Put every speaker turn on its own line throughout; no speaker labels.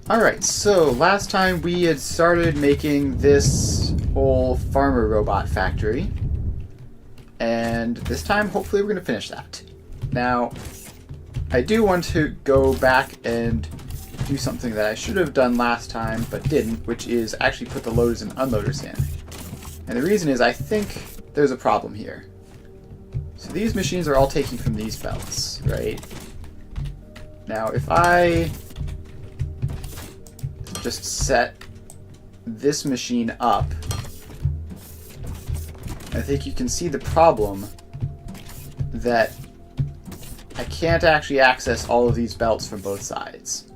Alright, so last time we had started making this whole farmer robot factory. And this time, hopefully, we're going to finish that. Now, I do want to go back and do something that I should have done last time, but didn't, which is actually put the loaders and unloaders in. And the reason is I think there's a problem here. So these machines are all taking from these belts, right? Now, if I just set this machine up, I think you can see the problem that I can't actually access all of these belts from both sides.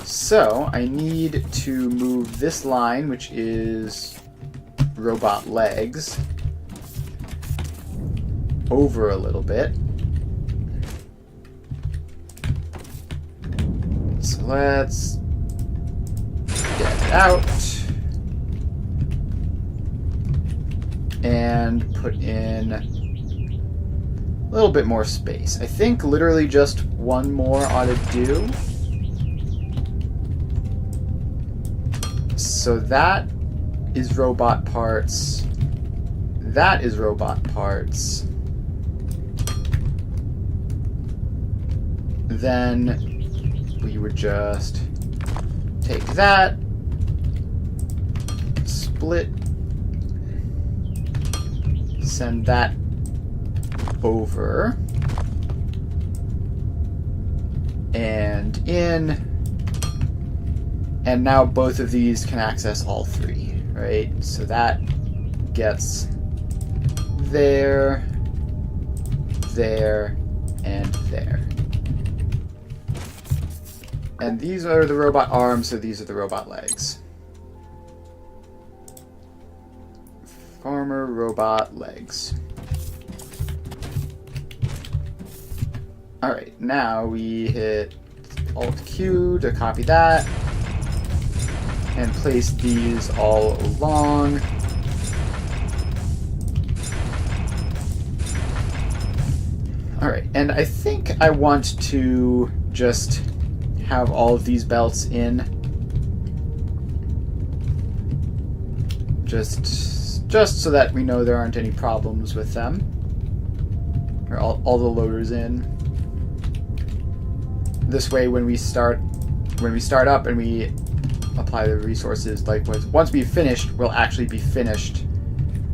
So I need to move this line, which is robot legs, over a little bit. So let's get it out and put in a little bit more space. I think literally just one more ought to do. So that is robot parts. That is robot parts. Then we would just take that, split, send that over, and in, and now both of these can access all three, right? So that gets there, there, and there. And these are the robot arms, so these are the robot legs. Farmer robot legs. Alright, now we hit Alt-Q to copy that. And place these all along. Alright, and I think I want to just have all of these belts in. Just so that we know there aren't any problems with them. Or all the loaders in. This way when we start up and we apply the resources, like once we've finished, we'll actually be finished,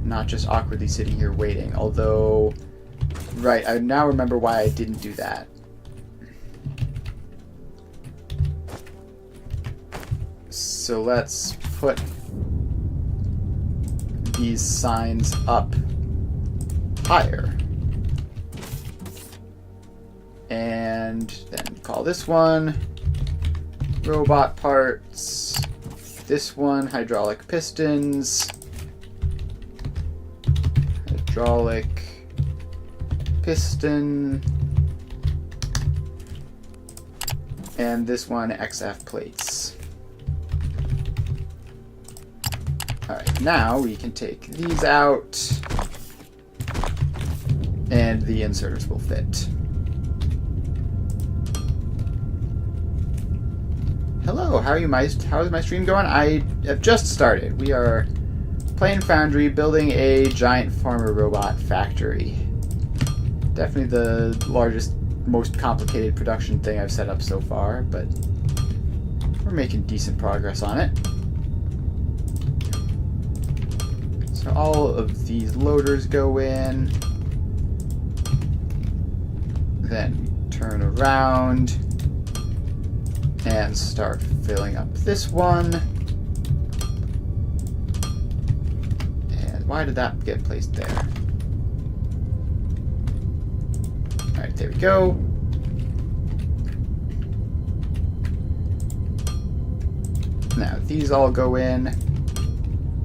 not just awkwardly sitting here waiting. Although, right, I now remember why I didn't do that. So let's put these signs up higher. And then call this one robot parts, this one hydraulic pistons, hydraulic piston, and this one XF plates. Alright, now we can take these out and the inserters will fit. Hello, how is my stream going? I have just started. We are playing Foundry, building a giant farmer robot factory. Definitely the largest, most complicated production thing I've set up so far, but we're making decent progress on it. So all of these loaders go in. Then turn around and start filling up this one. And why did that get placed there? Alright, there we go. Now these all go in.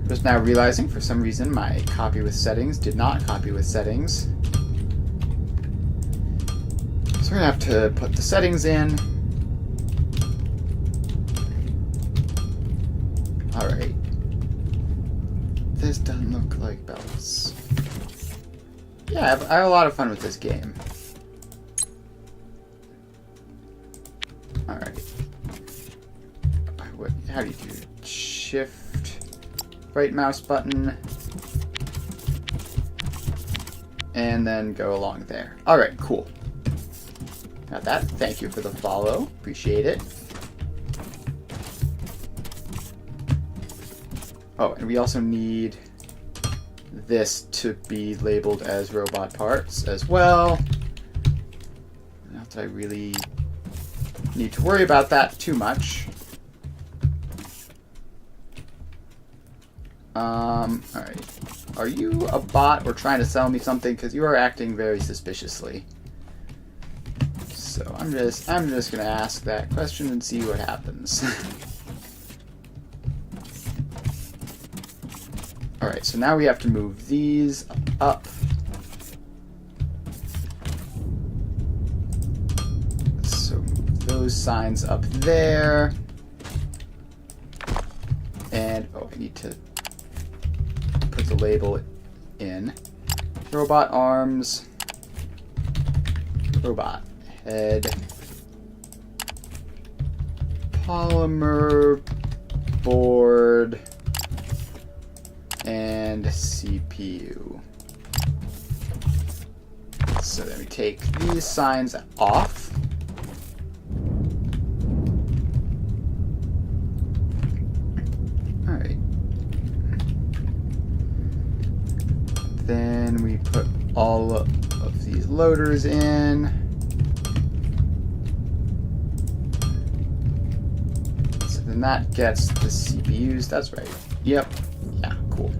Just now realizing for some reason my copy with settings did not copy with settings. So we're gonna have to put the settings in. Alright. This doesn't look like belts. Yeah, I have a lot of fun with this game. Alright. how do you do it? Shift, right mouse button, and then go along there. All right, cool. Got that. Thank you for the follow. Appreciate it. Oh, and we also need this to be labeled as robot parts as well. Not that I really need to worry about that too much. Alright. Are you a bot or trying to sell me something? Because you are acting very suspiciously. So I'm just gonna ask that question and see what happens. Alright, so now we have to move these up. So those signs up there. And, oh, I need to put the label in. Robot arms. Robot head. Polymer board. And CPU. So then we take these signs off. Alright. Then we put all of these loaders in. So then that gets the CPUs. That's right. Yep. Yeah, cool.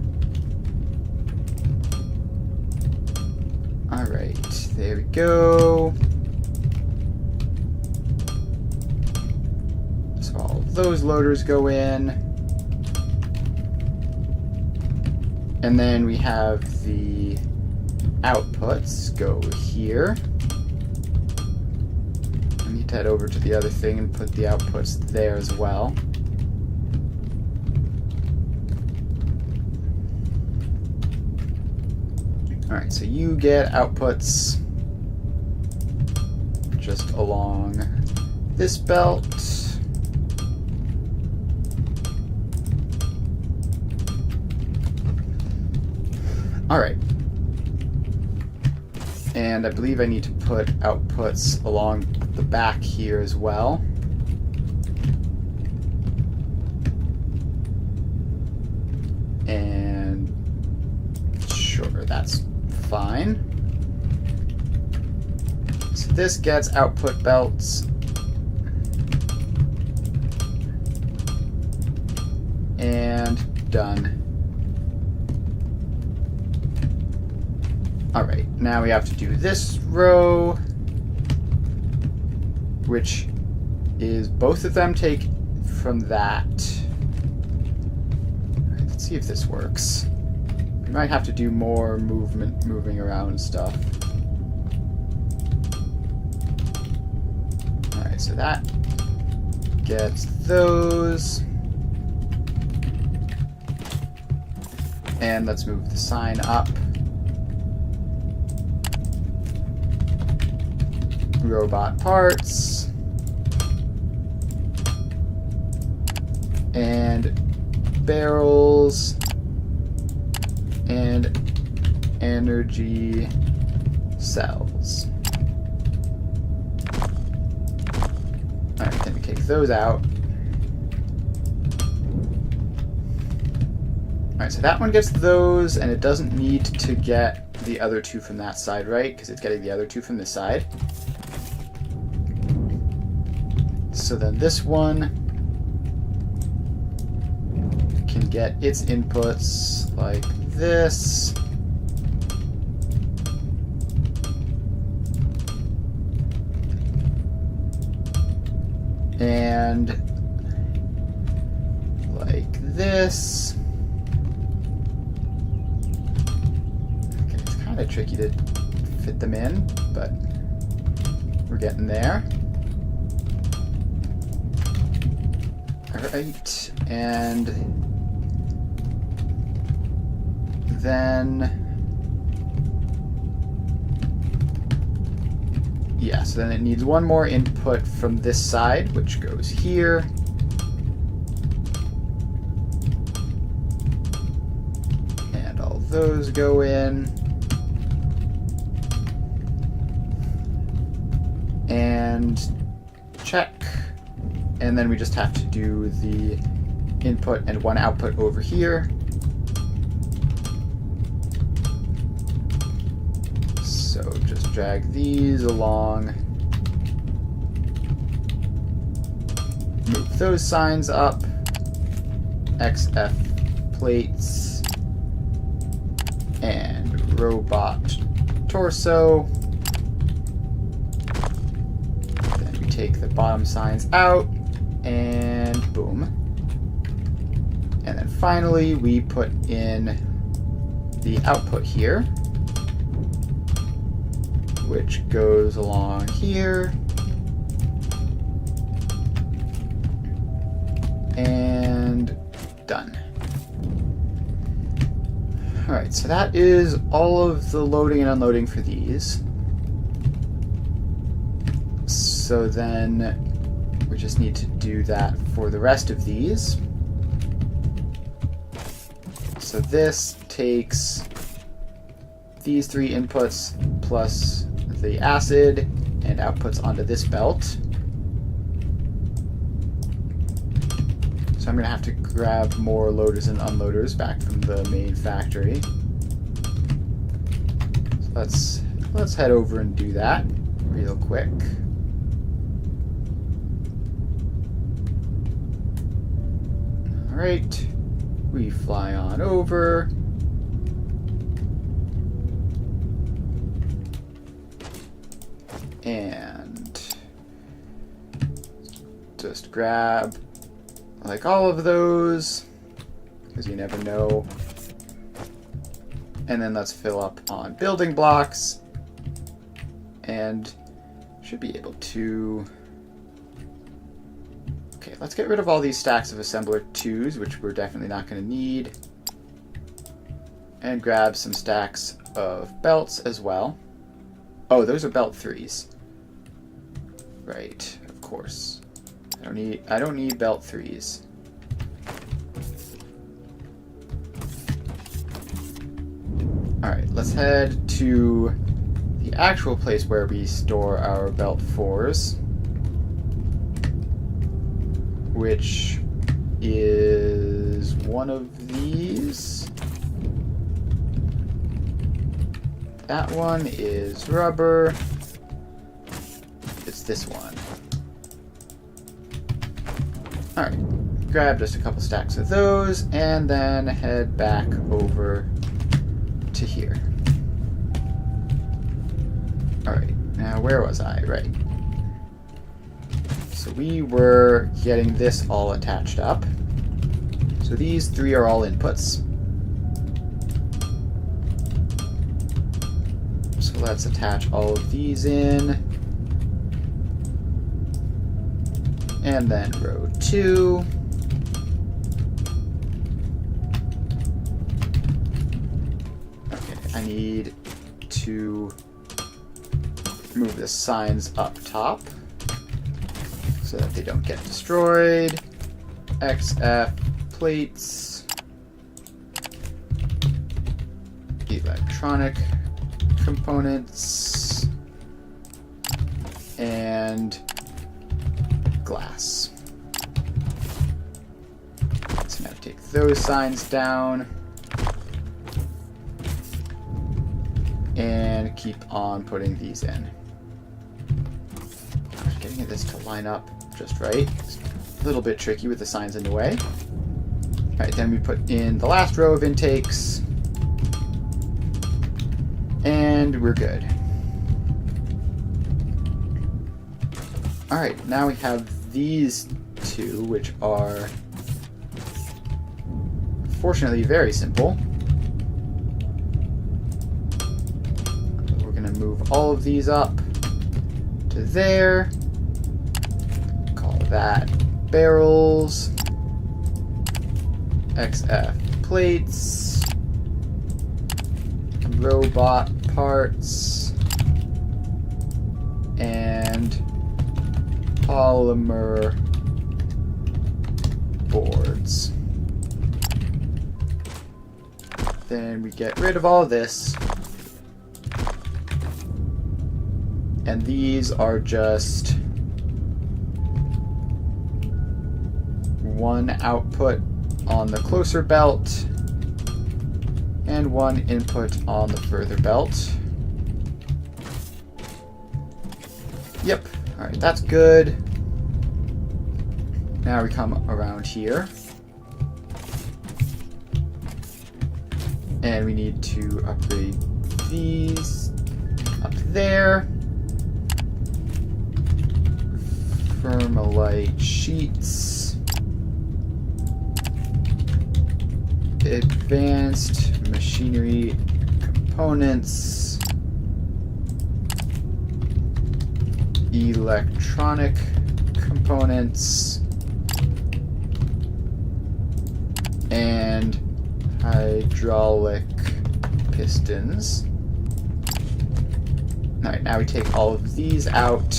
Alright, there we go. So all of those loaders go in. And then we have the outputs go here. I need to head over to the other thing and put the outputs there as well. Alright, so you get outputs just along this belt. Alright. And I believe I need to put outputs along the back here as well. And sure, that's fine. So this gets output belts. And done. Alright, now we have to do this row, which is both of them take from that. Alright, let's see if this works. We might have to do more moving around stuff. Alright, so that gets those. And let's move the sign up. Robot parts. And barrels. And energy cells. Alright, then we take those out. Alright, so that one gets those, and it doesn't need to get the other two from that side, right? Because it's getting the other two from this side. So then this one can get its inputs like this. And like this. Okay, it's kind of tricky to fit them in, but we're getting there. Alright, and then, yeah, so then it needs one more input from this side, which goes here. those go in. And check. And then we just have to do the input and one output over here. So just drag these along. Move those signs up. XF plates. And robot torso. Then we take the bottom signs out. And boom. And then finally we put in the output here, which goes along here. And done. Alright, so that is all of the loading and unloading for these. So then we just need to do that for the rest of these. So this takes these three inputs plus the acid and outputs onto this belt. So I'm going to have to grab more loaders and unloaders back from the main factory. So let's head over and do that real quick. Alright, we fly on over. And just grab like all of those, because you never know. And then let's fill up on building blocks. And should be able to... Okay, let's get rid of all these stacks of assembler 2s, which we're definitely not going to need. And grab some stacks of belts as well. Oh, those are belt 3s. Right, of course. I don't need belt 3s. Alright, let's head to the actual place where we store our belt 4s, which is one of these. That one is rubber. It's this one. Alright, grab just a couple stacks of those and then head back over to here. Alright, now where was I? Right. So we were getting this all attached up. So these three are all inputs. So let's attach all of these in. And then row 2. Okay, I need to move the signs up top so that they don't get destroyed. XF plates. Electronic components. And glass. So now take those signs down and keep on putting these in. Getting this to line up just right. It's a little bit tricky with the signs in the way. Alright, then we put in the last row of intakes and we're good. Alright, now we have these two, which are fortunately very simple. We're going to move all of these up to there. Call that barrels. XF plates. Robot parts. And polymer boards. Then we get rid of all of this. And these are just one output on the closer belt and one input on the further belt. Yep, alright, that's good. Now we come around here. And we need to upgrade these up there. Thermalite sheets. Advanced machinery components. Electronic components. And hydraulic pistons. Alright, now we take all of these out.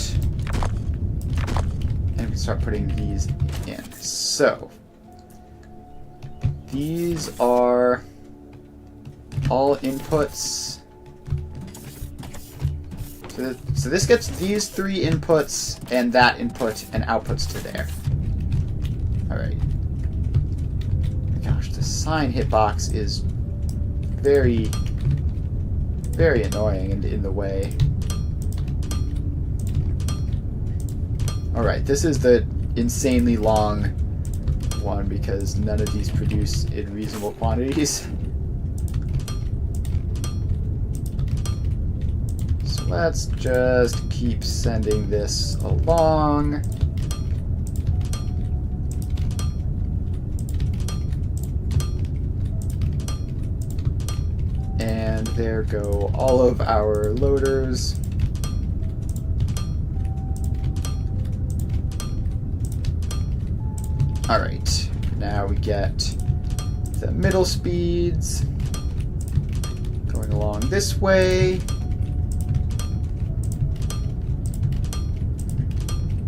And we start putting these in. So, these are all inputs. So this gets these 3 inputs and that input and outputs to there. Alright. Gosh, the sign hitbox is very, very annoying and in the way. Alright, this is the insanely long one because none of these produce in reasonable quantities. So let's just keep sending this along. And there go all of our loaders. Alright, now we get the middle speeds going along this way.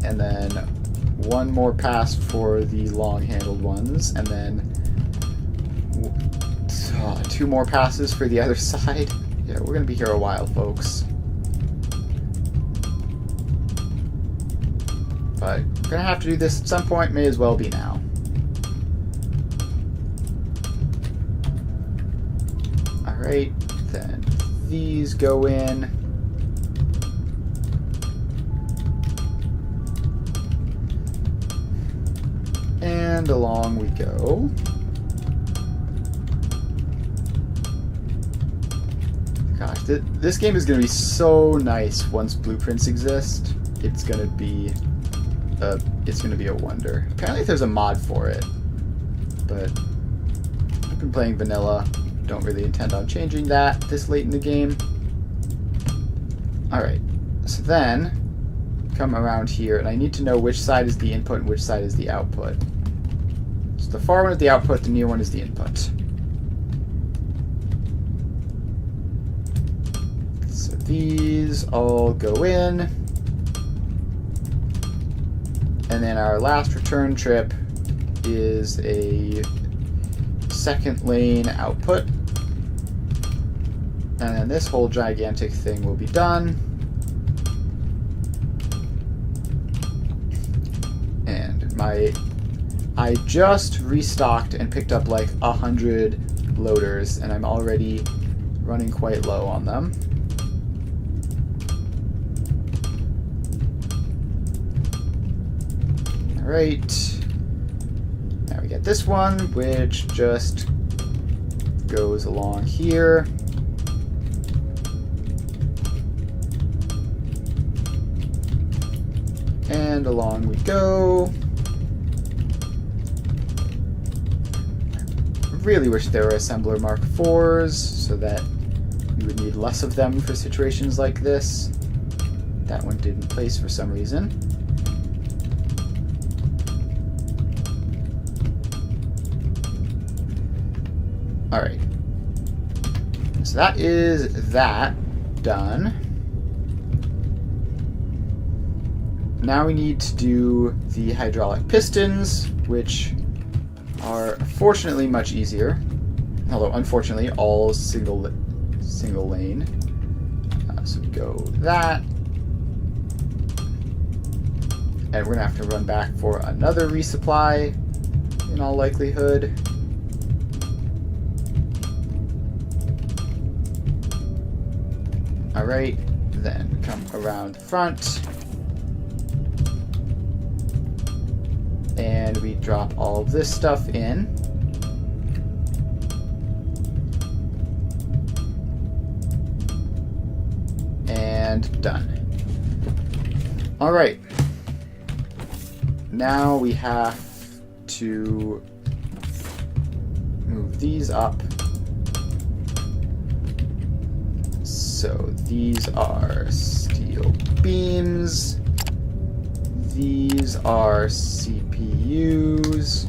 And then one more pass for the long-handled ones, and then 2 more passes for the other side. Yeah, we're gonna be here a while, folks. But we're gonna have to do this at some point, may as well be now. Alright, then these go in. And along we go. Gosh, this game is going to be so nice once blueprints exist. It's going to be a wonder. Apparently there's a mod for it, but I've been playing vanilla. Don't really intend on changing that this late in the game. Alright, so then come around here, and I need to know which side is the input and which side is the output. So the far one is the output, the near one is the input. So these all go in. And then our last return trip is a second lane output. And then this whole gigantic thing will be done. And I just restocked and picked up like 100 loaders, and I'm already running quite low on them. Alright. Now we get this one, which just goes along here. And along we go. I really wish there were assembler Mark IVs so that you would need less of them for situations like this. That one didn't place for some reason. Alright. So that is that done. Now we need to do the hydraulic pistons, which are fortunately much easier Although, unfortunately, all single lane. So we go that. And we're going to have to run back for another resupply, in all likelihood. Alright, then come around the front. And we drop all of this stuff in. And done. Alright. Now we have to move these up. So these are steel beams. These are CPUs.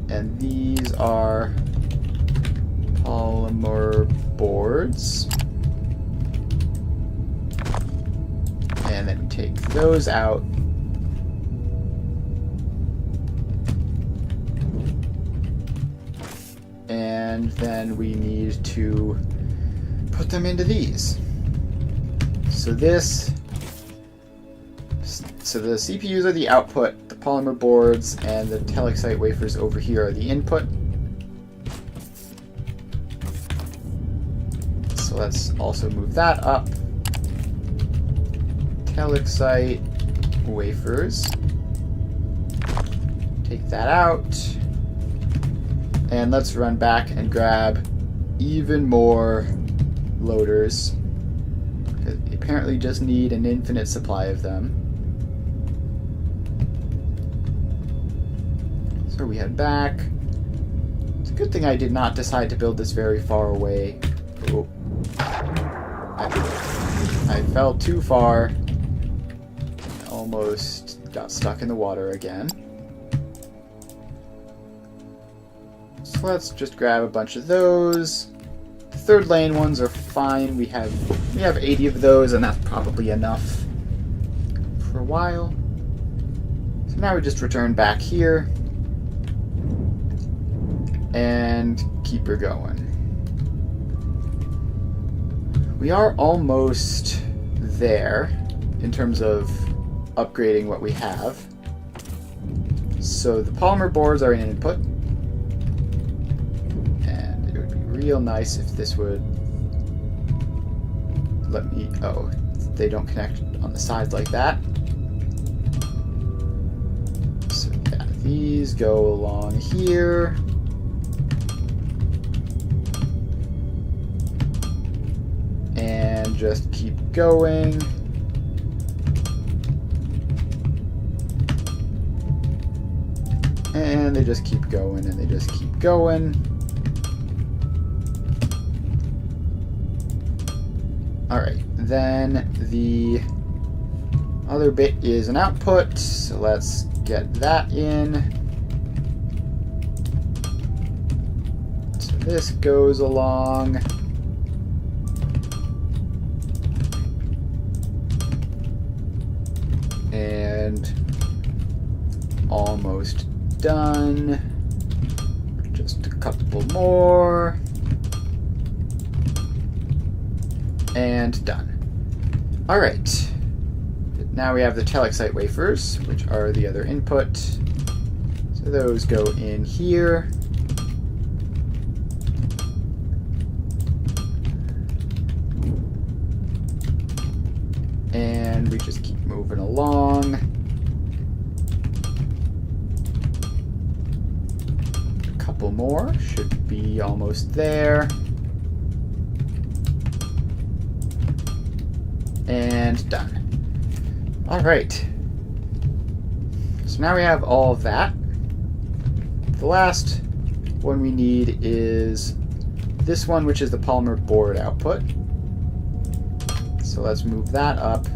And these are polymer boards. And then we take those out. And then we need to put them into these. So the CPUs are the output, the polymer boards and the telexite wafers over here are the input. So let's also move that up. Telexite wafers. Take that out. And let's run back and grab even more loaders. We apparently just need an infinite supply of them. So we head back. It's a good thing I did not decide to build this very far away. Oh. I fell too far. Almost got stuck in the water again. So let's just grab a bunch of those. The third lane ones are fine. We have 80 of those, and that's probably enough for a while. So now we just return back here and keep her going. We are almost there in terms of upgrading what we have. So the polymer boards are an input. And it would be real nice if this would let me... Oh, they don't connect on the sides like that. So yeah, these go along here. And just keep going. And they just keep going, and they just keep going. Alright, then the other bit is an output, so let's get that in. So this goes along. And almost done. Just a couple more. And done. Alright. Now we have the telexite wafers, which are the other input. So those go in here. And we just keep moving along. A couple more, should be almost there. And done. Alright. So now we have all of that. The last one we need is this one, which is the polymer board output. So let's move that up.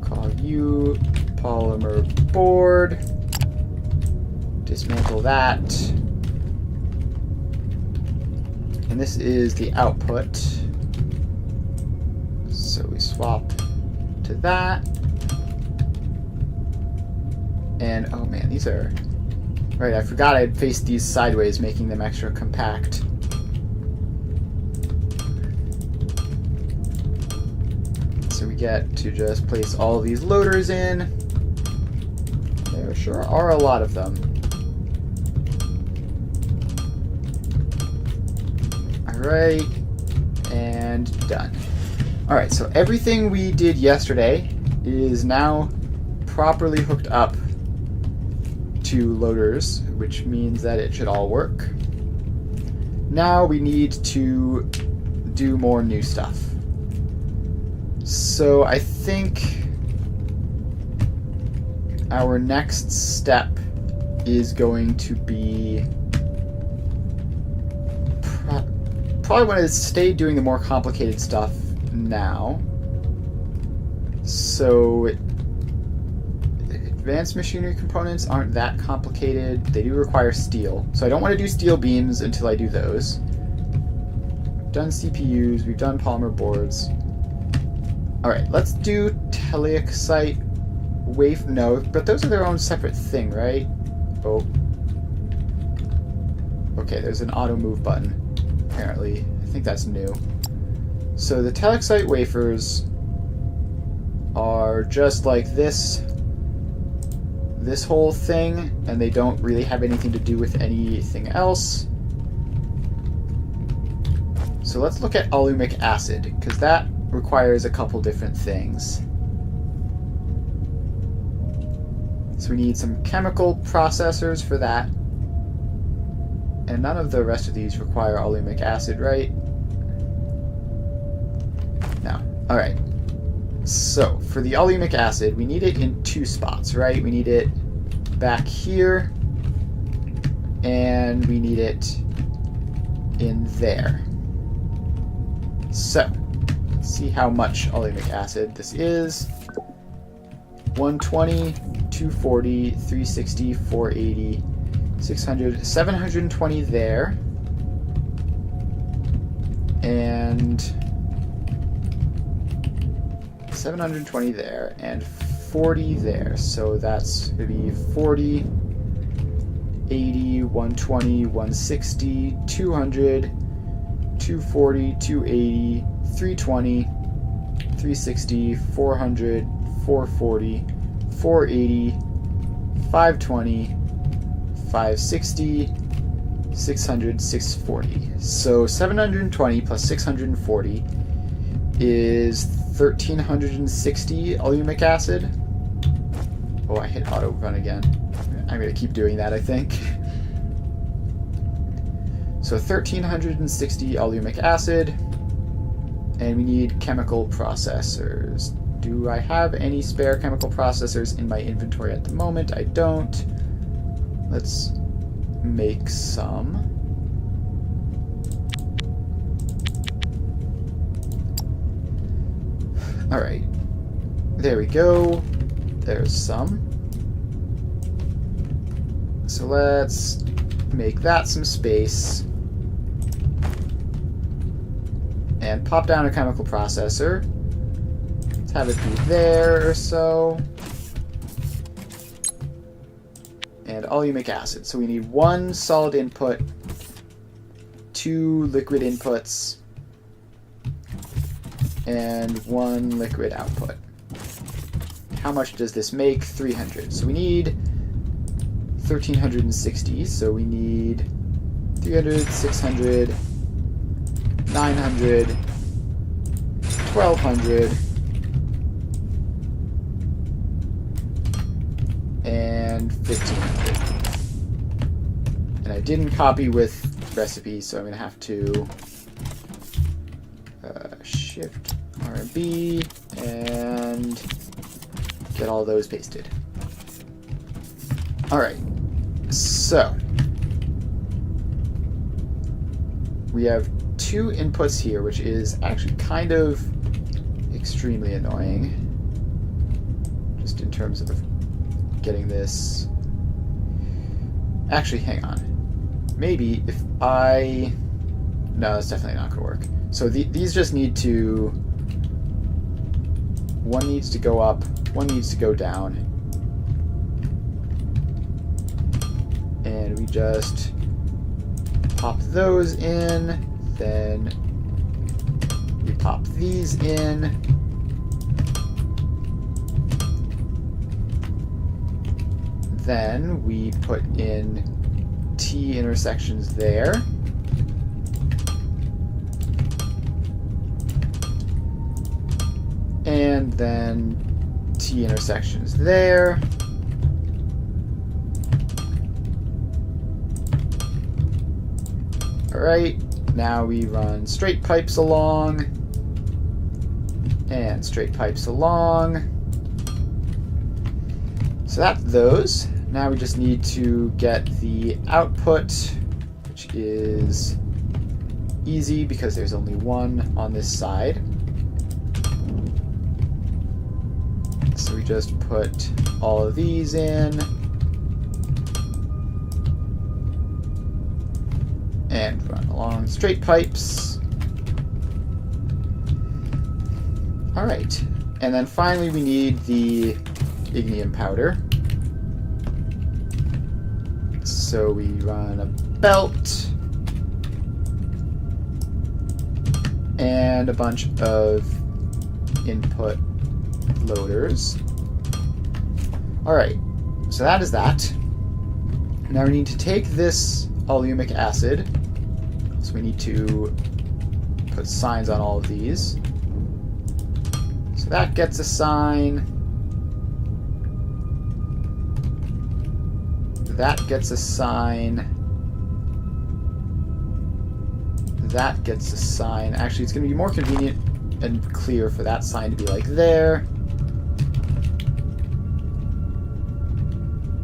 Call you polymer board. Dismantle that. And this is the output. So we swap to that. And oh man, these are Right, I forgot I'd faced these sideways, making them extra compact. So we get to just place all of these loaders in. There sure are a lot of them. Alright, and done. Alright, so everything we did yesterday is now properly hooked up to loaders, which means that it should all work. Now we need to do more new stuff. So I think our next step is going to be probably want to stay doing the more complicated stuff now. So advanced machinery components aren't that complicated. They do require steel. So I don't want to do steel beams until I do those. We've done CPUs, we've done polymer boards. Alright, let's do teleoxide wave. No, but those are their own separate thing, right? Oh. Okay, there's an auto move button, apparently. I think that's new. So the teleoxide wafers are just like this whole thing, and they don't really have anything to do with anything else. So let's look at alumic acid, because that requires a couple different things. So we need some chemical processors for that. And none of the rest of these require alumic acid, right? No. Alright. So, for the alumic acid, we need it in two spots, right? We need it back here, and we need it in there. So, let's see how much alumic acid this is. 120, 240, 360, 480, 600, 720 there. And 720 there, and 40 there. So that's going to be 40, 80, 120, 160, 200, 240, 280, 320, 360, 400, 440, 480, 520, 560, 600, 640. So 720 plus 640 is 1360 alumic acid. Oh, I hit auto run again. I'm going to keep doing that, I think. So 1360 alumic acid, and we need chemical processors. Do I have any spare chemical processors in my inventory at the moment? I don't. Let's make some. Alright, there we go. There's some. So let's make that some space. And pop down a chemical processor. Let's have it be there or so. And alumic acid. So we need one solid input, two liquid inputs, and one liquid output. How much does this make? 300. So we need 1360. So we need 300, 600, 900, 1200, and 1500. And I didn't copy with recipe, so I'm going to have to Shift RB and get all those pasted. Alright, so we have two inputs here, which is actually kind of extremely annoying, just in terms of getting this. Actually, hang on. Maybe if I... No, that's definitely not going to work. So these just need to... One needs to go up, one needs to go down. And we just pop those in, then we pop these in. Then we put in T intersections there. And then T intersections there. Alright, now we run straight pipes along, and straight pipes along. So that's those. Now we just need to get the output, which is easy because there's only one on this side. So we just put all of these in. And run along straight pipes. Alright. And then finally we need the ignium powder. So we run a belt and a bunch of input loaders. Alright, so that is that. Now we need to take this alumic acid, so we need to put signs on all of these. So that gets a sign. That gets a sign. That gets a sign. Actually, it's going to be more convenient and clear for that sign to be like there.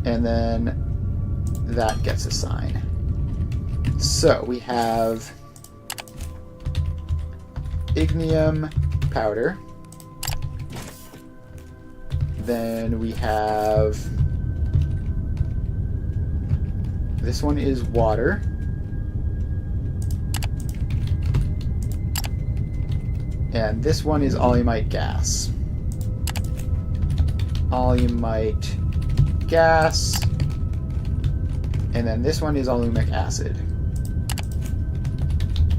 And then that gets a sign. So we have ignium powder. Then we have, this one is water. And this one is alumite gas. Alumite gas. And then this one is alumic acid.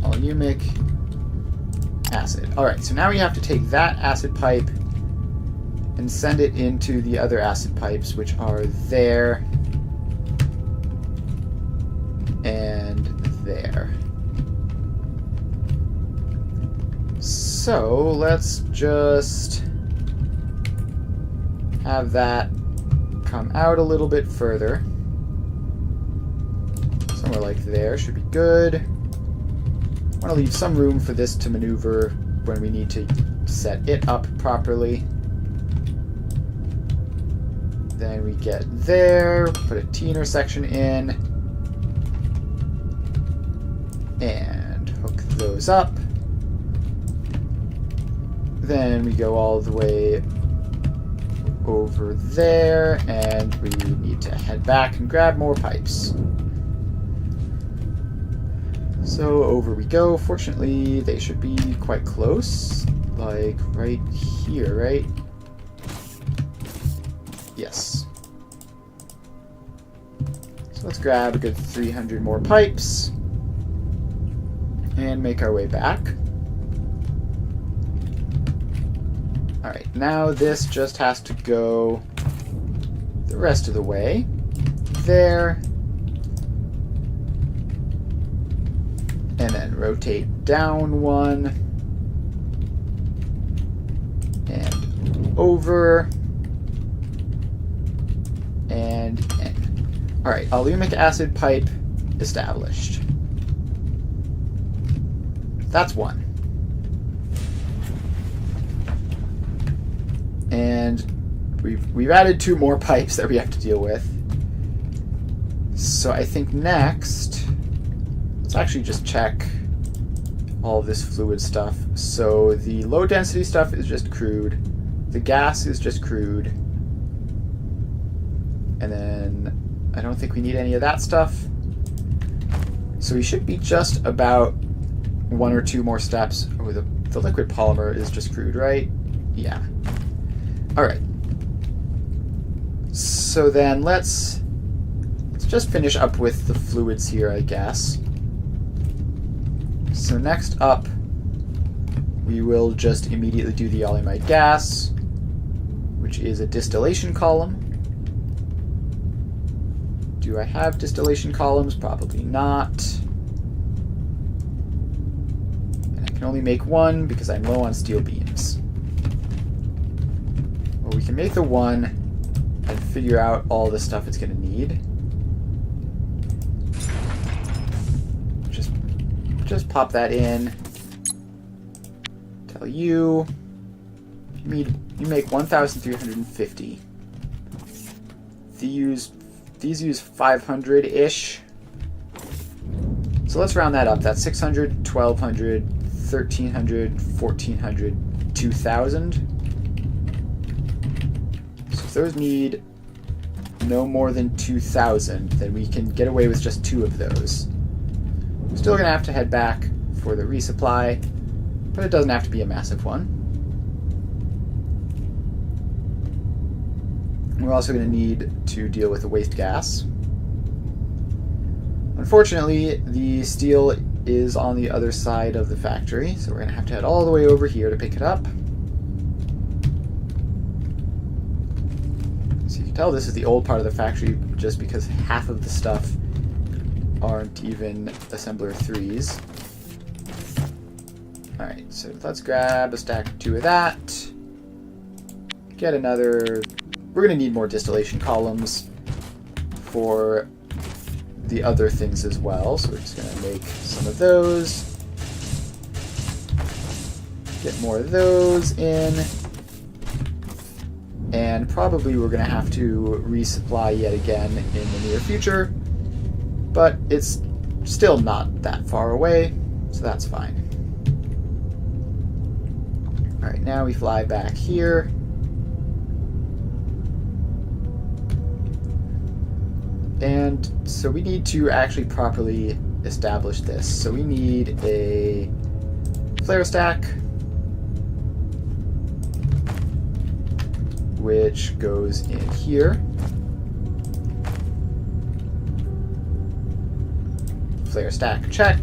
Alumic acid. Alright, so now we have to take that acid pipe and send it into the other acid pipes, which are there and there. So let's just have that come out a little bit further. Somewhere like there should be good. I want to leave some room for this to maneuver when we need to set it up properly. Then we get there, put a T intersection in, and hook those up. Then we go all the way over there, and we need to head back and grab more pipes. So over we go. Fortunately, they should be quite close, like right here, right? Yes. So let's grab a good 300 more pipes and make our way back. Alright, now this just has to go the rest of the way. There. And then rotate down one. And over. And in. Alright, alumic acid pipe established. That's one. And we've added 2 more pipes that we have to deal with. So I think next, let's actually just check all of this fluid stuff. So the low density stuff is just crude. The gas is just crude. And then I don't think we need any of that stuff. So we should be just about 1 or 2 more steps. Oh, the liquid polymer is just crude, right? Yeah. Alright. So then let's just finish up with the fluids here, I guess. So next up, we will just immediately do the yellowmite gas, which is a distillation column. Do I have distillation columns? Probably not. And I can only make one because I'm low on steel beams. Well, we can make the one and figure out all the stuff it's going to need. Just pop that in. Tell you make 1,350. These use 500-ish. So let's round that up. That's 600, 1,200, 1,300, 1,400, 2,000. So if those need no more than 2,000, then we can get away with just 2 of those. We're still going to have to head back for the resupply, but it doesn't have to be a massive one. We're also going to need to deal with the waste gas. Unfortunately, the steel is on the other side of the factory, so we're going to head all the way over here to pick it up. So you can tell this is the old part of the factory just because half of the stuff aren't even assembler 3s. Alright, so let's grab a stack or 2 of that. Get another... We're going to need more distillation columns for the other things as well, so we're just going to make some of those. Get more of those in. And probably we're going to have to resupply yet again in the near future. But it's still not that far away, so that's fine. Alright, now we fly back here. And so we need to actually properly establish this. So we need a flare stack, which goes in here. Flare stack, check.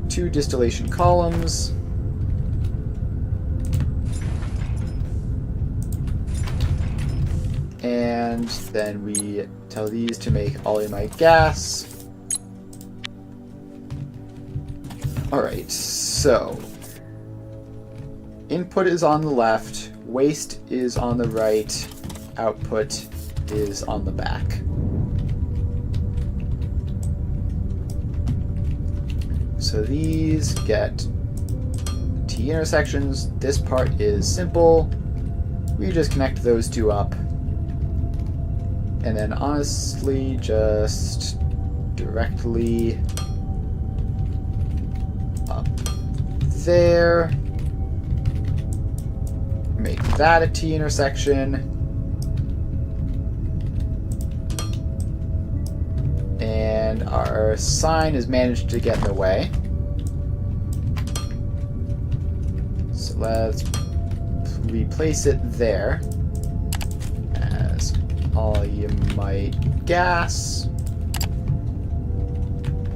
2 distillation columns. And then we tell these to make yellowmite gas. Alright, so input is on the left, waste is on the right, output is on the back. So these get T intersections. This part is simple. We just connect those 2 up. And then honestly, just directly up there. Make that a T intersection. And our sign has managed to get in the way. So let's replace it there. Yellowmite gas.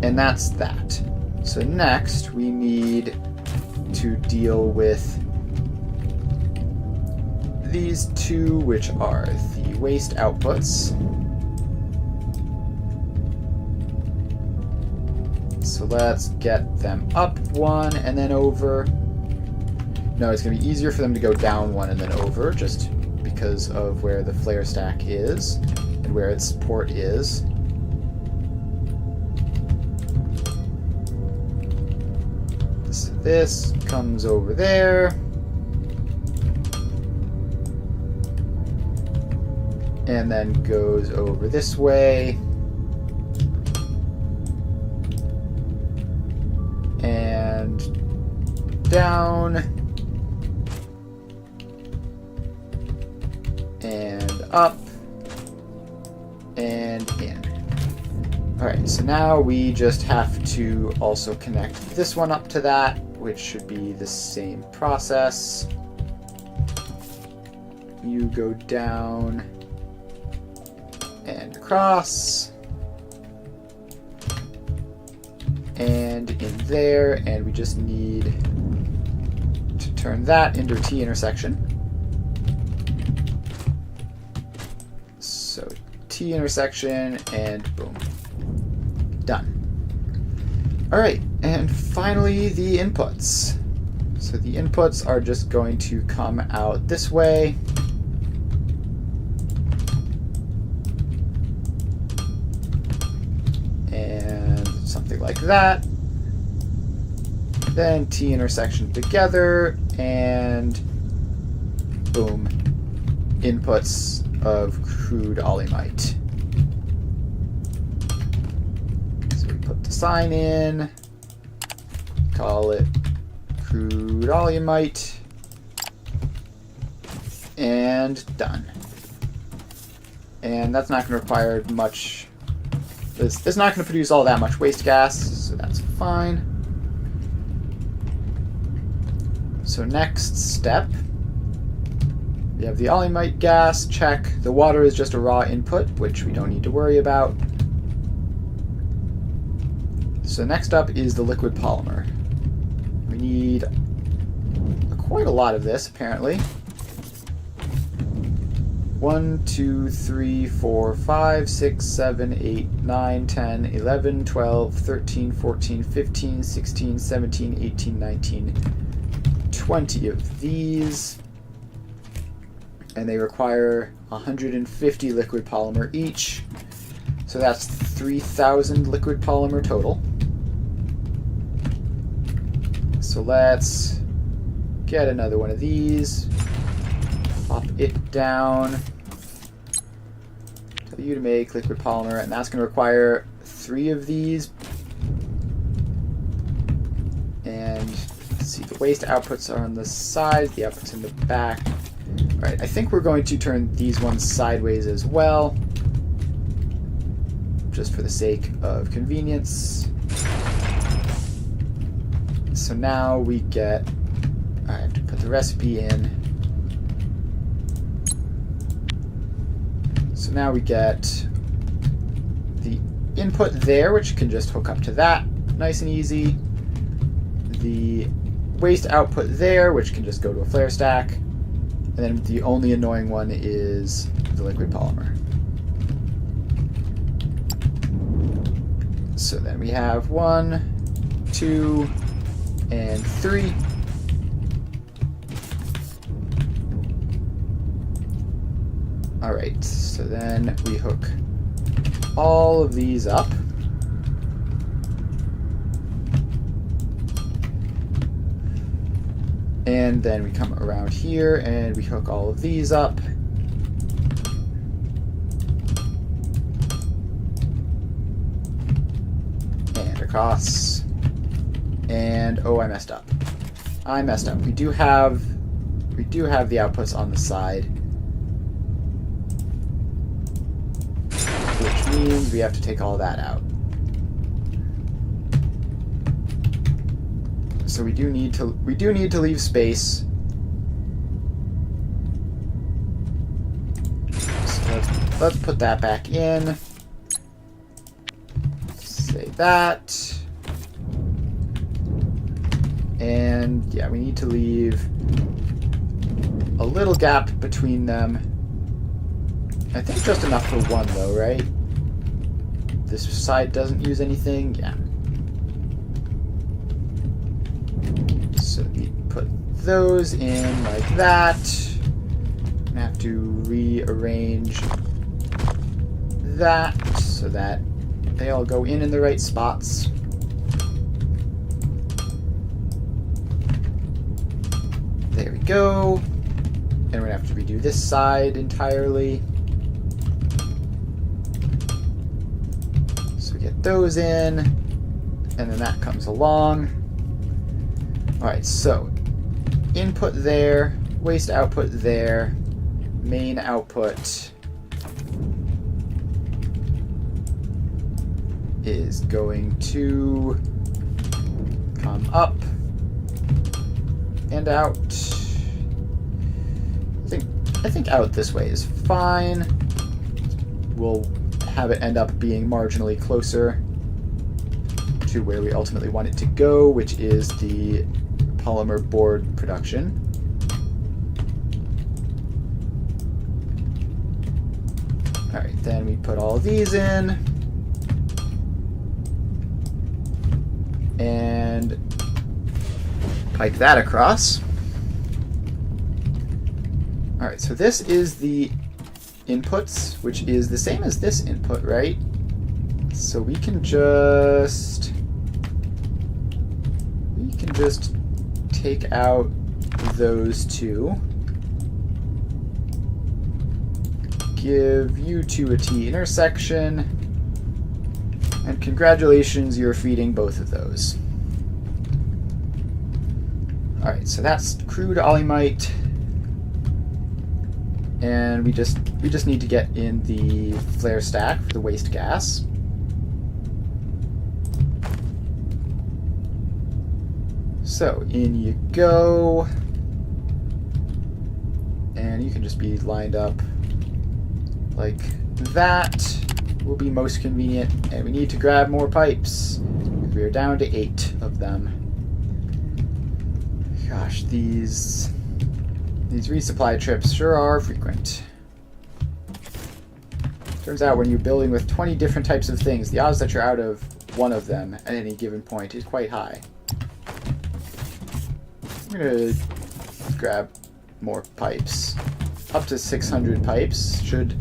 And that's that. So next we need to deal with these 2, which are the waste outputs. So let's get them up 1 and then over. No, it's going to be easier for them to go down 1 and then over, just because of where the flare stack is and where its port is. So this comes over there. And then goes over this way. And down. And up. And in. Alright, so now we just have to also connect this one up to that, which should be the same process. You go down and across. And in there, and we just need to turn that into a T intersection. So T intersection, and boom. Done. Alright, and finally the inputs. So the inputs are just going to come out this way. And something like that. Then T intersection together, and boom. Inputs of crude olimite. So we put the sign in, call it crude olimite, and done. And that's not going to require much. It's not going to produce all that much waste gas, so that's fine. So next step, we have the olimite gas, check. The water is just a raw input, which we don't need to worry about. So next up is the liquid polymer. We need quite a lot of this, apparently. 1, 2, 3, 4, 5, 6, 7, 8, 9, 10, 11, 12, 13, 14, 15, 16, 17, 18, 19, 20 of these. And they require 150 liquid polymer each. So that's 3,000 liquid polymer total. So let's get another one of these. Pop it down. Tell you to make liquid polymer, and that's going to require 3 of these. And let's see, the waste outputs are on the sides, the outputs in the back. Alright, I think we're going to turn these ones sideways as well, just for the sake of convenience. So now we get, I have to put the recipe in. So now we get the input there, which can just hook up to that, nice and easy. The waste output there, which can just go to a flare stack. And then the only annoying one is the liquid polymer. So then we have 1, 2, and 3. Alright, so then we hook all of these up. And then we come around here and we hook all of these up. And across. And oh, I messed up. We do have the outputs on the side, which means we have to take all that out. So we do need to leave space. So let's put that back in. Say that. And yeah, we need to leave a little gap between them. I think just enough for one though, right? This side doesn't use anything, yeah. So we put those in like that. I'm gonna have to rearrange that so that they all go in the right spots. There we go. And we're gonna have to redo this side entirely. So we get those in, and then that comes along. Alright, so input there, waste output there, main output is going to come up and out. I think out this way is fine. We'll have it end up being marginally closer to where we ultimately want it to go, which is the polymer board production. Alright, then we put all of these in. And pipe that across. Alright, so this is the inputs, which is the same as this input, right? So we can just take out those two. Give you two a T intersection. And congratulations, you're feeding both of those. Alright, so that's crude olymite. And we just need to get in the flare stack for the waste gas. So in you go. And you can just be lined up like that. Will be most convenient. And we need to grab more pipes. We are down to 8 of them. Gosh, these resupply trips sure are frequent. Turns out when you're building with 20 different types of things, the odds that you're out of one of them at any given point is quite high. I'm gonna grab more pipes. Up to 600 pipes should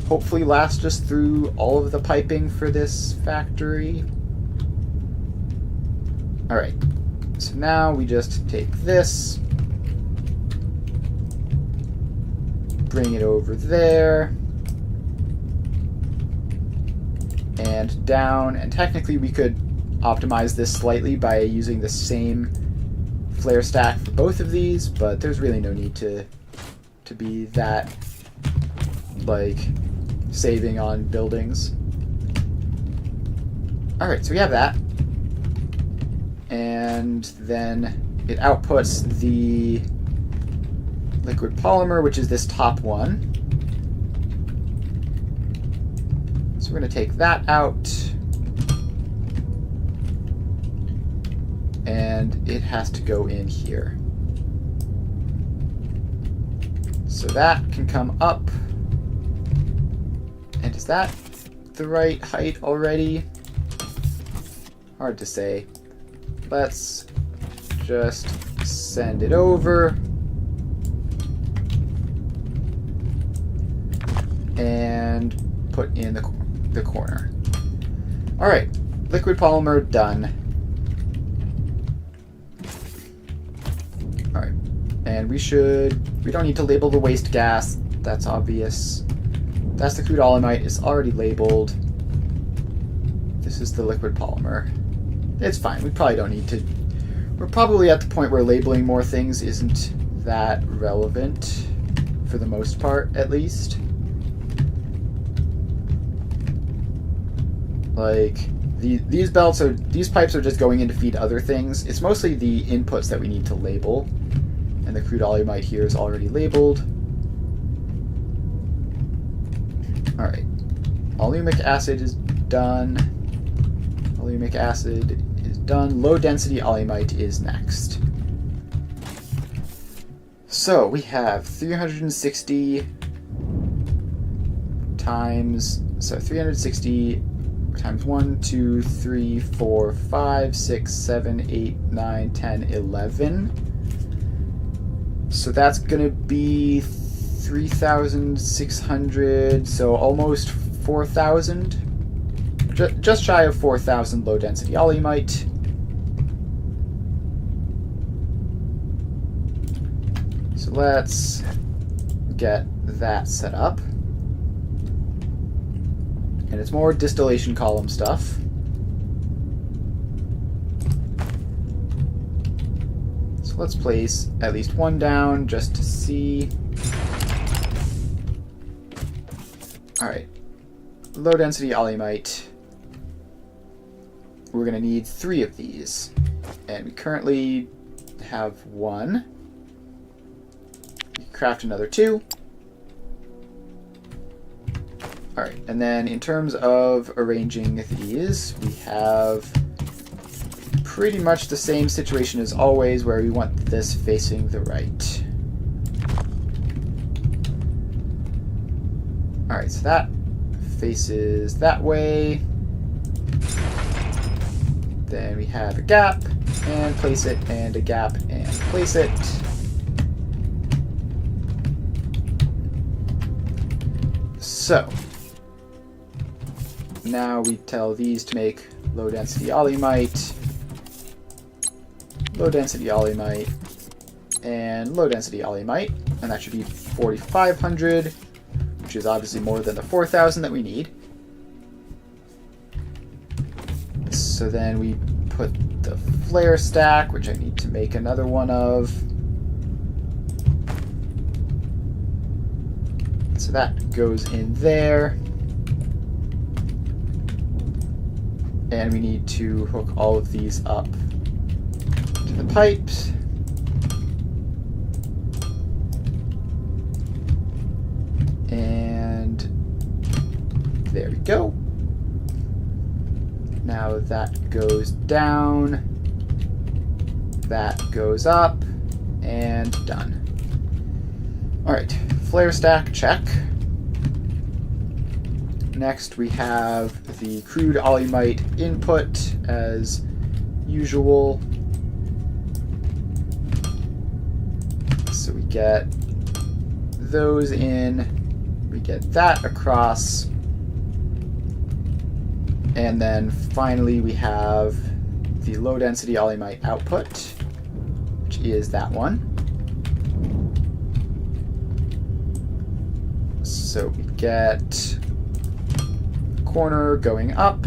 hopefully last us through all of the piping for this factory. Alright, so now we just take this, bring it over there, and down, and technically we could optimize this slightly by using the same flare stack for both of these, but there's really no need to be that, like, saving on buildings. Alright, so we have that. And then it outputs the liquid polymer, which is this top one. So we're going to take that out. And it has to go in here. So that can come up. And is that the right height already? Hard to say. Let's just send it over. And put in the corner. Alright, liquid polymer done. Alright, and we don't need to label the waste gas, that's obvious. That's the crude olymite, it's already labeled. This is the liquid polymer. It's fine, we probably don't need to. We're probably at the point where labeling more things isn't that relevant, for the most part, at least. Like, these pipes are just going in to feed other things. It's mostly the inputs that we need to label. And the crude olymite here is already labeled. Alright. Alumic acid is done. Alumic acid is done. Low density olymite is next. So we have 360 times 1, 2, 3, 4, 5, 6, 7, 8, 9, 10, 11. So that's going to be 3,600, so almost 4,000. Just shy of 4,000 low density olymite. So let's get that set up. And it's more distillation column stuff. So let's place at least one down just to see. Alright. Low density olymite. We're going to need 3 of these. And we currently have 1. We can craft another 2. Alright, and then in terms of arranging these, we have pretty much the same situation as always, where we want this facing the right. Alright, so that faces that way. Then we have a gap, and place it, and a gap, and place it. So, now we tell these to make low density olymite, low density olymite, and low density olymite, and that should be 4,500, which is obviously more than the 4,000 that we need. So then we put the flare stack, which I need to make another one of. So that goes in there. And we need to hook all of these up to the pipes. And there we go. Now that goes down, that goes up, and done. Alright, flare stack, check. Next we have the crude olymite input as usual. So we get those in, we get that across, and then finally we have the low density olymite output, which is that one. So we get corner going up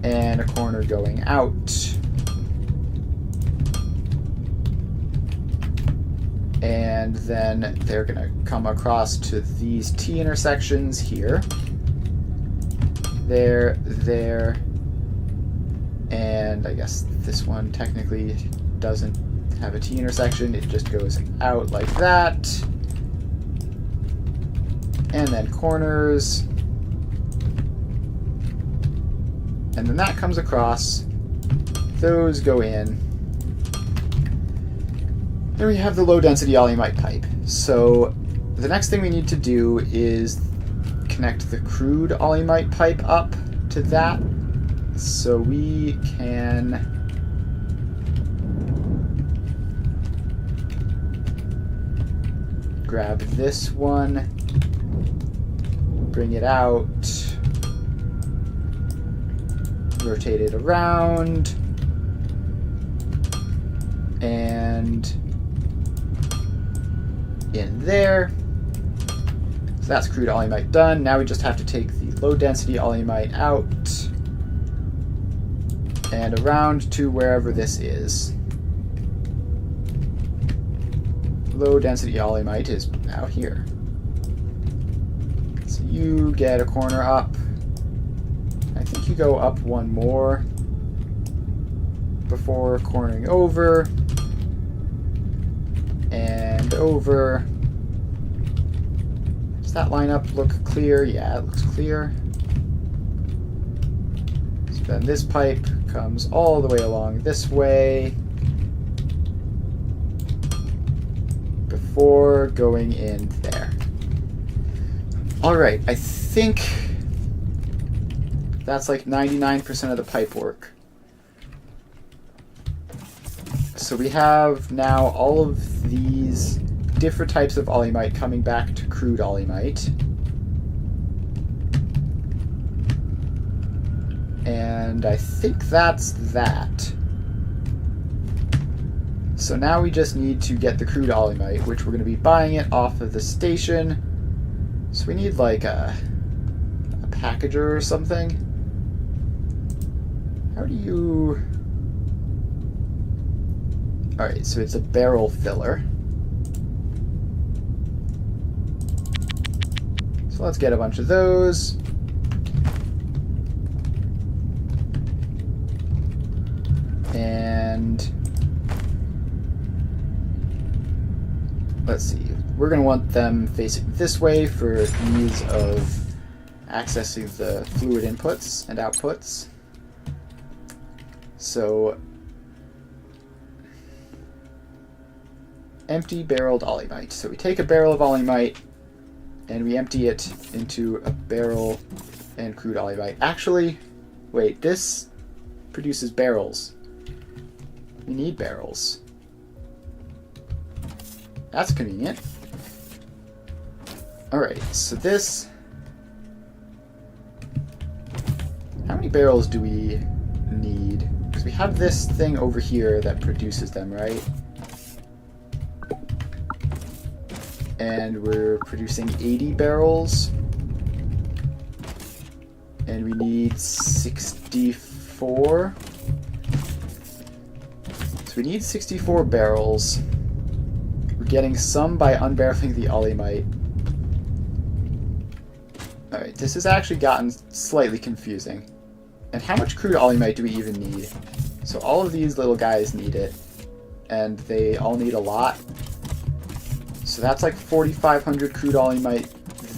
and a corner going out. And then they're going to come across to these T intersections here. There, and I guess this one technically doesn't have a T intersection. It just goes out like that. And then corners. And then that comes across. Those go in. Then we have the low density olymite pipe. So the next thing we need to do is connect the crude olymite pipe up to that. So we can grab this one, bring it out, rotate it around, and in there. So that's crude olymite done. Now we just have to take the low density olymite out and around to wherever this is. Low density olymite is now here. So you get a corner up. I think you go up one more before cornering over and over. Does that lineup look clear? Yeah, it looks clear. So then this pipe comes all the way along this way before going in there. Alright, I think that's like 99% of the pipe work. So we have now all of these different types of olymite coming back to crude olymite. And I think that's that. So now we just need to get the crude olymite, which we're going to be buying it off of the station. So we need like a packager or something. How do you... Alright, so it's a barrel filler. So let's get a bunch of those. And let's see. we're going to want them facing this way for ease of accessing the fluid inputs and outputs. So empty barreled olymite. So we take a barrel of olymite and we empty it into a barrel and crude olymite. Actually, wait, this produces barrels. We need barrels. That's convenient. Alright, so this... How many barrels do we need? Because we have this thing over here that produces them, right? And we're producing 80 barrels. And we need 64. So we need 64 barrels. We're getting some by unbarreling the olymite. Alright, this has actually gotten slightly confusing. And how much crude olymite do we even need? So all of these little guys need it. And they all need a lot. So that's like 4,500 crude olymite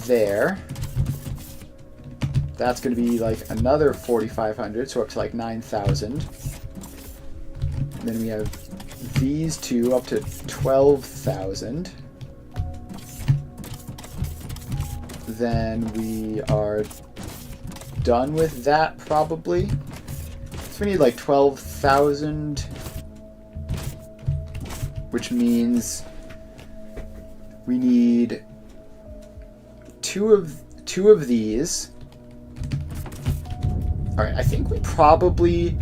there. That's going to be like another 4,500, so up to like 9,000. And then we have these two up to 12,000. Then we are done with that probably. So we need like 12,000, which means we need two of these. All right, I think we probably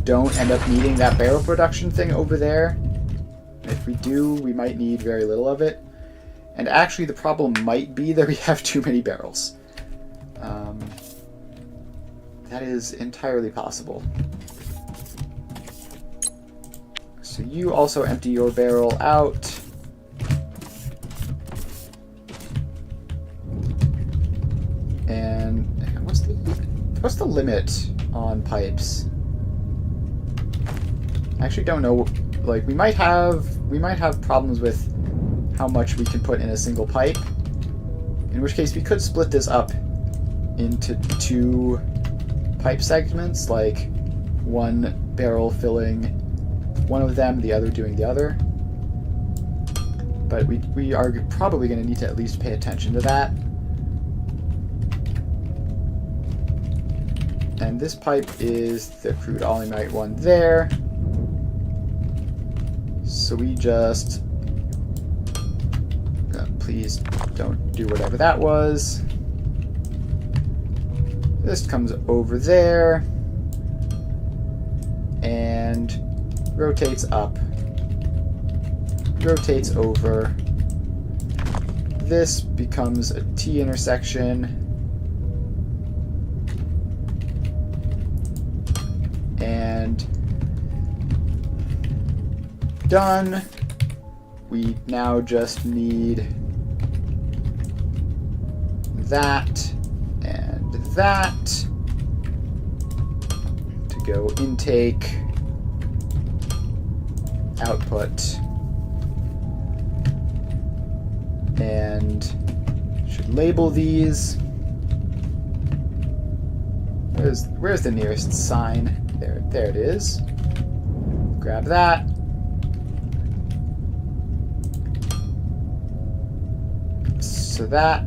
don't end up needing that barrel production thing over there. If we do, we might need very little of it. And actually, the problem might be that we have too many barrels. That is entirely possible. So you also empty your barrel out. And what's the limit on pipes? I actually don't know. Like we might have problems with how much we can put in a single pipe. In which case we could split this up into two pipe segments, like one barrel filling one of them, the other doing the other. But we are probably going to need to at least pay attention to that. And this pipe is the crude olymite one there. So we just... please don't do whatever that was. This comes over there. And rotates up. Rotates over. This becomes a T intersection. And done. We now just need that and that to go intake, output, and should label these. Where's the nearest sign? There it is. Grab that. So that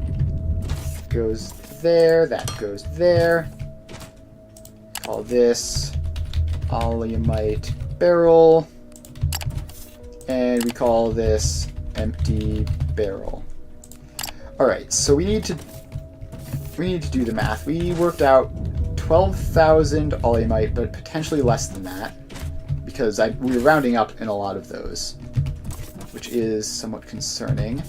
goes there, that goes there. Call this olymite barrel. And we call this empty barrel. Alright, so we need to do the math. We worked out 12,000 olymite, but potentially less than that, because we were rounding up in a lot of those, which is somewhat concerning.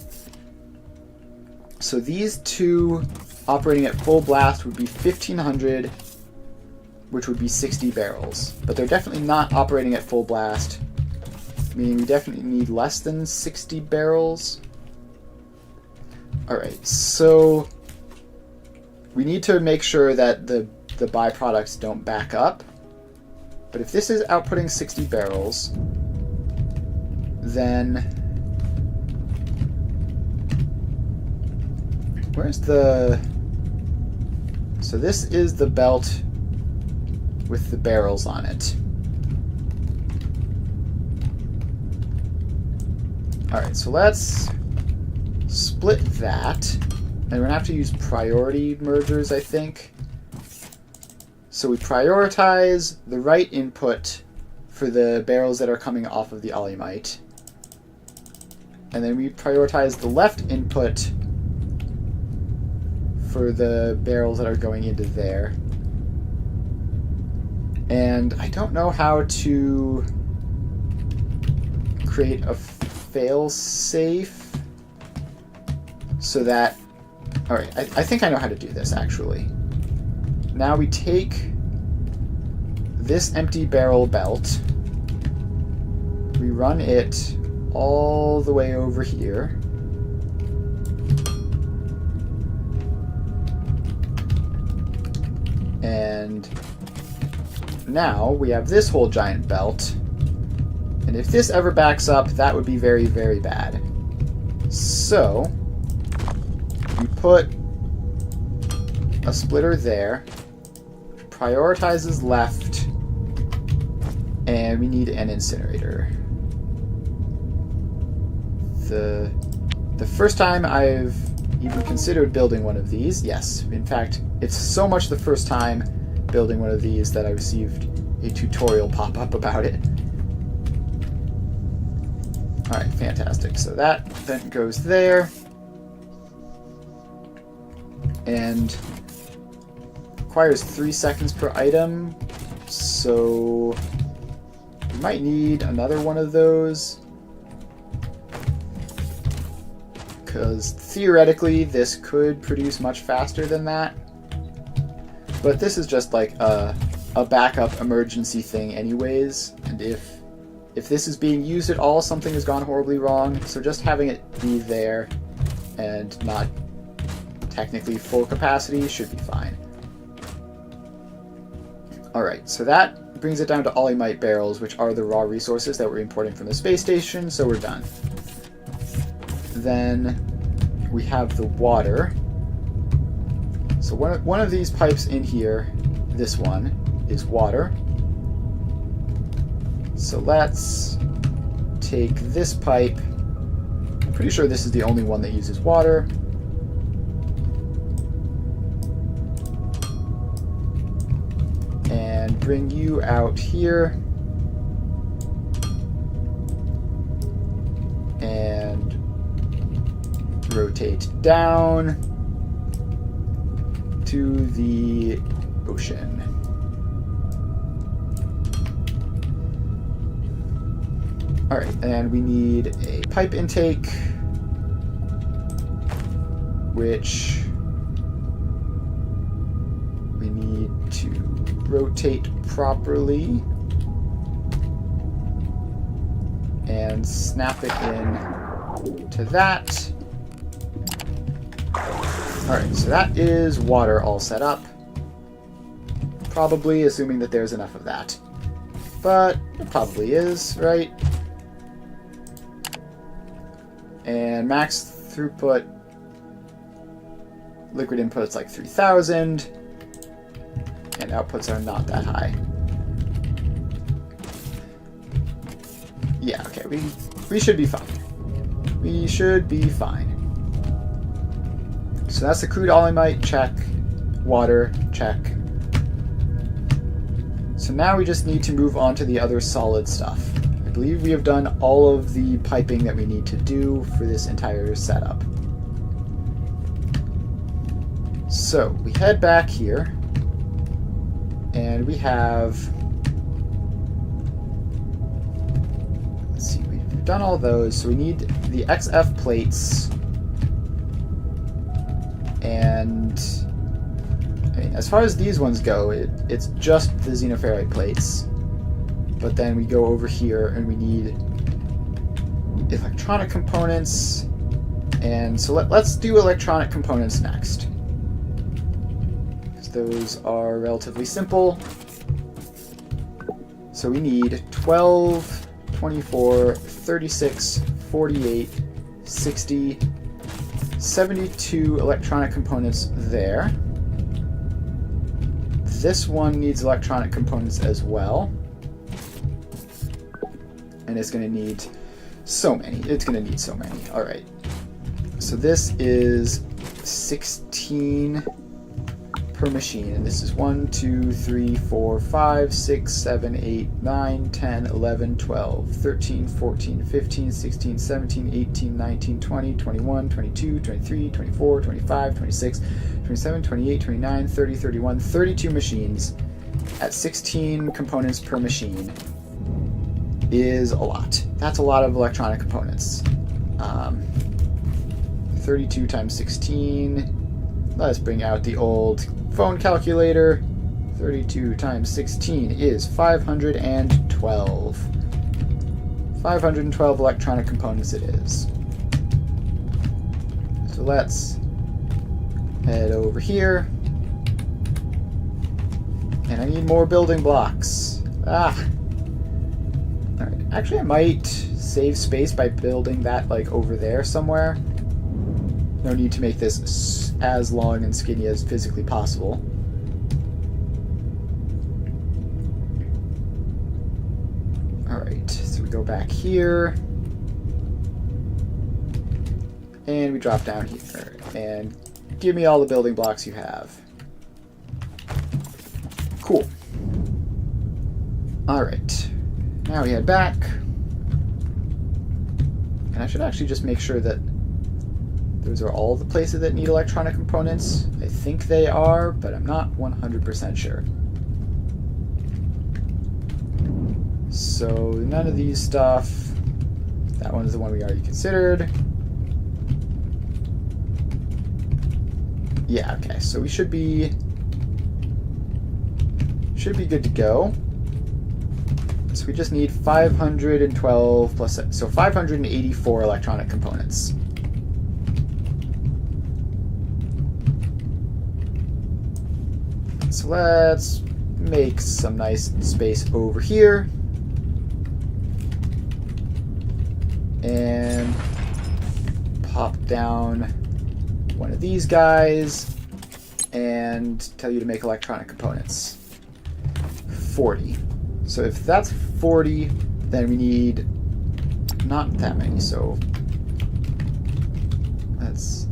So these two operating at full blast would be 1,500, which would be 60 barrels. But they're definitely not operating at full blast, meaning we definitely need less than 60 barrels. Alright, so we need to make sure that the byproducts don't back up. But if this is outputting 60 barrels, then Where's the... So this is the belt with the barrels on it. Alright, so let's split that. And we're going to have to use priority mergers, I think. So we prioritize the right input for the barrels that are coming off of the Olimite. And then we prioritize the left input for the barrels that are going into there. And I don't know how to create a fail-safe so that... Alright, I think I know how to do this, actually. Now we take this empty barrel belt, we run it all the way over here, and now we have this whole giant belt, and if this ever backs up, that would be very, very bad. So we put a splitter there, prioritizes left, and we need an incinerator. The first time I've even considered building one of these, yes, in fact, it's so much the first time building one of these that I received a tutorial pop-up about it. Alright, fantastic. So that then goes there. And requires 3 seconds per item, so we might need another one of those, because theoretically this could produce much faster than that, but this is just like a backup emergency thing anyways, and if this is being used at all, something has gone horribly wrong, so just having it be there and not technically full capacity should be fine. Alright, so that brings it down to Olimite barrels, which are the raw resources that we're importing from the space station, so we're done. Then we have the water. So one of these pipes in here, this one, is water. So let's take this pipe. I'm pretty sure this is the only one that uses water. And bring you out here. And rotate down to the ocean. Alright, and we need a pipe intake, which we need to rotate properly and snap it in to that. Alright, so that is water all set up. Probably assuming that there's enough of that. But it probably is, right? And max throughput, liquid input's like 3,000, and outputs are not that high. Yeah, okay, we should be fine. We should be fine. So that's the crude Olimite, check. Water, check. So now we just need to move on to the other solid stuff. I believe we have done all of the piping that we need to do for this entire setup. So we head back here, and we have... Let's see, we've done all those, so we need the XF plates, and I mean, as far as these ones go, it's just the xenoferrite plates. But then we go over here and we need electronic components, and so let's do electronic components next, because those are relatively simple. So we need 12, 24, 36, 48, 60, 72 electronic components there. This one needs electronic components as well. And it's going to need so many. It's going to need so many. All right. So this is 16 per machine. And this is 1, 2, 3, 4, 5, 6, 7, 8, 9, 10, 11, 12, 13, 14, 15, 16, 17, 18, 19, 20, 21, 22, 23, 24, 25, 26, 27, 28, 29, 30, 31, 32 machines at 16 components per machine is a lot. That's a lot of electronic components. 32 times 16. Let's bring out the old phone calculator. 32 times 16 is 512. 512 electronic components it is. So let's head over here. And I need more building blocks. Alright. Actually, I might save space by building that like over there somewhere. No need to make this as long and skinny as physically possible. Alright, so we go back here. And we drop down here. And give me all the building blocks you have. Cool. Alright. Now we head back. And I should actually just make sure that those are all the places that need electronic components. I think they are, but I'm not 100% sure. So none of these stuff. That one's the one we already considered. Yeah, okay, so we should be good to go. So we just need 512 plus, so 584 electronic components. So let's make some nice space over here. And pop down one of these guys and tell you to make electronic components. 40. So if that's 40, then we need not that many. So let's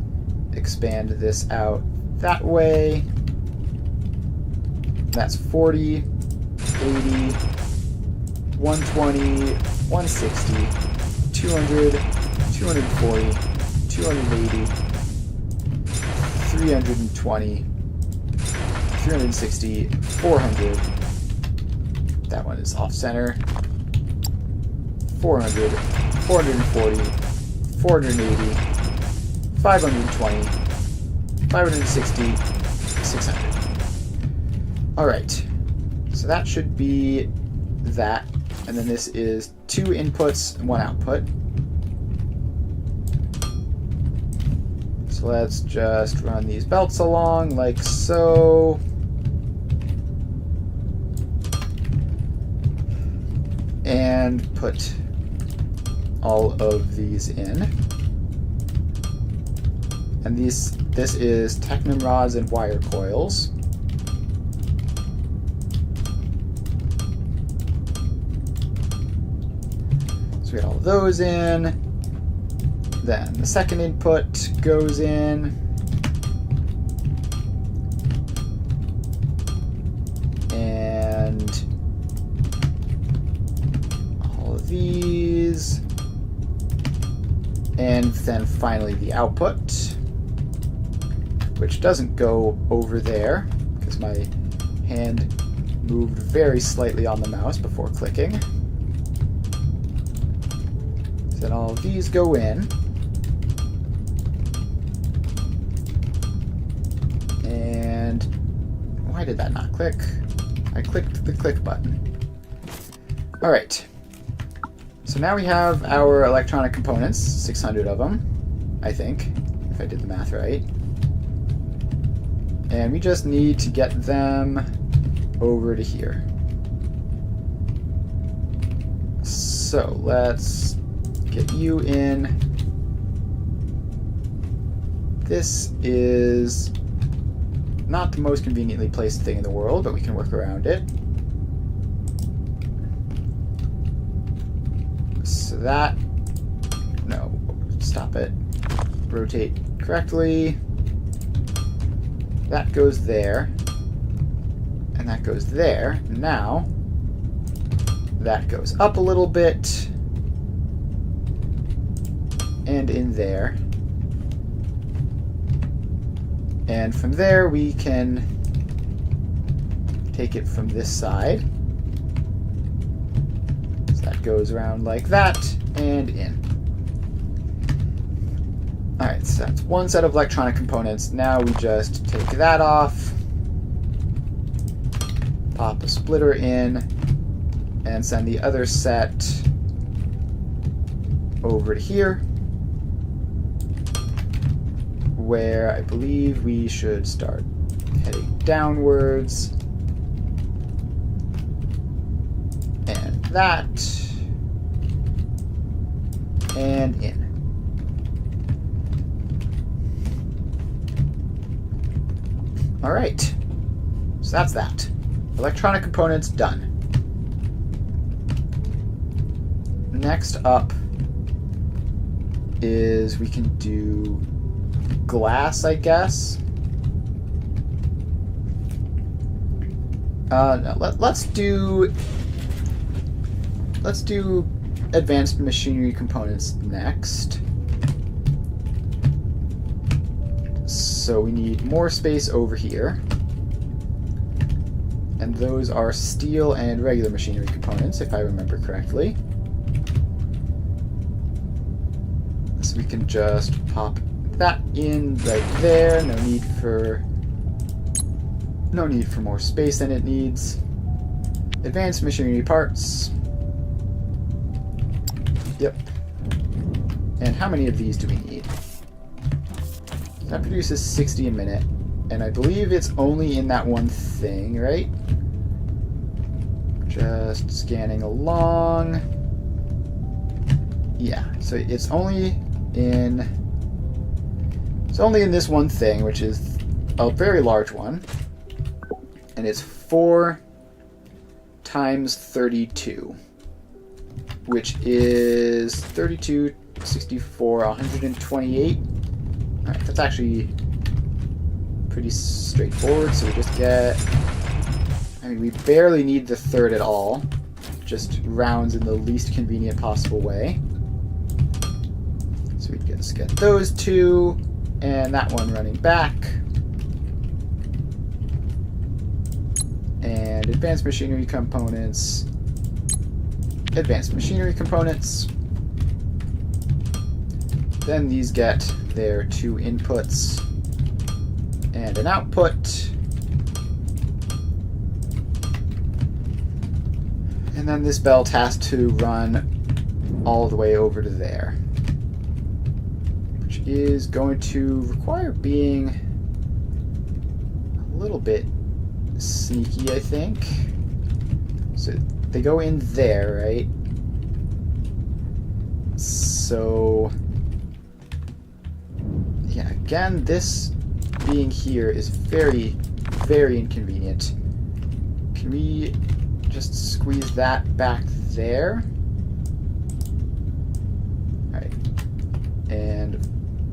expand this out that way. That's 40, 80, 120, 160, 200, 240, 280, 320, 360, 400. That one is off center. 400, 440, 480, 520, 560, 600. Alright, so that should be that. And then this is 2 inputs and 1 output. So let's just run these belts along like so. And put all of these in. And this is Technum rods and wire coils. So we get all of those in. Then the second input goes in. And all of these. And then finally the output, which doesn't go over there because my hand moved very slightly on the mouse before clicking. Then all of these go in. And why did that not click? I clicked the click button. All right. So now we have our electronic components, 600 of them, I think, if I did the math right. And we just need to get them over to here. So let's get you in This is not the most conveniently placed thing in the world, but we can work around it. So that... No, stop it. Rotate correctly. That goes there. And that goes there. Now, that goes up a little bit. And in there. And from there we can take it from this side. So that goes around like that and in. Alright, so that's one set of electronic components. Now we just take that off, pop a splitter in, and send the other set over to here, where I believe we should start heading downwards. And that. And in. Alright. So that's that. Electronic components done. Next up is we can do glass, I guess. No, let's do advanced machinery components next. So we need more space over here. And those are steel and regular machinery components, if I remember correctly. So we can just pop that in right there. No need for more space than it needs. Advanced machinery parts. Yep. And how many of these do we need? That produces 60 a minute, and I believe it's only in that one thing, right? Just scanning along. Yeah, so it's only in this one thing, which is a very large one, and it's 4 times 32, which is 32, 64, 128. Alright, that's actually pretty straightforward, so we just get... I mean, we barely need the third at all. Just rounds in the least convenient possible way. So we just get those two, and that one running back. And advanced machinery components. Advanced machinery components. Then these get their 2 inputs and an output. And then this belt has to run all the way over to there, which is going to require being a little bit sneaky, I think. So they go in there, right? So yeah, again, this being here is very, very inconvenient. Can we just squeeze that back there? Alright. And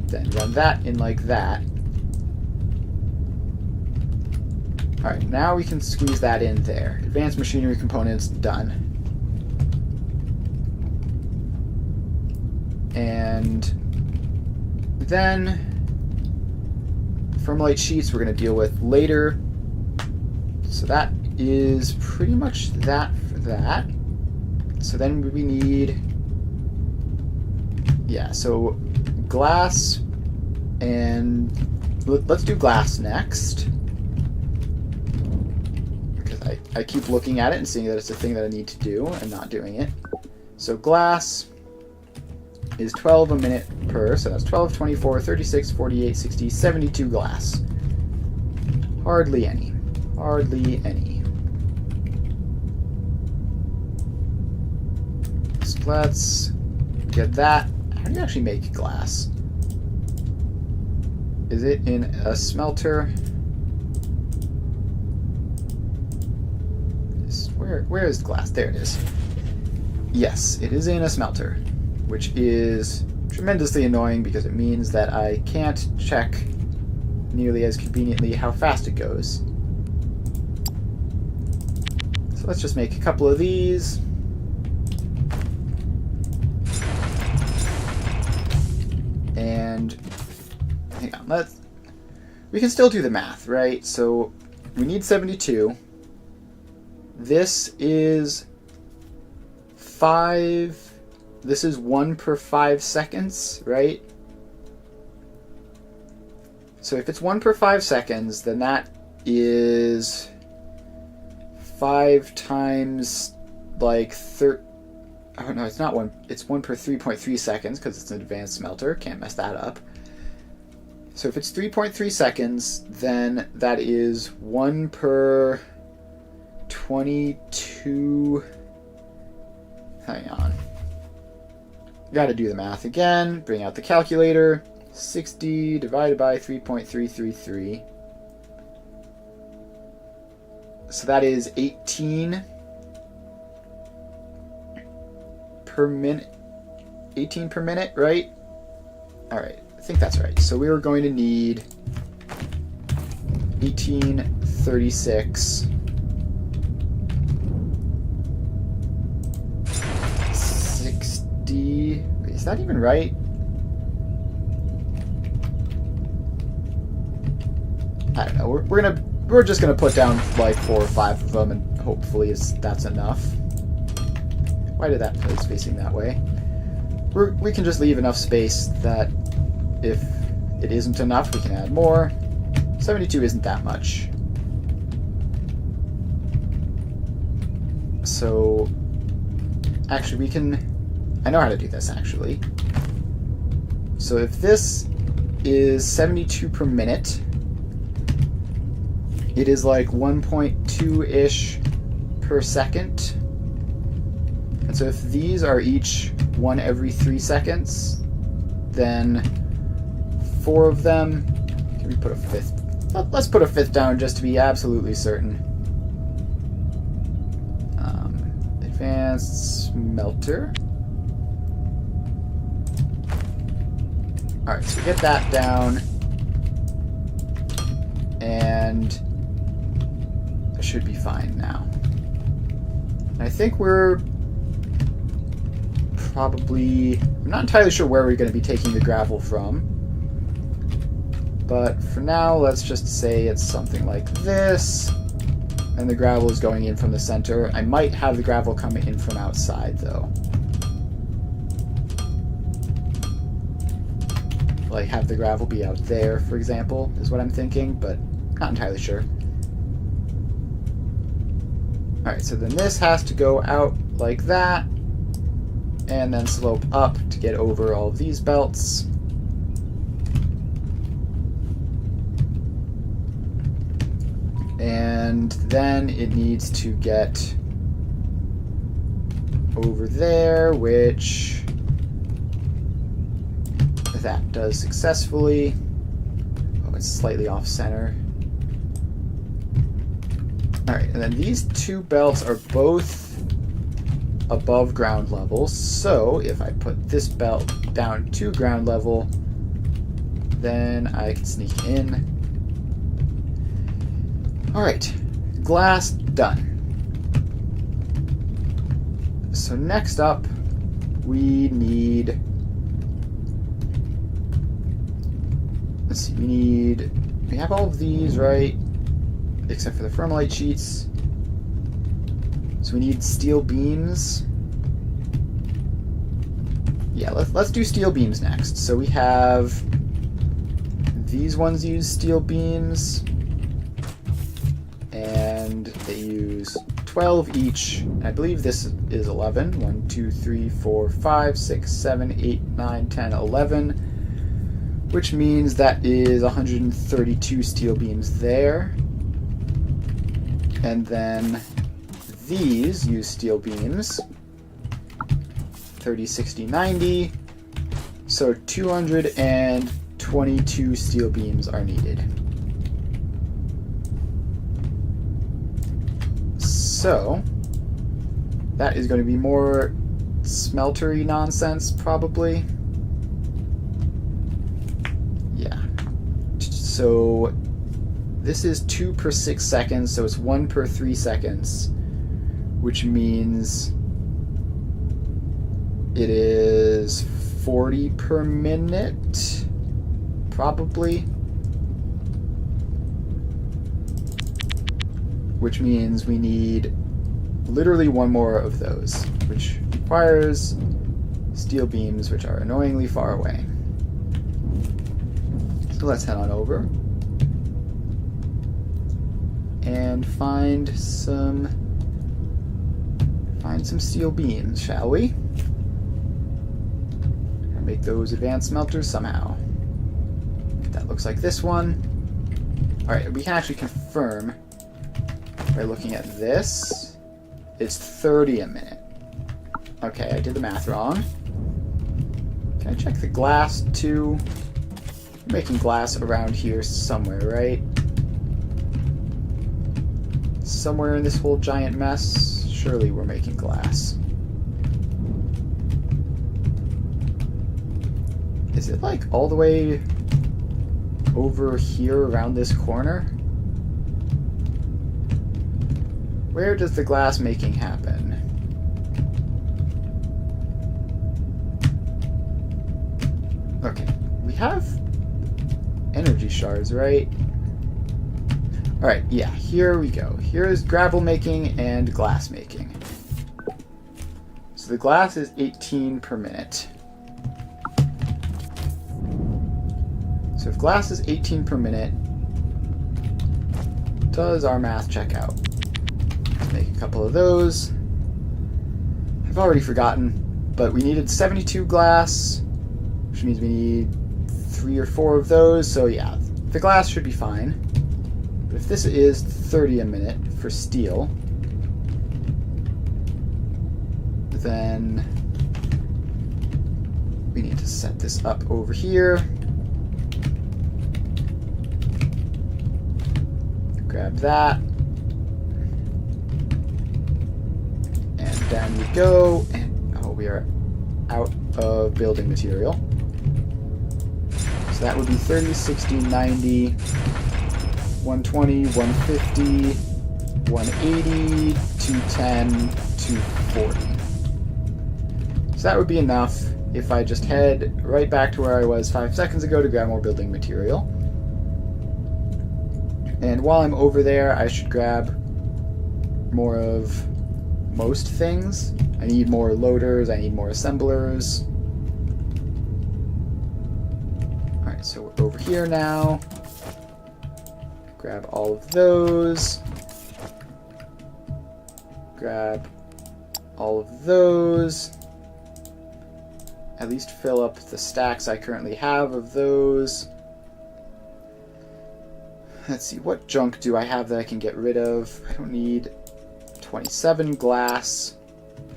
then run that in like that. Alright, now we can squeeze that in there. Advanced machinery components, done. And then Thermalite sheets we're going to deal with later. So that is pretty much that for that. So then we need... Yeah, so glass, and let's do glass next. Because I keep looking at it and seeing that it's a thing that I need to do and not doing it. So glass is 12 a minute per, so that's 12, 24, 36, 48, 60, 72 glass. Hardly any. Hardly any. So let's get that. How do you actually make glass? Is it in a smelter? Where is the glass? There it is. Yes, it is in a smelter, which is tremendously annoying because it means that I can't check nearly as conveniently how fast it goes. So let's just make a couple of these. And hang on, we can still do the math, right? So we need 72. This is 5. This is 1 per 5 seconds, right? So if it's 1 per 5 seconds, then that is 5 times like oh no, it's not 1. It's 1 per 3.3 seconds because it's an advanced smelter. Can't mess that up. So if it's 3.3 seconds, then that is 1 per 22. Hang on. Gotta do the math again. Bring out the calculator. 60 divided by 3.333. So that is 18 per minute. 18 per minute, right? Alright, I think that's right. So we are going to need 1836. 60. Wait, is that even right? I don't know. We're just gonna put down like 4 or 5 of them, and hopefully that's enough. Why did that place facing that way? We can just leave enough space that if it isn't enough, we can add more. 72 isn't that much. So actually we can... I know how to do this actually. So if this is 72 per minute, it is like 1.2-ish per second. And so if these are each 1 every 3 seconds, then 4 of them... Can we put a 5th? Let's put a 5th down just to be absolutely certain. Advanced smelter. Alright, so we get that down. And it should be fine now. And I think we're probably... I'm not entirely sure where we're going to be taking the gravel from. But for now, let's just say it's something like this. And the gravel is going in from the center. I might have the gravel coming in from outside, though. Like, have the gravel be out there, for example, is what I'm thinking, but not entirely sure. Alright, so then this has to go out like that, and then slope up to get over all of these belts. And then it needs to get over there, which that does successfully. Oh, it's slightly off center. Alright, and then these 2 belts are both above ground level, so if I put this belt down to ground level, then I can sneak in. Alright, glass done. So next up, we need... Let's see, we have all of these, right? Except for the fermolite sheets. So we need steel beams. Yeah, let's do steel beams next. So we have... These ones use steel beams. And they use 12 each. I believe this is 11. 1, 2, 3, 4, 5, 6, 7, 8, 9, 10, 11. Which means that is 132 steel beams there. And then these use steel beams. 30, 60, 90. So 200 and 22 steel beams are needed. So that is going to be more smeltery nonsense, probably. Yeah. So this is 2 per 6 seconds, so it's 1 per 3 seconds, which means it is 40 per minute, probably. Which means we need literally one more of those, which requires steel beams, which are annoyingly far away. So let's head on over and find some steel beams, shall we? And make those advanced smelters somehow. That looks like this one. Alright, we can actually confirm by looking at this. It's 30 a minute. Okay, I did the math wrong. Can I check the glass too? We're making glass around here somewhere, right? Somewhere in this whole giant mess. Surely we're making glass. Is it like all the way over here around this corner? Where does the glass making happen? Okay, we have energy shards, right? Alright, yeah, here we go. Here is gravel making and glass making. So the glass is 18 per minute. So if glass is 18 per minute, does our math check out? Let's make a couple of those. I've already forgotten, but we needed 72 glass, which means we need 3 or 4 of those, so yeah, the glass should be fine. But if this is 30 a minute for steel, then we need to set this up over here. Grab that. And down we go. And oh, we are out of building material. So that would be 30, 60, 90, 120, 150, 180, 210, 240. So that would be enough if I just head right back to where I was 5 seconds ago to grab more building material. And while I'm over there, I should grab more of most things. I need more loaders, I need more assemblers. Alright, so we're over here now. Grab all of those. Grab all of those. At least fill up the stacks I currently have of those. Let's see, what junk do I have that I can get rid of? I don't need 27 glass.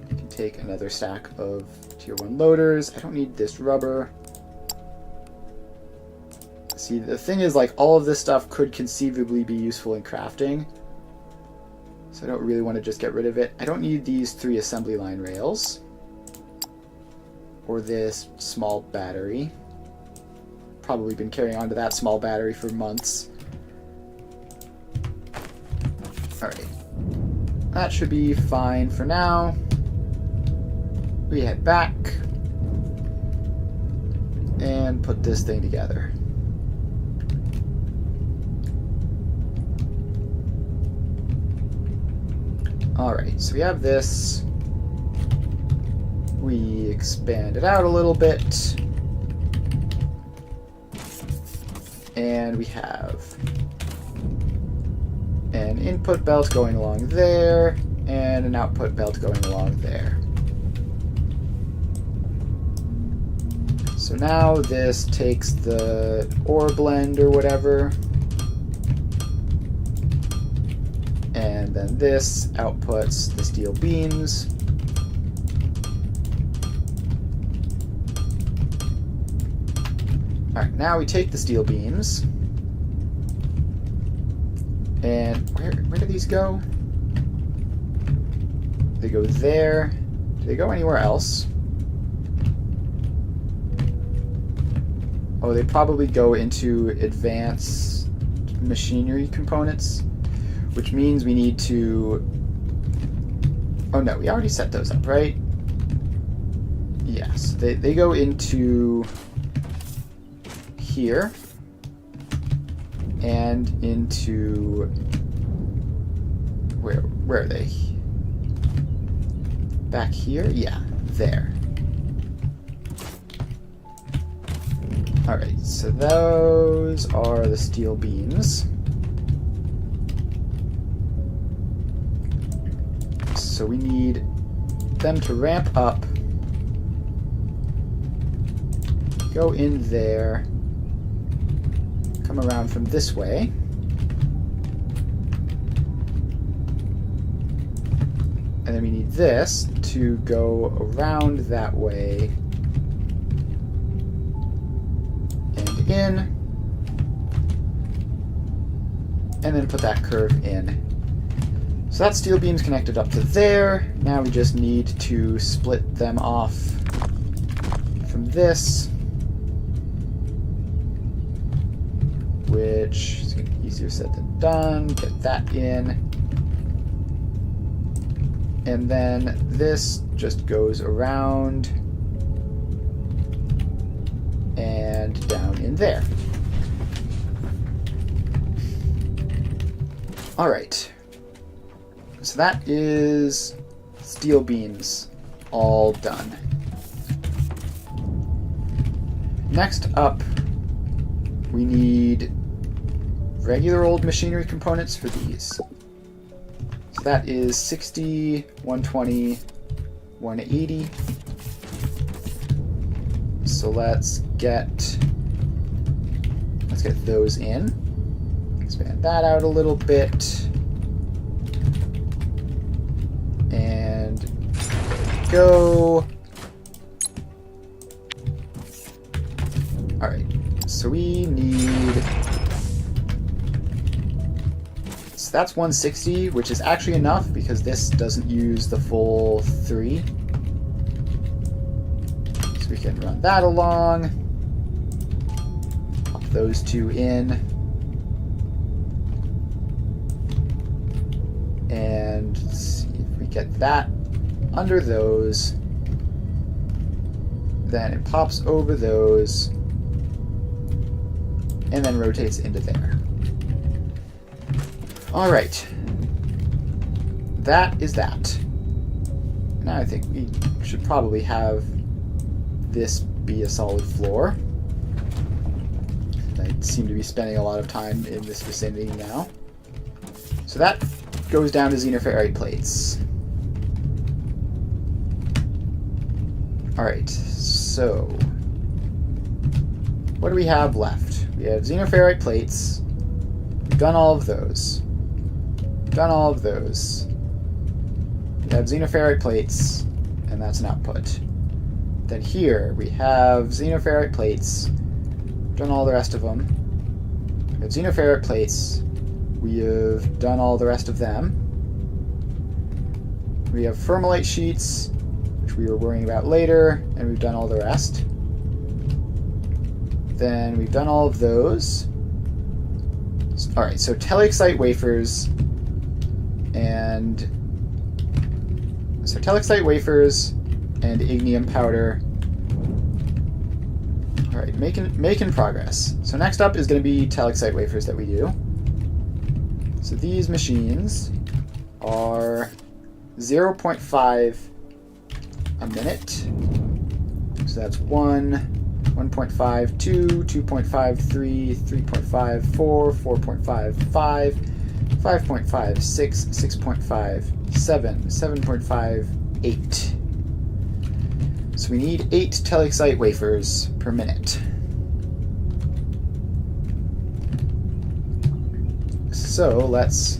I can take another stack of tier 1 loaders. I don't need this rubber. See, the thing is, like, all of this stuff could conceivably be useful in crafting. So I don't really want to just get rid of it. I don't need these 3 assembly line rails. Or this small battery. Probably been carrying on to that small battery for months. Alright. That should be fine for now. We head back. And put this thing together. Alright, so we have this. We expand it out a little bit. And we have an input belt going along there, and an output belt going along there. So now this takes the ore blend or whatever, and then this outputs the steel beams. Alright, now we take the steel beams. And where do these go? They go there. Do they go anywhere else? Oh, they probably go into advanced machinery components, which means we need to... Oh no, we already set those up, right? Yes, they go into here and into... Where are they? Back here? Yeah, there. Alright, so those are the steel beams. So we need them to ramp up, go in there, come around from this way, and then we need this to go around that way and in, and then put that curve in. So that steel beam's connected up to there. Now we just need to split them off from this, which is going to be easier said than done. Get that in. And then this just goes around and down in there. Alright. So that is steel beams all done. Next up, we need regular old machinery components for these. So that is 60, 120, 180. So let's get those in. Expand that out a little bit. And go. Alright, so we need... So that's 160, which is actually enough because this doesn't use the full 3. So we can run that along. Pop those two in. And see if we get that under those. Then it pops over those. And then rotates into there. Alright. That is that. Now I think we should probably have this be a solid floor. I seem to be spending a lot of time in this vicinity now. So that goes down to xenoferrite plates. Alright, so what do we have left? We have xenoferrite plates. We've done all of those. Done all of those. We have xenoferrite plates, and that's an output. Then here we have xenoferrite plates. Done all the rest of them. We have xenoferrite plates. We have done all the rest of them. We have fermolite sheets, which we were worrying about later, and we've done all the rest. Then we've done all of those. Alright, so telexite wafers and... So telexite wafers and ignium powder. Alright, making progress. So next up is going to be telexite wafers that we do. So these machines are 0.5 a minute. So that's 1, 1.5, 2, 2.5, 3, 3.5, 4, 4.5, 5, 5.5, 6, 6.5, 7, 7.5, 8. So we need 8 telexite wafers per minute. So let's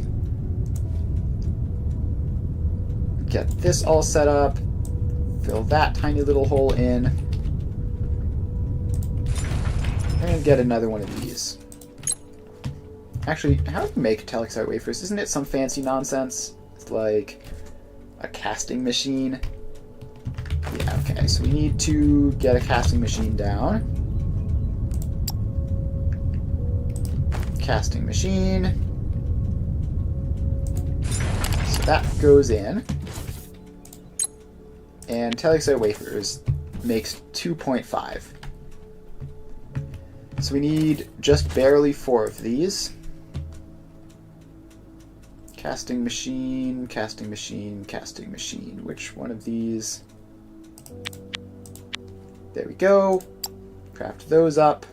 get this all set up, fill that tiny little hole in. Then we and get another one of these. Actually, how do you make telexite wafers? Isn't it some fancy nonsense? It's like a casting machine. Yeah, okay, so we need to get a casting machine down. Casting machine. So that goes in. And telexite wafers makes 2.5. So we need just barely 4 of these. Casting machine, casting machine, casting machine. Which one of these? There we go. Craft those up.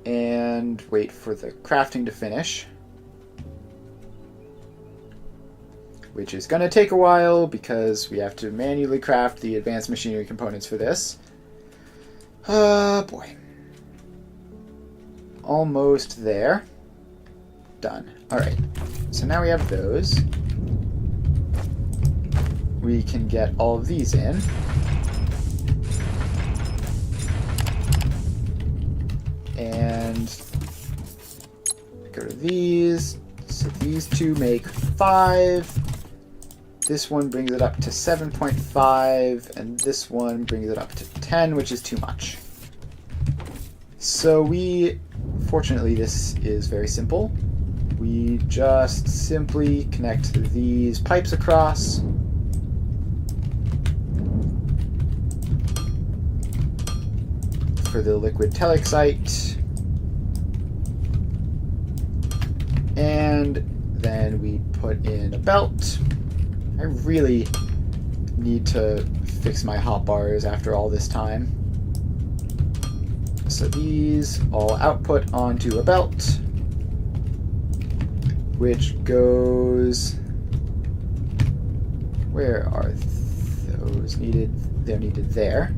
And wait for the crafting to finish. Which is going to take a while because we have to manually craft the advanced machinery components for this. Boy. Almost there. Done. Alright, so now we have those. We can get all of these in. And go to these. So these two make 5. This one brings it up to 7.5, and this one brings it up to 10, which is too much. So fortunately this is very simple. We just simply connect these pipes across. For the liquid telexite. And then we put in a belt. I really need to fix my hotbars after all this time. So these all output onto a belt, which goes... Where are those needed? They're needed there.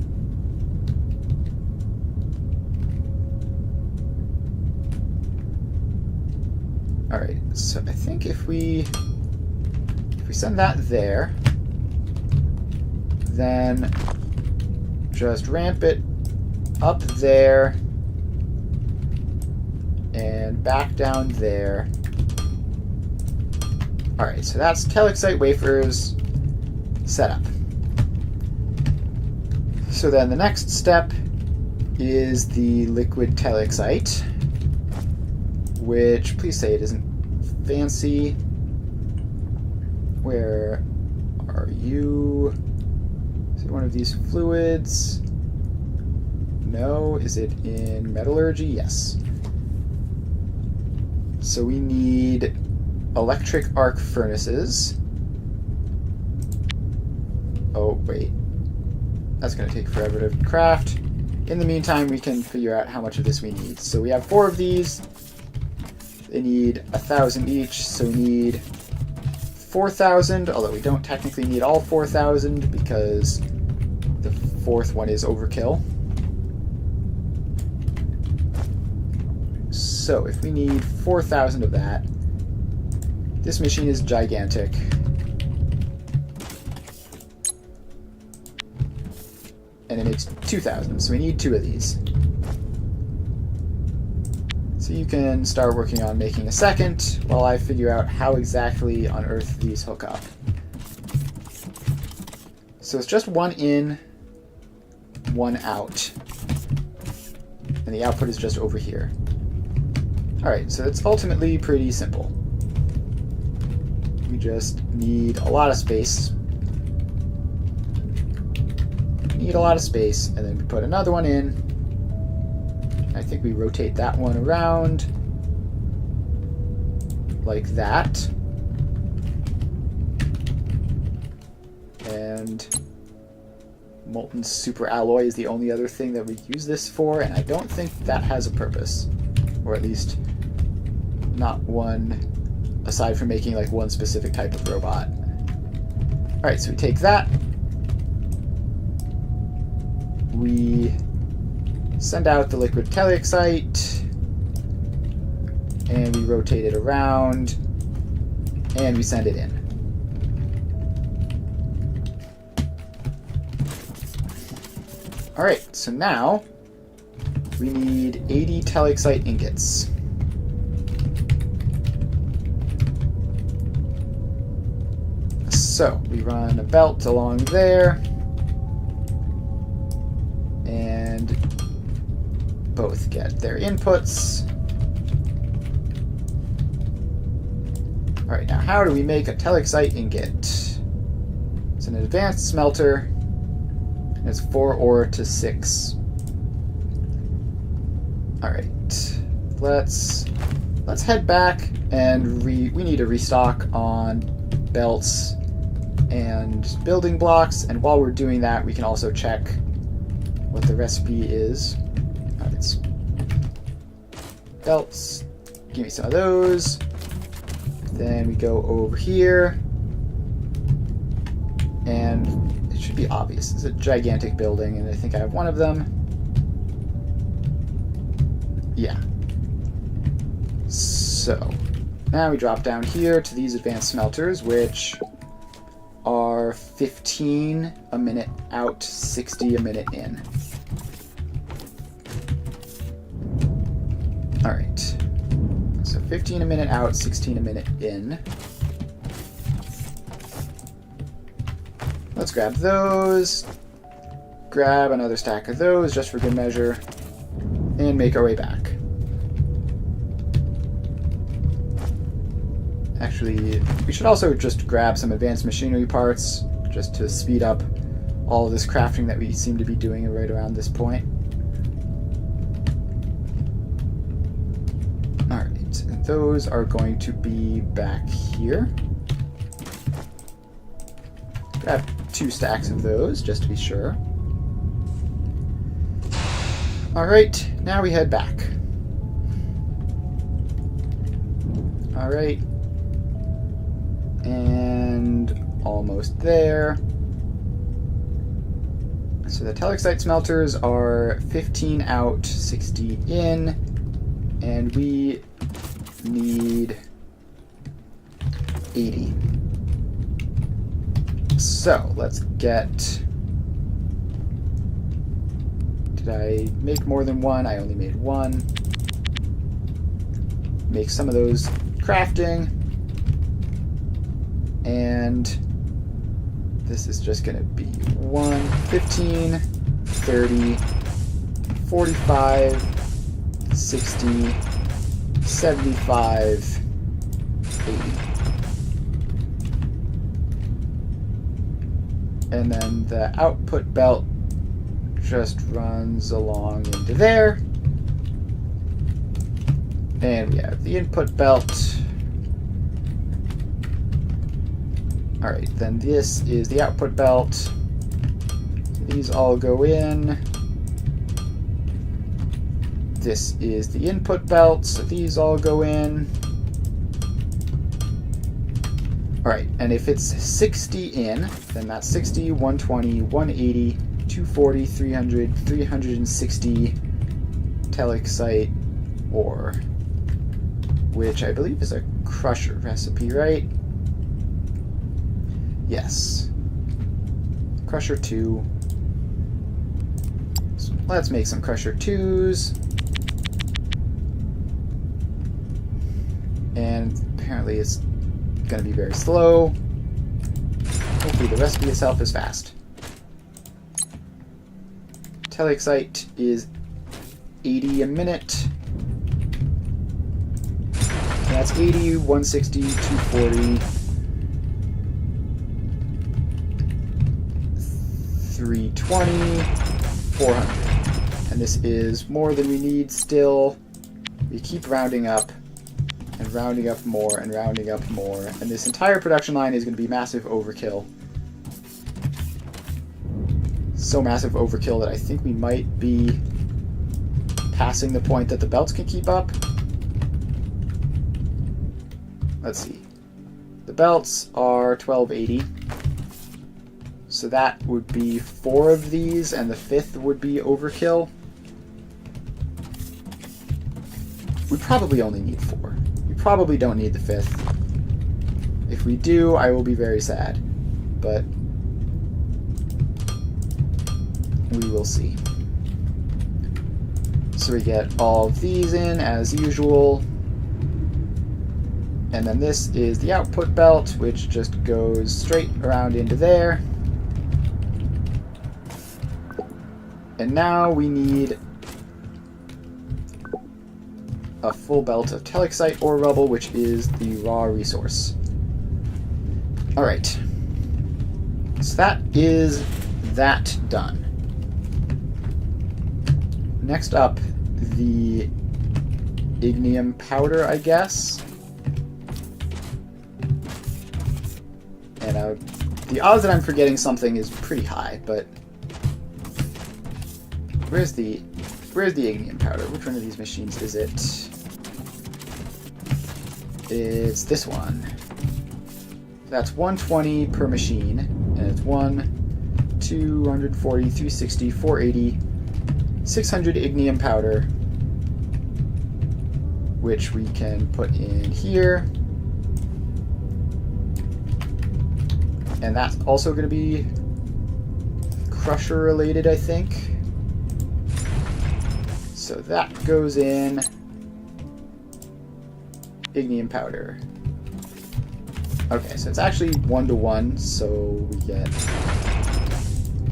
Alright, so I think if we send that there, then just ramp it up there and back down there. Alright, so that's telexite wafers set up. So then the next step is the liquid telexite, which, please say it isn't fancy. Where are you? Is it one of these fluids? No. Is it in metallurgy? Yes. So we need electric arc furnaces. Oh, wait. That's going to take forever to craft. In the meantime, we can figure out how much of this we need. So we have 4 of these. They need 1,000 each, so we need 4,000, although we don't technically need all 4,000 because the 4th one is overkill. So if we need 4,000 of that, this machine is gigantic. And it makes 2,000, so we need 2 of these. So you can start working on making a second while I figure out how exactly on earth these hook up. So it's just 1 in, 1 out. And the output is just over here. Alright, so it's ultimately pretty simple. We just need a lot of space. Need a lot of space, and then we put another one in. I think we rotate that one around like that. And molten super alloy is the only other thing that we use this for, and I don't think that has a purpose. Or at least not one, aside from making like one specific type of robot. Alright, so we take that. We send out the liquid telexite, and we rotate it around, and we send it in. Alright, so now we need 80 telexite ingots. So we run a belt along there, and both get their inputs. Alright, now how do we make a telexite ingot? It's an advanced smelter, and it's 4 ore to 6. Alright, let's head back, and we need to restock on belts and building blocks, and while we're doing that we can also check what the recipe is. It's belts, give me some of those. Then we go over here, and it should be obvious. It's a gigantic building, and I think I have one of them. Yeah. So, now we drop down here to these advanced smelters, which are 15 a minute out, 60 a minute in. Alright. So 15 a minute out, 16 a minute in. Let's grab those. Grab another stack of those, just for good measure. And make our way back. Actually, we should also just grab some advanced machinery parts, just to speed up all of this crafting that we seem to be doing right around this point. Alright, and those are going to be back here. Grab 2 stacks of those, just to be sure. Alright, now we head back. Alright. And almost there. So the telexite smelters are 15 out, 60 in, and we need 80. So let's get... Did I make more than one? I only made one. Make some of those crafting. And this is just going to be 1, 15, 30, 45, 60, 75, 80. And then the output belt just runs along into there. And we have the input belt. Alright, then this is the output belt. These all go in. This is the input belt, so these all go in. Alright, and if it's 60 in, then that's 60, 120, 180, 240, 300, 360 telexite ore, which I believe is a crusher recipe, right? Yes. Crusher 2. So let's make some Crusher 2s. And apparently it's going to be very slow. Hopefully the recipe itself is fast. Telexite is 80 a minute. That's 80, 160, 240, 320, 400. And this is more than we need still. We keep rounding up, and rounding up more, and rounding up more. And this entire production line is going to be massive overkill. So massive overkill that I think we might be passing the point that the belts can keep up. Let's see. The belts are 1280. So that would be 4 of these, and the 5th would be overkill. We probably only need 4. We probably don't need the 5th. If we do, I will be very sad. But we will see. So we get all of these in as usual. And then this is the output belt, which just goes straight around into there. And now we need a full belt of telexite ore rubble, which is the raw resource. Alright. So that is that done. Next up, the ignium powder, I guess. And the odds that I'm forgetting something is pretty high, but where's the ignium powder? Which one of these machines is it? It's this one. That's 120 per machine, and it's 240, 360, 480, 600 ignium powder, which we can put in here. And that's also going to be crusher related, I think. So that goes in ignium powder. Okay, so it's actually 1-to-1, so we get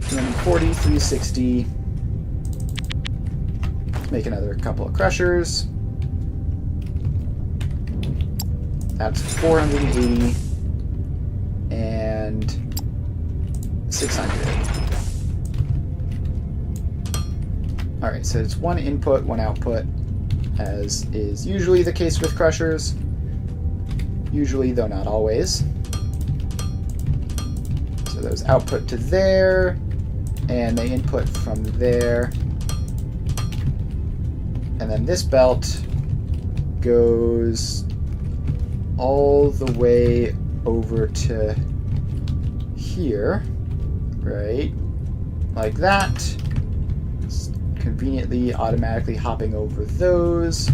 240, 360. Let's make another couple of crushers. That's 480 and 600. Alright, so it's one input, one output, as is usually the case with crushers. Usually, though not always. So those output to there, and they input from there. And then this belt goes all the way over to here, right? Like that. It's conveniently automatically hopping over those.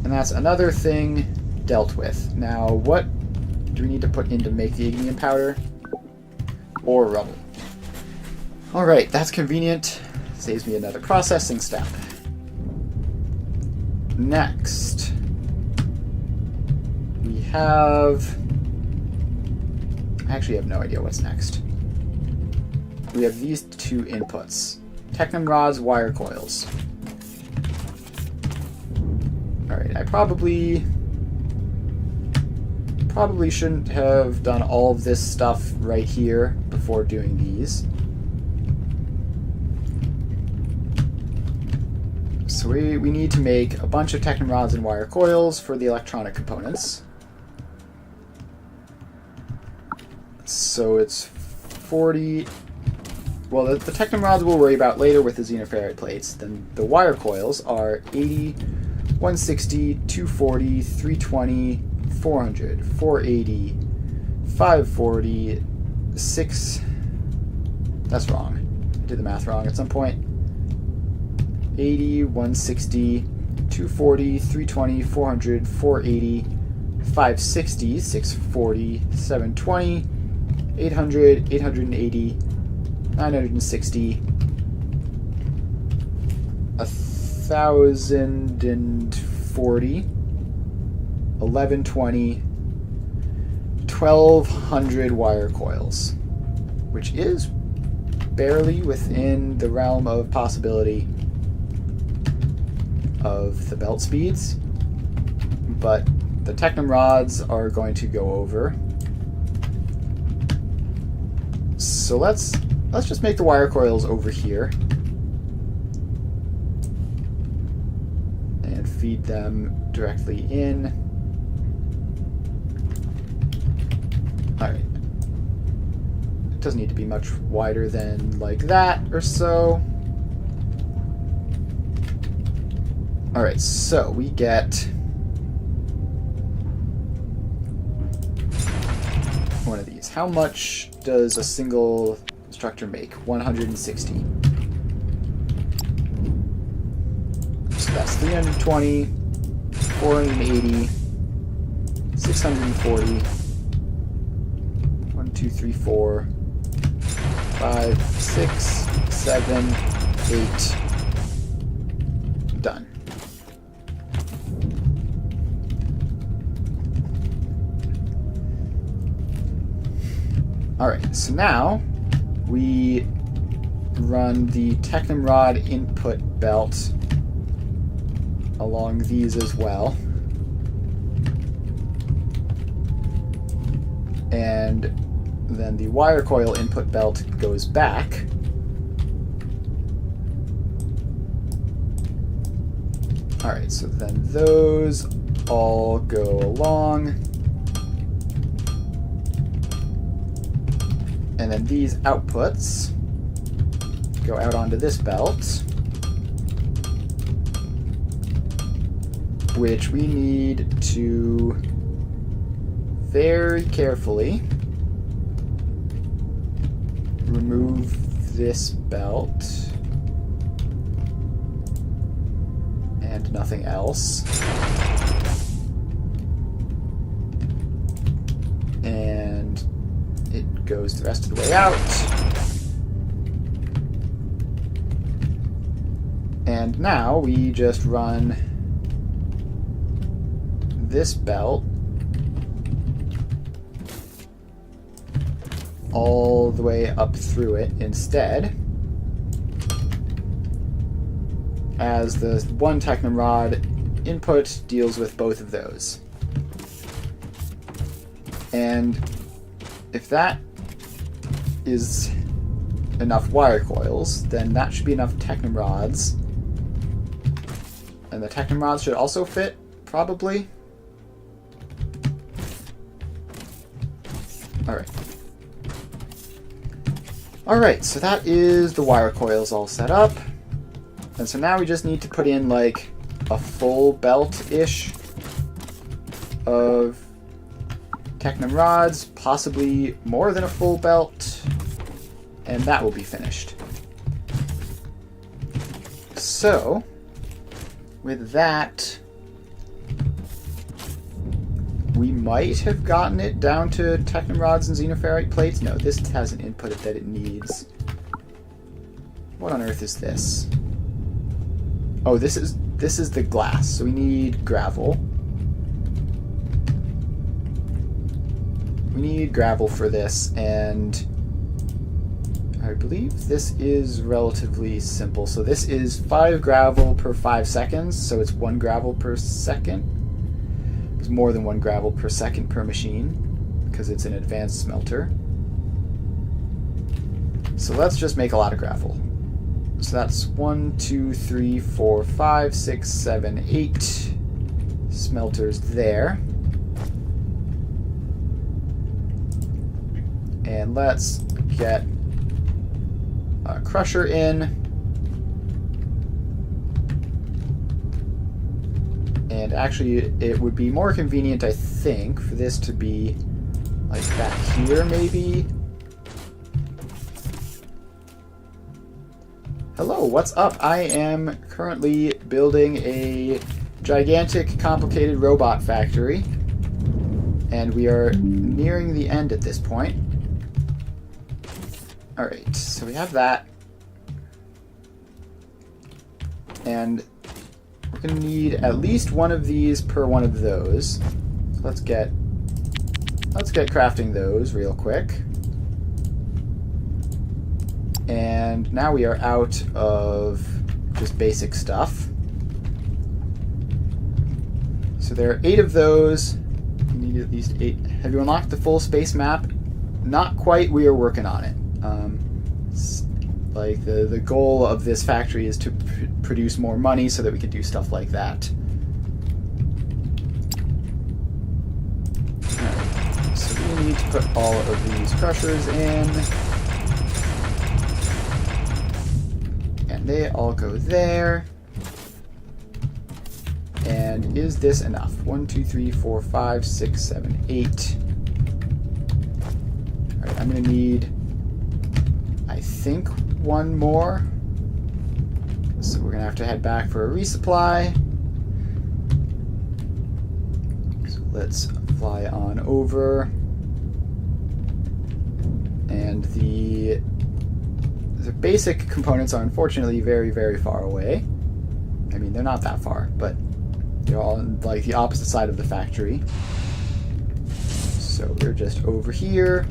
And that's another thing dealt with. Now, what do we need to put in to make the ignium powder? Ore rubble. Alright, that's convenient. Saves me another processing step. Next, we have... I actually have no idea what's next. We have these two inputs. Technum rods, wire coils. Alright, I probably shouldn't have done all of this stuff right here before doing these. So we need to make a bunch of technum rods and wire coils for the electronic components. So it's 40... Well, the technum rods we'll worry about later with the xenoferrite plates. Then the wire coils are 80... 160, 240, 320, 400, 480, 540, 6... That's wrong. I did the math wrong at some point. 80, 160, 240, 320, 400, 480, 560, 640, 720, 800, 880, 960, 1,040, 1120, 1,200 wire coils, which is barely within the realm of possibility of the belt speeds, but the technum rods are going to go over. So let's just make the wire coils over here and feed them directly in. Alright. It doesn't need to be much wider than like that or so. Alright, so we get one of these. How much does a single structure make? 160. So that's 320, 480, 640, 1, 2, 3, 4, 5, 6, 7, 8. Done. Alright, so now we run the Technomrod input belt along these as well. And then the wire coil input belt goes back. Alright, so then those all go along. And then these outputs go out onto this belt, which we need to very carefully remove this belt and nothing else. And it goes the rest of the way out. And now we just run this belt all the way up through it instead, as the one Technomrod input deals with both of those. And if that is enough wire coils, then that should be enough Technomrods. And the Technomrods should also fit, probably. Alright. Alright, so that is the wire coils all set up. And so now we just need to put in like a full belt-ish of Technomrods, possibly more than a full belt, and that will be finished. So, with that, we might have gotten it down to Technomrods and xenoferrite plates. No, this hasn't inputted that it needs. What on earth is this? Oh, this is the glass, so we need gravel. We need gravel for this, and I believe this is relatively simple. So this is 5 gravel per 5 seconds, so it's 1 gravel per second. It's more than 1 gravel per second per machine, because it's an advanced smelter. So let's just make a lot of gravel. So that's 1, 2, 3, 4, 5, 6, 7, 8 smelters there. And let's get a crusher in. And actually, it would be more convenient, I think, for this to be like back here, maybe. Hello, what's up? I am currently building a gigantic, complicated robot factory. And we are nearing the end at this point. Alright, so we have that. And we're going to need at least one of these per one of those. So let's get crafting those real quick. And now we are out of just basic stuff. So there are 8 of those. We need at least 8. Have you unlocked the full space map? Not quite. We are working on it. Like the goal of this factory is to produce more money so that we can do stuff like that. Alright, so we need to put all of these crushers in. And they all go there. And is this enough? 1, 2, 3, 4, 5, 6, 7, 8. Alright, I'm going to need, I think, 1 more. So we're going to head back for a resupply. So let's fly on over. And the the basic components are unfortunately very, very far away. I mean, they're not that far, but they're all on like the opposite side of the factory. So we're just over here,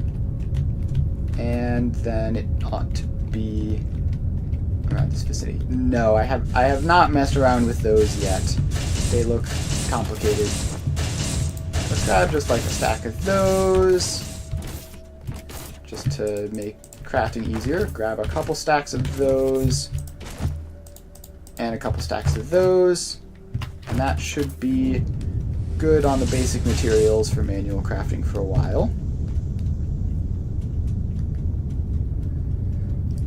and then it ought to be around this vicinity. No, I have not messed around with those yet. They look complicated. Let's grab just like a stack of those, just to make crafting easier. Grab a couple stacks of those, and a couple stacks of those, and that should be good on the basic materials for manual crafting for a while.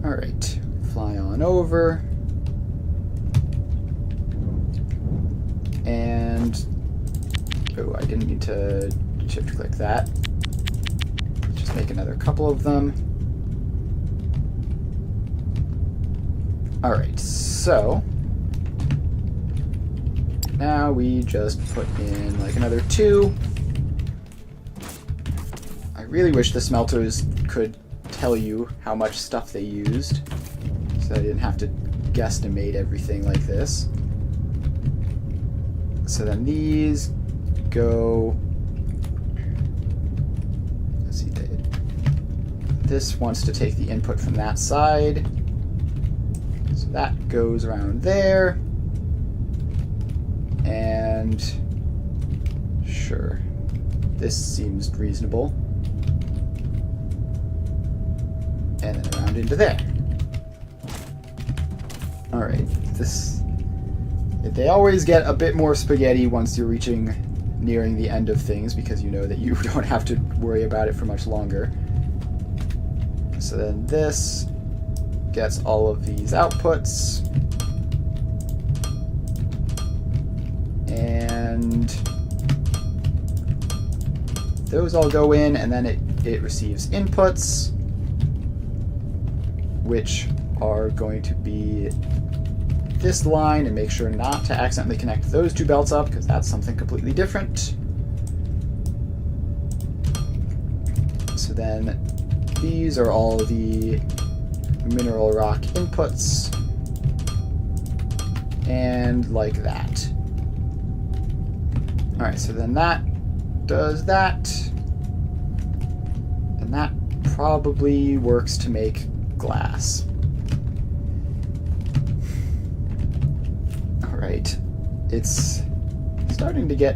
Alright, fly on over. And oh, I didn't need to shift click that. Let's just make another couple of them. Alright, so now we just put in like another 2. I really wish the smelters could tell you how much stuff they used, so I didn't have to guesstimate everything like this. So then these go, let's see, this wants to take the input from that side, so that goes around there, and sure, this seems reasonable, and then around into there. Alright, they always get a bit more spaghetti once you're nearing the end of things, because you know that you don't have to worry about it for much longer. So then this gets all of these outputs, and those all go in, and then it receives inputs, which are going to be this line, and make sure not to accidentally connect those 2 belts up, because that's something completely different. So then these are all the mineral rock inputs, and like that. Alright, so then that does that, and that probably works to make glass. Alright, it's starting to get...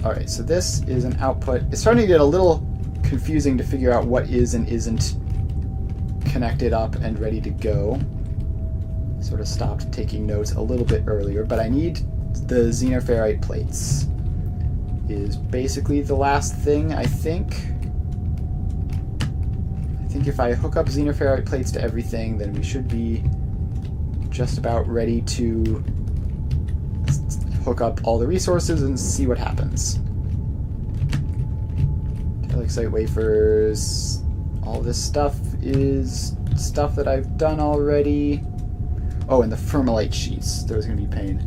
Alright, so this is an output. It's starting to get a little confusing to figure out what is and isn't connected up and ready to go. Sort of stopped taking notes a little bit earlier, but I need the xenoferrite plates. Is basically the last thing, I think. I think if I hook up xenoferrite plates to everything, then we should be just about ready to hook up all the resources and see what happens. Talexite wafers, all this stuff is stuff that I've done already. Oh, and the Fermalite sheets, those are going to be pain.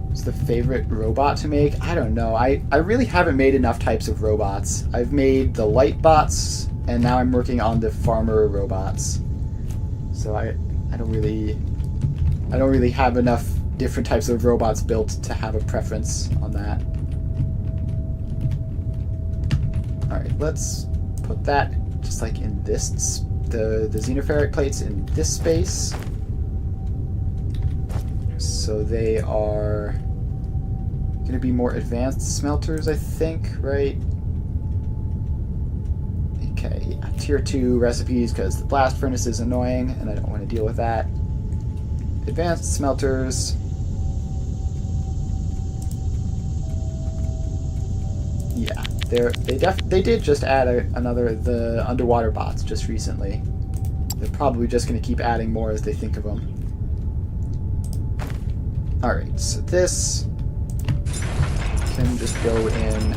What's the favorite robot to make? I don't know. I really haven't made enough types of robots. I've made the light bots, and now I'm working on the farmer robots. So I don't really have enough different types of robots built to have a preference on that. Alright, let's put that just like in this, the xenoferrite plates in this space. So they are going to be more advanced smelters, I think, right? Okay, yeah, tier 2 recipes, because the blast furnace is annoying and I don't want to deal with that. Advanced smelters. Yeah, they did just add the underwater bots just recently. They're probably just going to keep adding more as they think of them. Alright, so this can just go in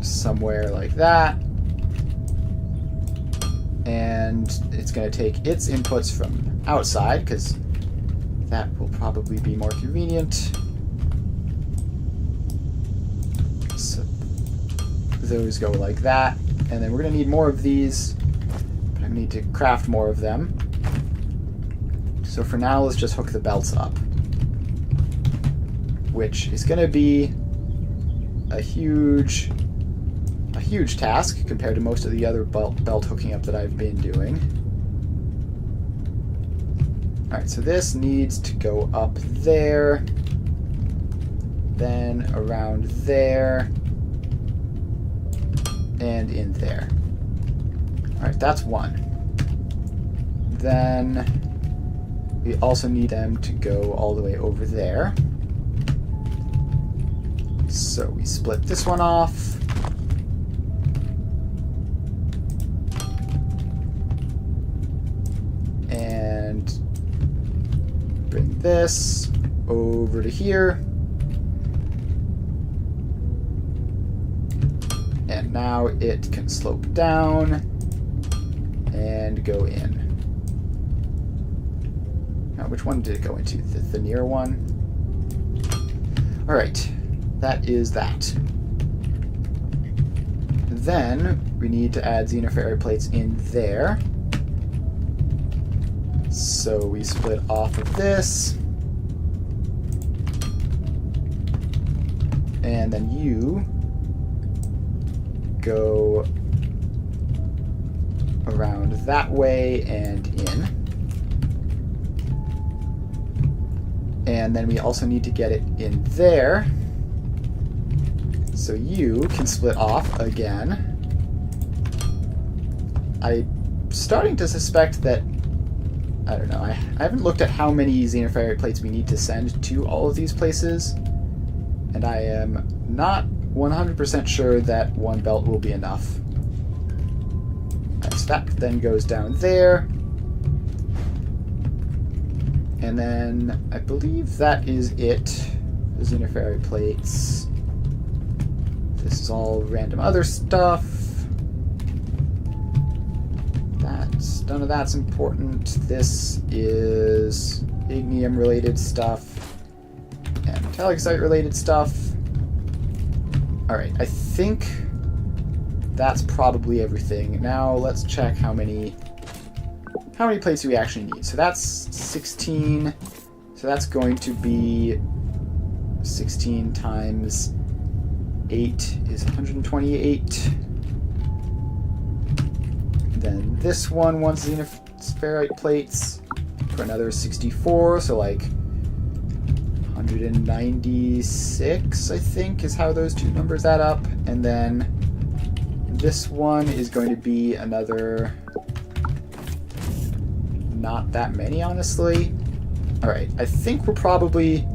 somewhere like that. And it's going to take its inputs from outside, because that will probably be more convenient. So those go like that. And then we're going to need more of these. But I need to craft more of them. So for now, let's just hook the belts up, which is going to be a huge task compared to most of the other belt hooking up that I've been doing. Alright, so this needs to go up there, then around there, and in there. Alright, that's one. Then we also need them to go all the way over there. So we split this one off. And bring this over to here. And now it can slope down and go in. Now, which one did it go into? The near one? Alright, that is that. Then we need to add xenoferrite plates in there. So we split off of this. And then you go around that way and in. And then we also need to get it in there. So you can split off again. I'm starting to suspect that, I don't know, I haven't looked at how many xenoferrite plates we need to send to all of these places, and I am not 100% sure that one belt will be enough. So that then goes down there, and then I believe that is it. The xenoferrite plates. This is all random other stuff. None of that's important. This is ignium related stuff and metallic site related stuff. Alright, I think that's probably everything. Now let's check how many plates do we actually need. So that's 16. So that's going to be 16 times 8 is 128. Then this one wants xenoferrite plates for another 64, so like 196, I think, is how those two numbers add up. And then this one is going to be another, not that many, honestly. Alright, I think we're probably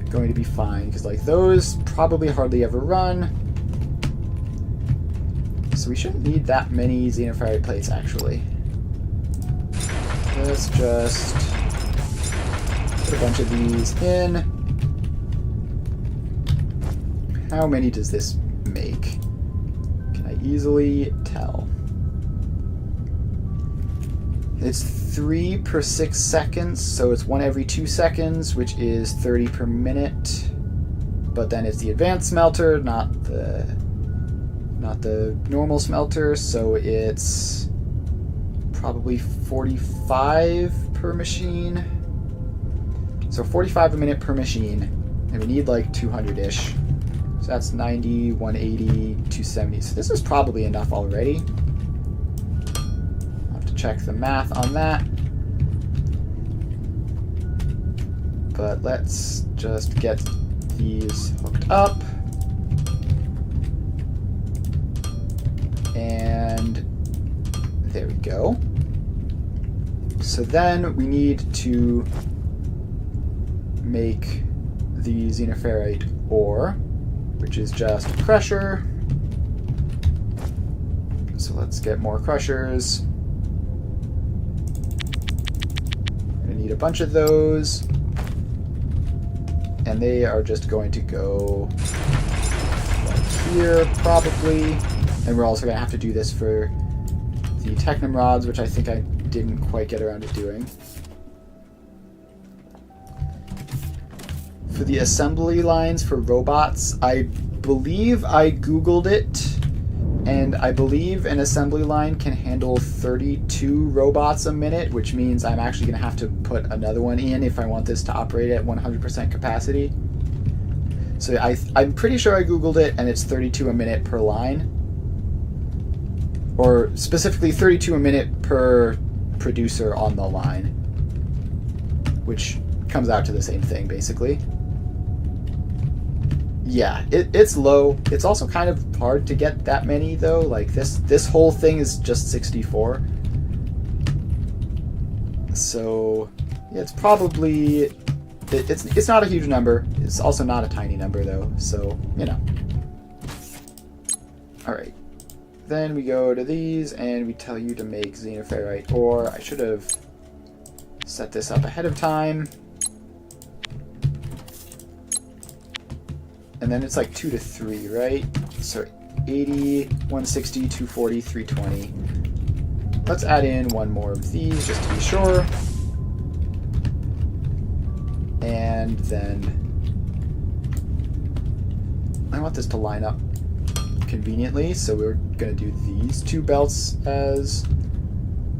going to be fine, because like those probably hardly ever run. So we shouldn't need that many xenoferrite plates, actually. Let's just put a bunch of these in. How many does this make? Can I easily tell? It's 3 per 6 seconds, so it's 1 every 2 seconds, which is 30 per minute. But then it's the advanced smelter, not the normal smelter, so it's probably 45 per machine. So 45 a minute per machine, and we need like 200-ish. So that's 90, 180, 270. So this is probably enough already. I'll have to check the math on that. But let's just get these hooked up. And there we go. So then we need to make the xenoferrite ore, which is just crusher. So let's get more crushers. We're gonna need a bunch of those. And they are just going to go like here, probably. And we're also going to have to do this for the Technum rods, which I think I didn't quite get around to doing. For the assembly lines for robots, I believe I Googled it, And I believe an assembly line can handle 32 robots a minute, which means I'm actually going to have to put another one in if I want this to operate at 100% capacity. So I'm pretty sure I googled it, and it's 32 a minute per line. Or specifically 32 a minute per producer on the line, which comes out to the same thing, basically. Yeah, it's low. It's also kind of hard to get that many, though. Like, this whole thing is just 64. So, yeah, it's probably... It's not a huge number. It's also not a tiny number, though. So, you know. Alright. Then we go to these, and we tell you to make xenoferrite ore. I should have set this up ahead of time. And then it's like 2 to 3, right? So 80, 160, 240, 320. Let's add in one more of these just to be sure. And then I want this to line up conveniently, so we're going to do these two belts as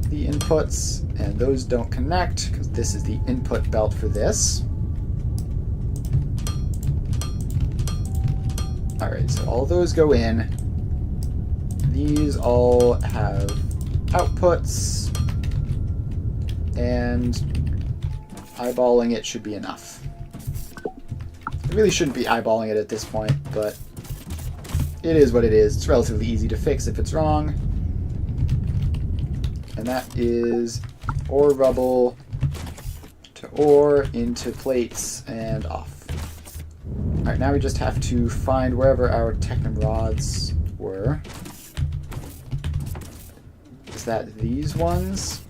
the inputs, and those don't connect because this is the input belt for this. Alright, so all those go in. These all have outputs, and eyeballing it should be enough. I really shouldn't be eyeballing it at this point, but it is what it is. It's relatively easy to fix if it's wrong. And that is ore rubble to ore into plates and off. Alright, now we just have to find wherever our Technum rods were. Is that these ones?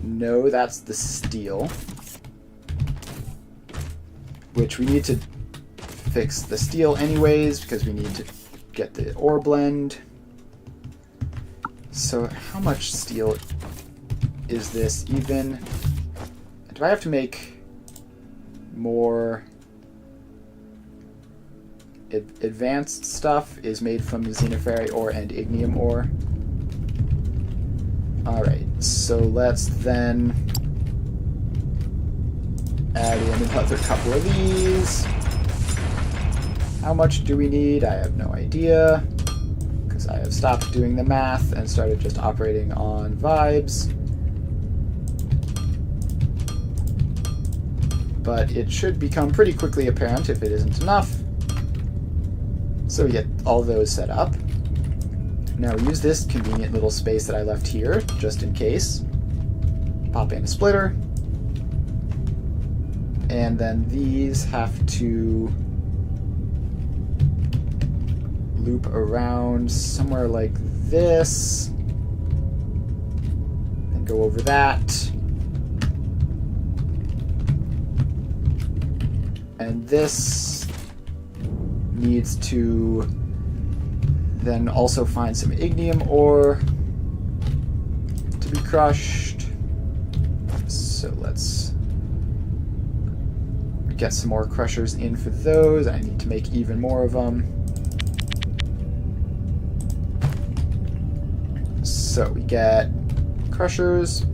No, that's the steel. Which we need to fix the steel anyways, because we need to get the ore blend. So how much steel is this even? Do I have to make more? Advanced stuff is made from xenoferrite ore and ignium ore. Alright, so let's then add in another couple of these. How much do we need? I have no idea, because I have stopped doing the math and started just operating on vibes. But it should become pretty quickly apparent if it isn't enough. So we get all those set up. Now we use this convenient little space that I left here, just in case. Pop in a splitter. And then these have to loop around somewhere like this. And go over that. And this needs to then also find some ignium ore to be crushed. So let's get some more crushers in for those. I need to make even more of them. So we get crushers,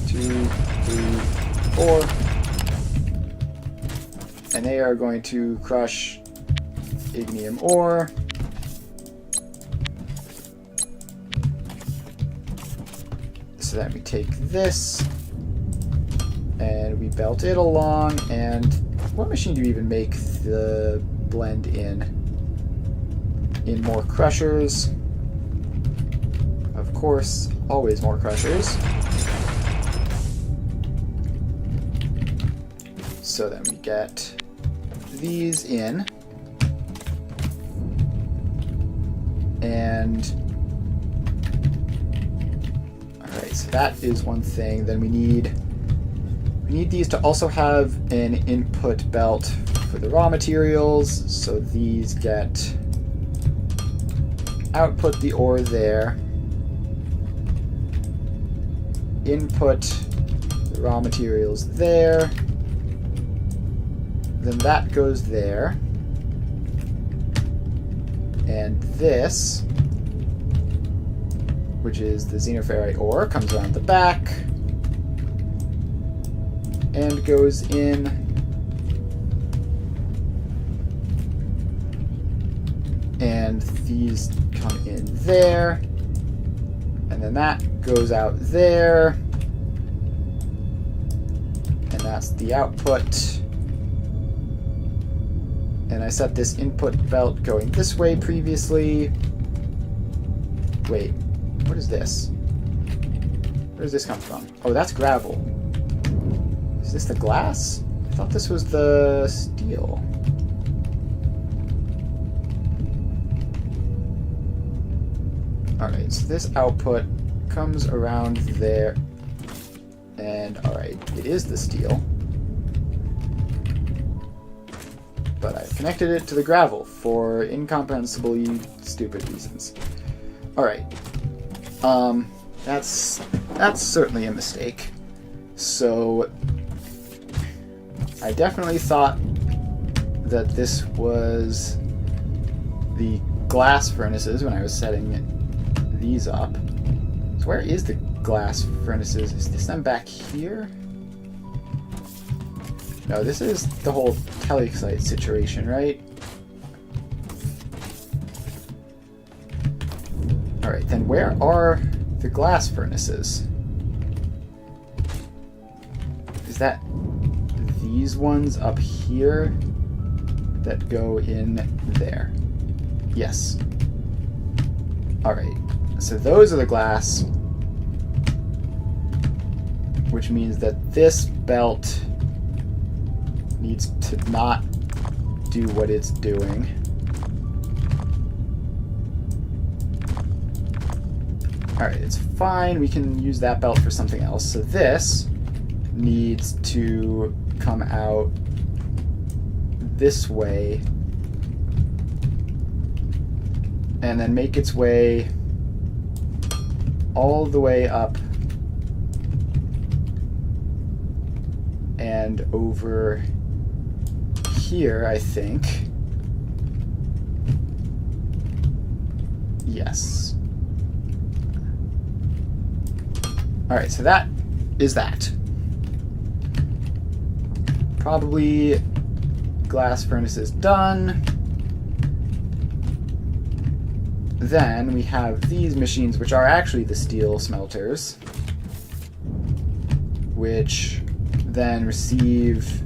2, 3, 4. And they are going to crush ignium ore. So then we take this and we belt it along. And what machine do we even make the blend in? In more crushers. Of course, always more crushers. So then we get these in. And alright, so that is one thing. Then we need these to also have an input belt for the raw materials. So these get output the ore there. Input the raw materials there. then that goes there. And this, which is the xenoferrite ore, comes around the back and goes in. And these come in there. And then that goes out there. And that's the output. And I set this input belt going this way previously. Wait, what is this? Where does this come from? Oh, that's gravel. Is this the glass? I thought this was the steel. Alright, so this output comes around there. And, alright, it is the steel. But I've connected it to the gravel for incomprehensibly stupid reasons. Alright. That's certainly a mistake. So, I definitely thought that this was the glass furnaces when I was setting these up. So where is the glass furnaces? Is this them back here? No, this is the whole telexite situation, right? Alright, then where are the glass furnaces? Is that these ones up here that go in there? Yes. Alright, so those are the glass, which means that this belt needs to not do what it's doing. Alright, it's fine. We can use that belt for something else. So this needs to come out this way and then make its way all the way up and over here, I think. Yes. Alright, so that is that. Probably glass furnace is done. Then we have these machines, which are actually the steel smelters, which then receive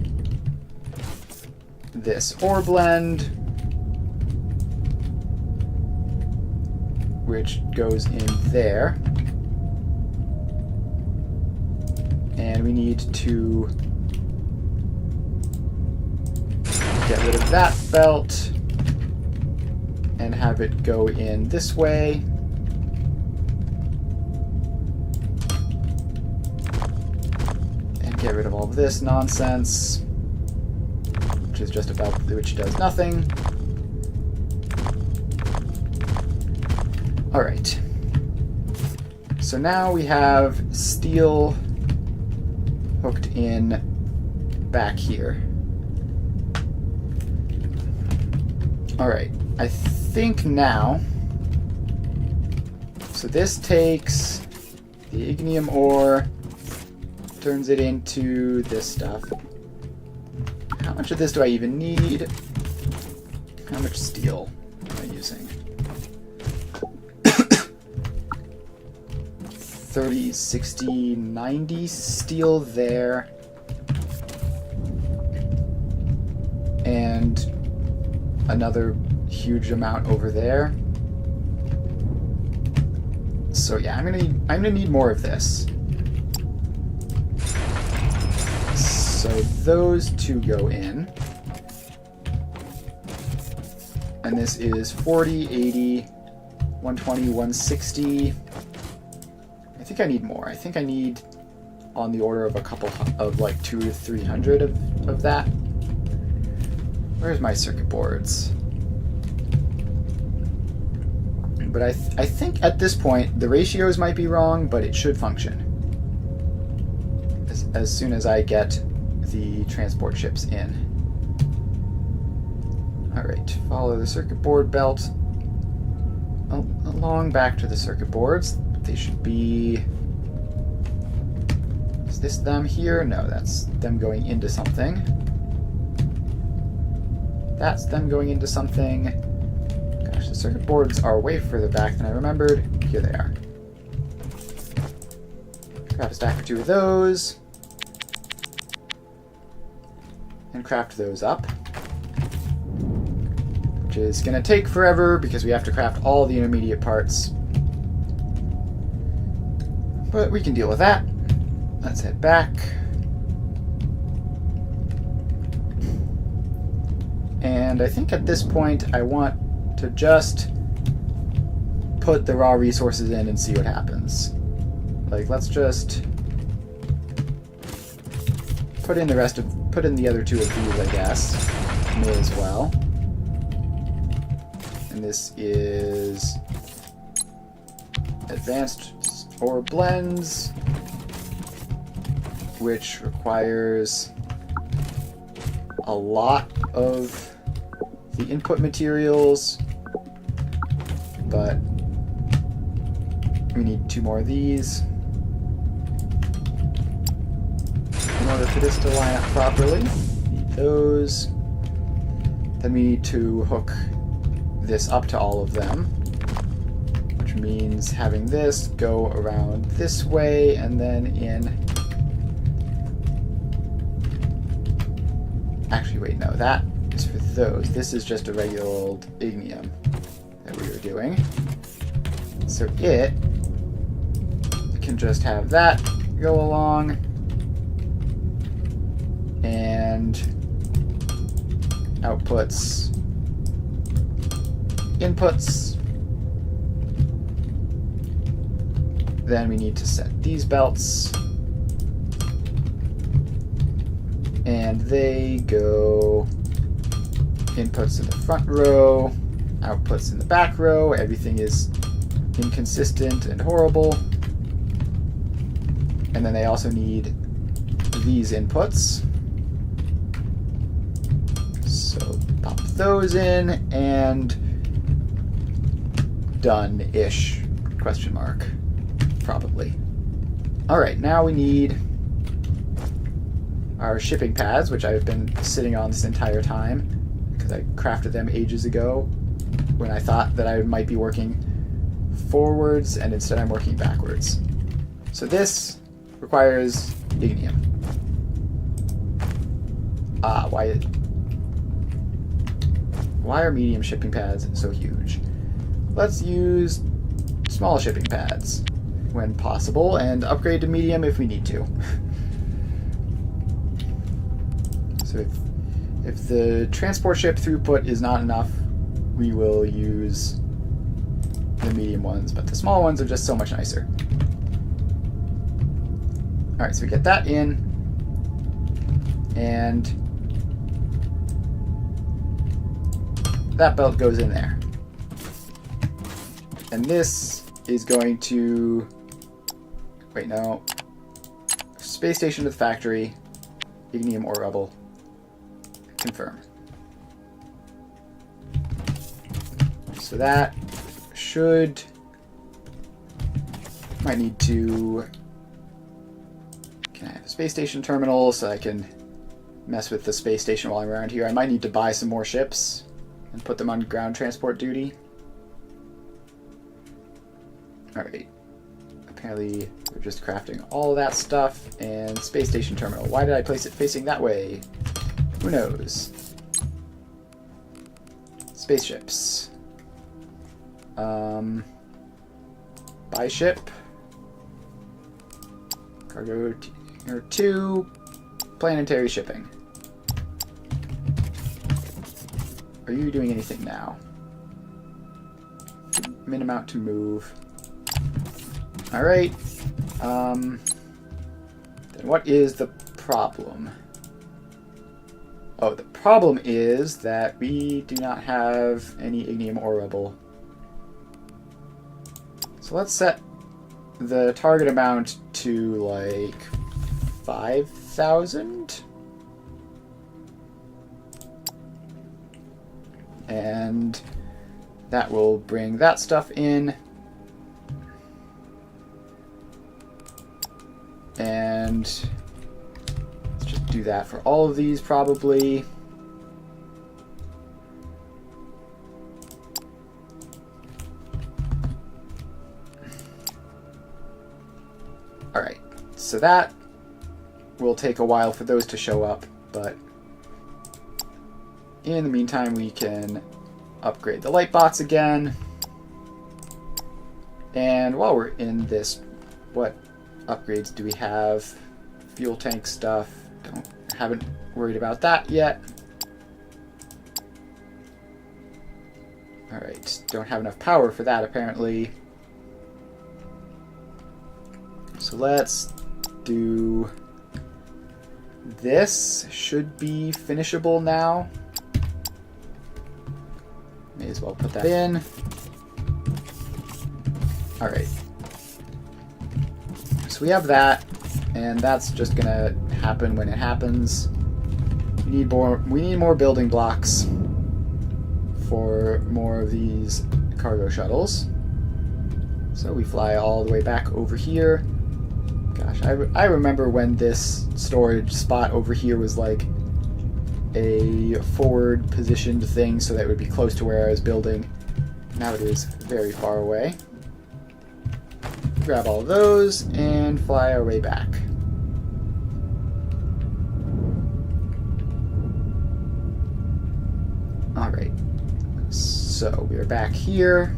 this ore blend, which goes in there. And we need to get rid of that belt and have it go in this way. And get rid of all of this nonsense, which is just about, which does nothing. Alright. So now we have steel hooked in back here. Alright, I think now, so this takes the ignium ore, turns it into this stuff. How much of this do I even need? How much steel am I using? 30, 60, 90 steel there. And another huge amount over there. So yeah, I'm gonna need more of this. So those two go in. And this is 40, 80, 120, 160. I think I need more. I think I need on the order of a couple of like 200 to 300 of that. Where's my circuit boards? But I think at this point the ratios might be wrong, but it should function as soon as I get the transport ships in. Alright, follow the circuit board belt along back to the circuit boards. They should be... Is this them here? No, that's them going into something. That's them going into something. Gosh, the circuit boards are way further back than I remembered. Here they are. Craft a stack or two of those. And craft those up. Which is going to take forever because we have to craft all the intermediate parts. But we can deal with that. Let's head back. And I think at this point I want to just put the raw resources in and see what happens. Like, let's just put in the other two of these, I guess. May as well. And this is advanced ore blends, which requires a lot of the input materials, but we need 2 more of these in order for this to line up properly. Need those. Then we need to hook this up to all of them, which means having this go around this way and then in. Actually, wait, no, that is for those. This is just a regular old ignium that we were doing. So it can just have that go along and outputs inputs. Then we need to set these belts. And they go inputs in the front row, outputs in the back row. Everything is inconsistent and horrible. And then they also need these inputs. So pop those in and done-ish, question mark, probably. Alright, now we need our shipping pads, which I've been sitting on this entire time because I crafted them ages ago when I thought that I might be working forwards, and instead I'm working backwards. So this requires ignium. Why are medium shipping pads so huge? Let's use small shipping pads when possible and upgrade to medium if we need to. So if the transport ship throughput is not enough, we will use the medium ones, but the small ones are just so much nicer. Alright, so we get that in, and that belt goes in there. And this is going to... Wait, no. Space station to the factory. Ignium ore rubble. Confirm. So that should... Might need to... Can I have a space station terminal so I can mess with the space station while I'm around here? I might need to buy some more ships and put them on ground transport duty. Alright. Apparently we're just crafting all that stuff, and space station terminal. Why did I place it facing that way? Who knows? Spaceships. Buy ship. Cargo tier 2. Planetary shipping. Are you doing anything now? Min amount to move. Alright. Then what is the problem? Oh, the problem is that we do not have any ignium ore rubble. So let's set the target amount to like 5,000. And that will bring that stuff in. And let's just do that for all of these probably. Alright, so that will take a while for those to show up, but in the meantime we can upgrade the light bots again. And while we're in this, what upgrades do we have? Fuel tank stuff. Haven't worried about that yet. Alright, don't have enough power for that apparently. So let's do this. Should be finishable now. May as well put that in. Alright. So we have that, and that's just gonna happen when it happens. We need more building blocks for more of these cargo shuttles. So we fly all the way back over here. Gosh, I remember when this storage spot over here was like a forward positioned thing so that it would be close to where I was building. Now it is very far away. Grab all of those and fly our way back. Alright, so we are back here.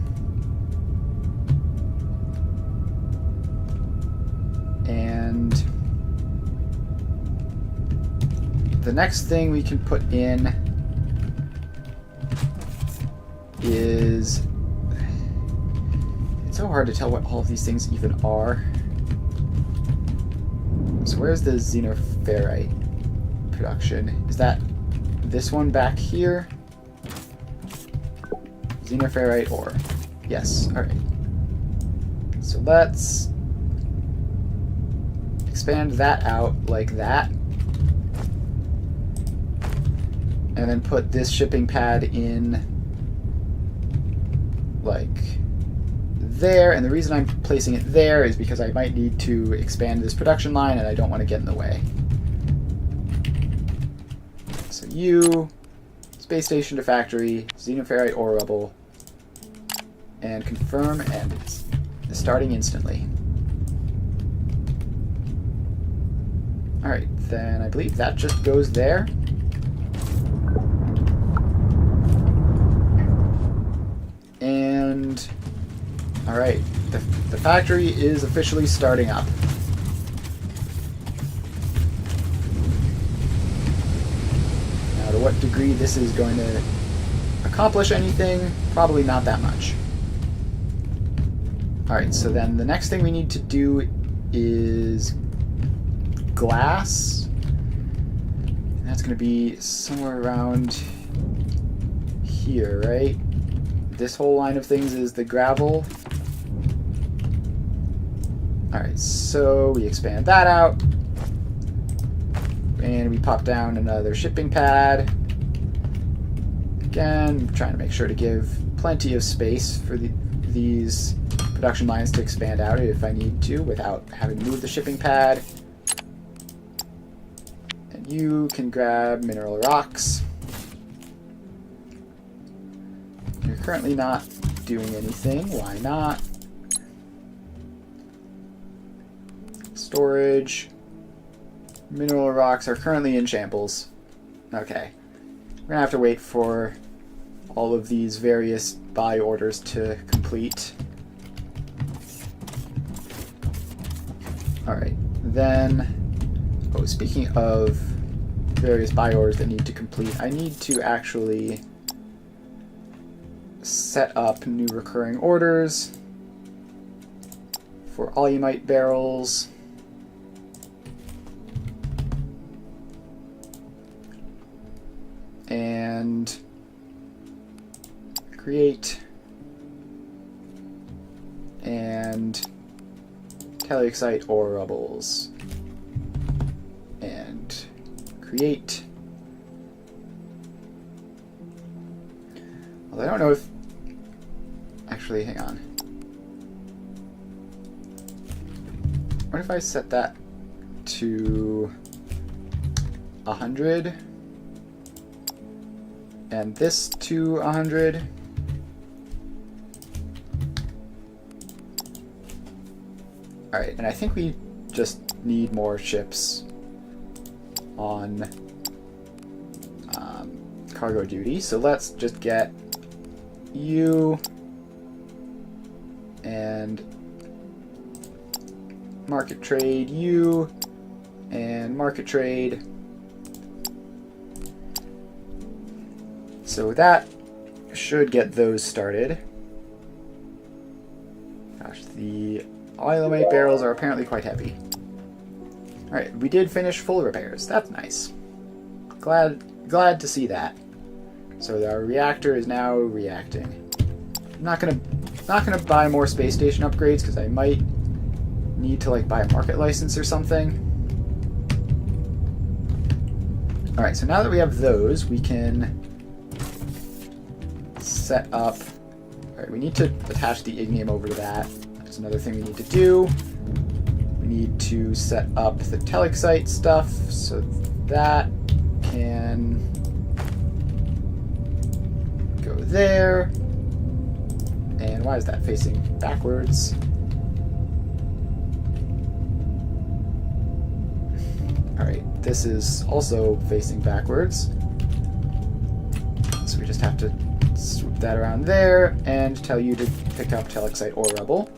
And the next thing we can put in is... It's so hard to tell what all of these things even are. So where's the xenoferrite production? Is that this one back here? Xenoferrite ore. Yes, alright. So let's expand that out like that. And then put this shipping pad in like there. And the reason I'm placing it there is because I might need to expand this production line and I don't want to get in the way. So you, space station to factory, xenoferrite ore rubble, and confirm, and it's starting instantly. Alright, then I believe that just goes there. And alright, the factory is officially starting up. Now, to what degree this is going to accomplish anything, probably not that much. Alright, so then the next thing we need to do is glass. And that's going to be somewhere around here, right? This whole line of things is the gravel. Alright, so we expand that out. And we pop down another shipping pad. Again, trying to make sure to give plenty of space for these production lines to expand out if I need to without having to move the shipping pad. And you can grab mineral rocks. You're currently not doing anything. Why not? Storage. Mineral rocks are currently in shambles. Okay. We're gonna have to wait for all of these various buy orders to complete. Alright, then... Oh, speaking of various buy orders that need to complete, I need to actually set up new recurring orders for alumite barrels. And create and calixite ore rubbles and create. Although I don't know if... Actually, hang on. What if I set that to 100 and this to 100? Alright, and I think we just need more ships on cargo duty, so let's just get you and market trade you and market trade. So that should get those started. Gosh, the oilomate barrels are apparently quite heavy. Alright, we did finish full repairs. That's nice. Glad to see that. So our reactor is now reacting. I'm not gonna buy more space station upgrades because I might need to like buy a market license or something. Alright, so now that we have those, we can set up... Alright, we need to attach the ignium over to that. That's another thing we need to do. We need to set up the telexite stuff so that can go there. And why is that facing backwards? Alright, this is also facing backwards. So we just have to swoop that around there and tell you to pick up telexite ore rubble.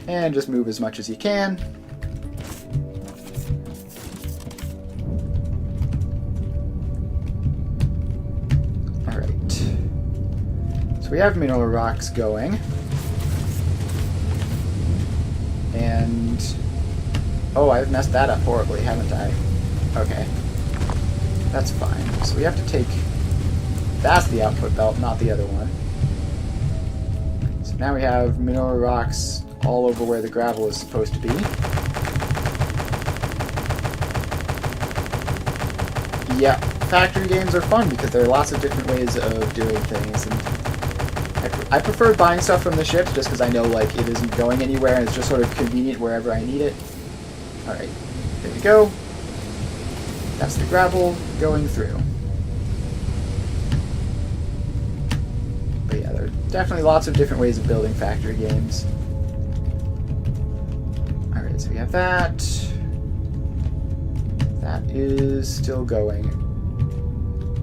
And just move as much as you can. Alright. So we have mineral rocks going. And... oh, I've messed that up horribly, haven't I? Okay. That's fine. So we have to take... that's the output belt, not the other one. So now we have mineral rocks all over where the gravel is supposed to be. Yeah, factory games are fun because there are lots of different ways of doing things. And I prefer buying stuff from the ships just because I know like it isn't going anywhere and it's just sort of convenient wherever I need it. Alright, there we go. That's the gravel going through. But yeah, there are definitely lots of different ways of building factory games. Alright, so we have that. That is still going.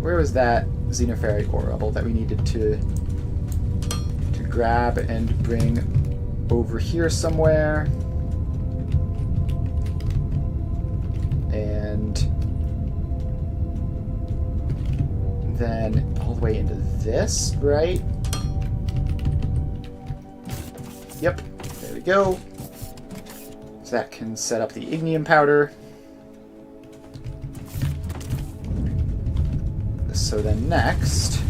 Where was that xenoferrite ore rubble that we needed to grab and bring over here somewhere? And then all the way into this, right? Yep, there we go. So that can set up the ignium powder. So then next...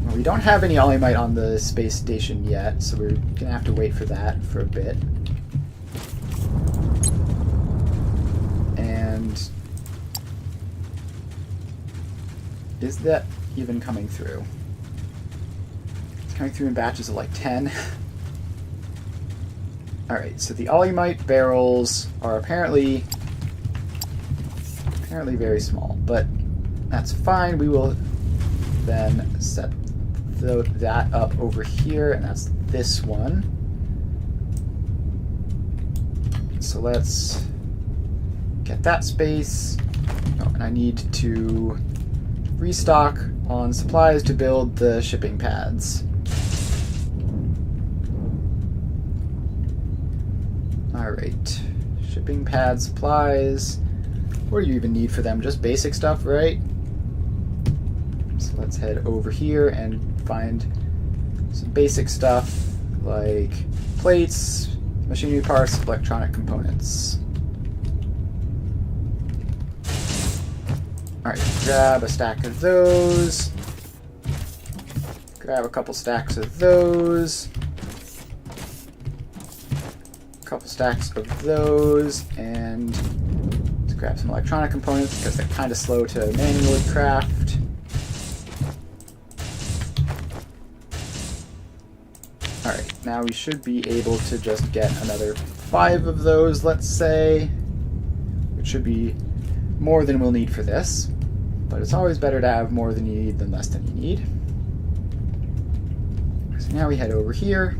well, we don't have any olimite on the space station yet, so we're going to have to wait for that for a bit. And... is that even coming through? It's coming through in batches of like 10. Alright, so the olimite barrels are apparently very small, but that's fine. We will then set that up over here, and that's this one. So let's get that space. Oh, and I need to restock on supplies to build the shipping pads. Alright, shipping pad supplies. What do you even need for them? Just basic stuff, right? So let's head over here and find some basic stuff like plates, machinery parts, electronic components. Alright, grab a stack of those. Grab a couple stacks of those. A couple stacks of those, and grab some electronic components because they're kind of slow to manually craft. Alright, now we should be able to just get another 5 of those, let's say. Which should be more than we'll need for this. But it's always better to have more than you need than less than you need. So now we head over here.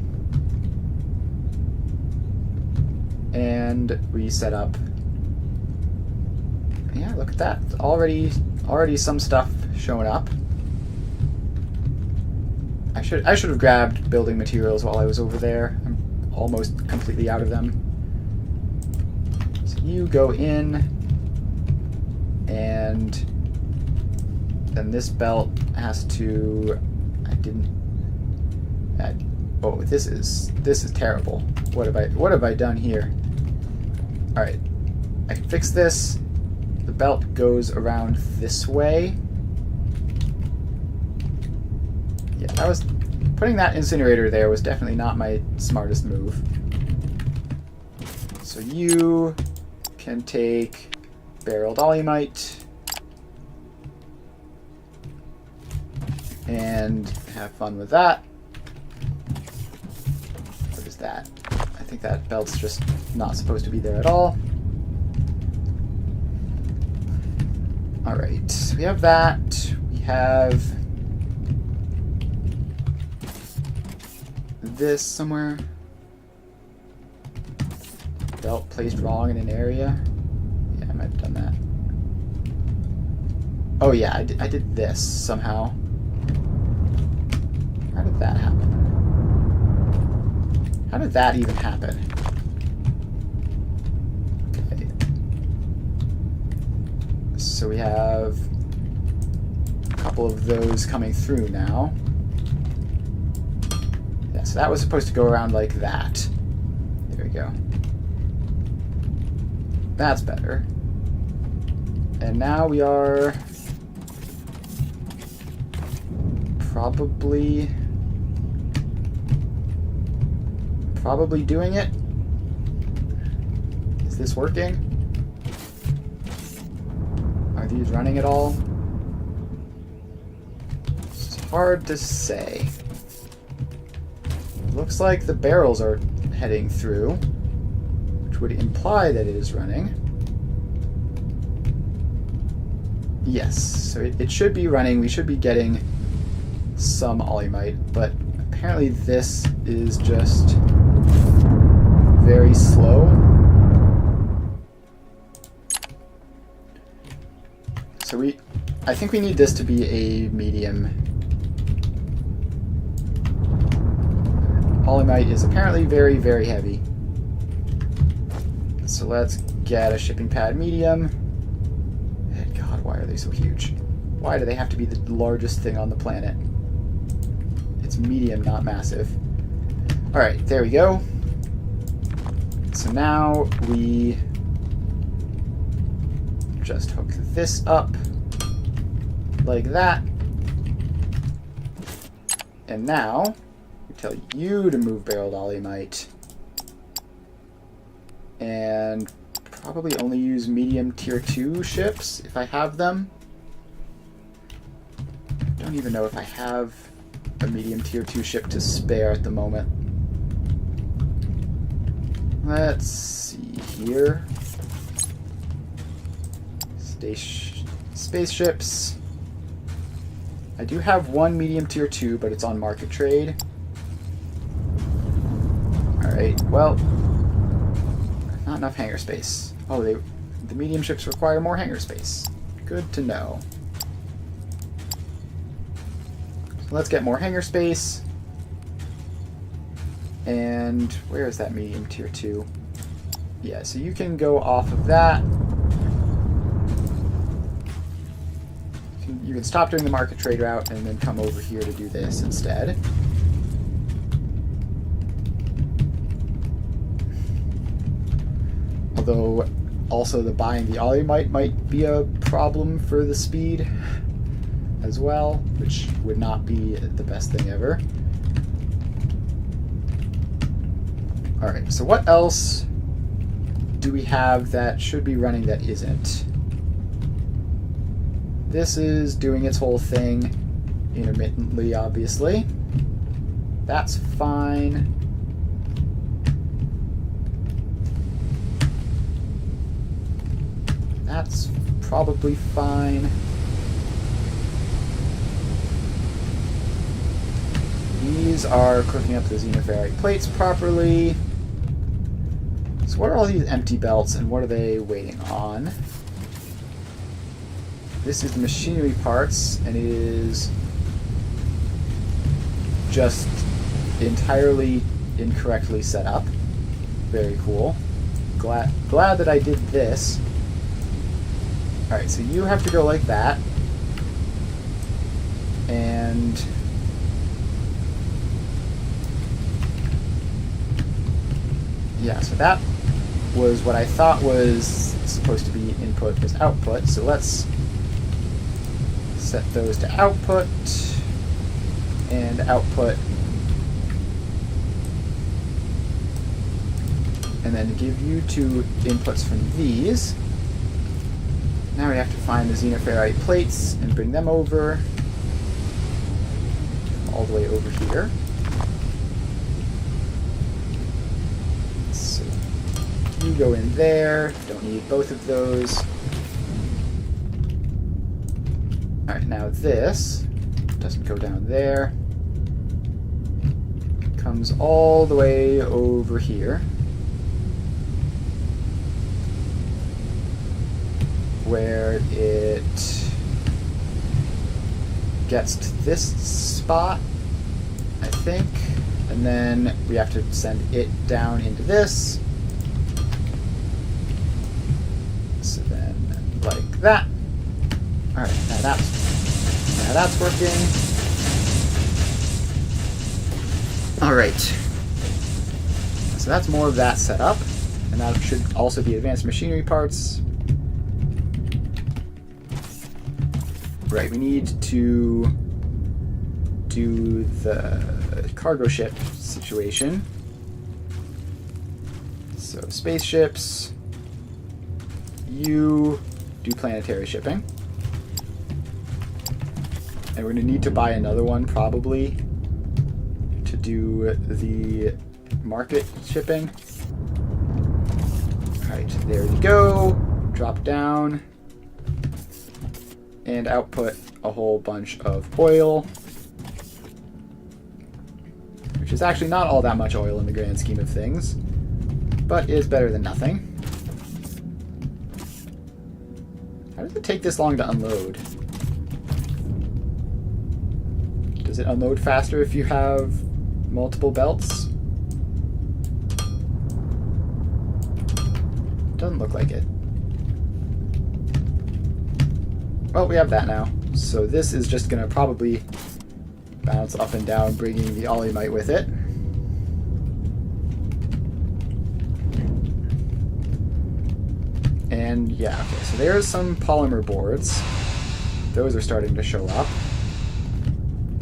And we set up... Yeah, look at that. Already some stuff showing up. I should have grabbed building materials while I was over there. I'm almost completely out of them. So you go in, and then this belt has to... oh, this is terrible. What have I done here? All right, I can fix this. The belt goes around this way. Yeah, putting that incinerator there was definitely not my smartest move. So you can take barrel dolomite and have fun with that. What is that? I think that belt's just not supposed to be there at all. Alright, so we have that. We have this somewhere. Belt placed wrong in an area. Yeah, I might have done that. Oh yeah, I did this somehow. How did that happen? How did that even happen? Okay. So we have a couple of those coming through now. Yeah, so that was supposed to go around like that. There we go. That's better. And now we are probably doing it. Is this working? Are these running at all? It's hard to say. Looks like the barrels are heading through, which would imply that it is running. Yes, so it should be running. We should be getting some olymite, but apparently this is just very slow. So I think we need this to be a medium. Olymite is apparently very, very heavy. So let's get a shipping pad medium. And God, why are they so huge? Why do they have to be the largest thing on the planet? It's medium, not massive. Alright, there we go. So now we just hook this up like that. And now we tell you to move barrel dolomite. And probably only use medium tier 2 ships if I have them. I don't even know if I have a medium tier 2 ship to spare at the moment. Let's see here. Spaceships. I do have one medium tier 2, but it's on market trade. Alright, well, not enough hangar space. Oh, the medium ships require more hangar space. Good to know. So let's get more hangar space. And where is that medium tier 2? Yeah, so you can go off of that. You can stop doing the market trade route and then come over here to do this instead. Although, also the buying the olymite might be a problem for the speed as well, which would not be the best thing ever. Alright, so what else do do we have that should be running that isn't? This is doing its whole thing intermittently, obviously. That's fine. That's probably fine. These are cooking up the xenoferrite plates properly. So what are all these empty belts and what are they waiting on? This is the machinery parts, and it is just entirely incorrectly set up. Very cool. Glad that I did this. Alright, so you have to go like that. And yeah, so that was what I thought was supposed to be input was output. So let's set those to output and output, and then give you two inputs from these. Now we have to find the xenoferrite plates and bring them over all the way over here. So you go in there, don't need both of those. Alright, now this doesn't go down there. Comes all the way over here. Where it gets to this spot, I think. And then we have to send it down into this. So then, like that. Alright, now that's working. Alright. So that's more of that setup. And that should also be advanced machinery parts. Right, we need to do the cargo ship situation. So spaceships, you do planetary shipping. And we're going to need to buy another one probably to do the market shipping. Alright, there you go. Drop down. And output a whole bunch of oil. Which is actually not all that much oil in the grand scheme of things. But is better than nothing. How does it take this long to unload? Does it unload faster if you have multiple belts? Doesn't look like it. Well, we have that now. So this is just going to probably bounce up and down, bringing the Ollymite with it. And yeah, okay, so there's some polymer boards. Those are starting to show up.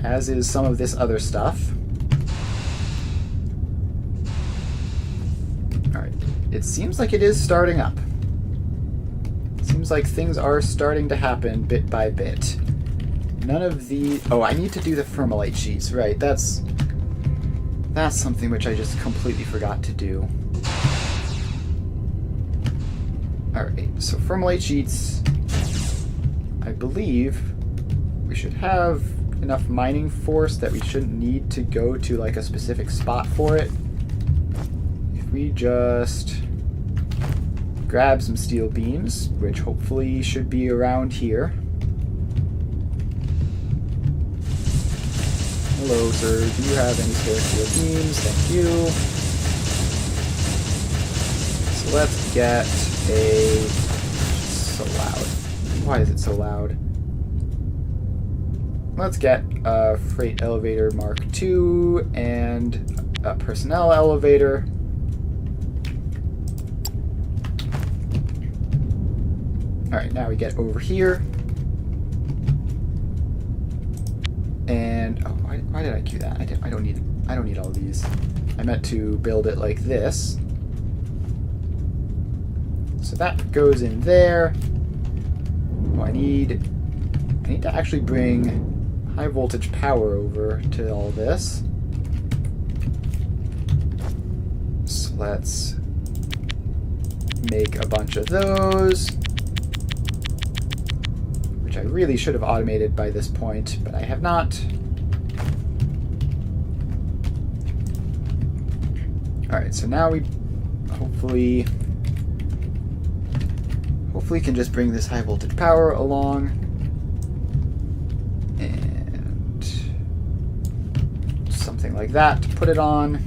As is some of this other stuff. Alright, it seems like it is starting up. Seems like things are starting to happen bit by bit. None of the... Oh, I need to do the Thermalite sheets. Right, that's something which I just completely forgot to do. Alright, so Thermalite sheets... I believe we should have enough mining force that we shouldn't need to go to like a specific spot for it. If we just grab some steel beams, which hopefully should be around here. Hello, sir. Do you have any spare steel beams? Thank you. So let's get a... So loud. Why is it so loud? Let's get a freight elevator Mark II and a personnel elevator. Alright, now we get over here. And oh, why did I queue that? I don't need all these. I meant to build it like this. So that goes in there. Oh, I need to actually bring high voltage power over to all this. So let's make a bunch of those, which I really should have automated by this point, but I have not. Alright, so now we hopefully can just bring this high voltage power along. And something like that to put it on.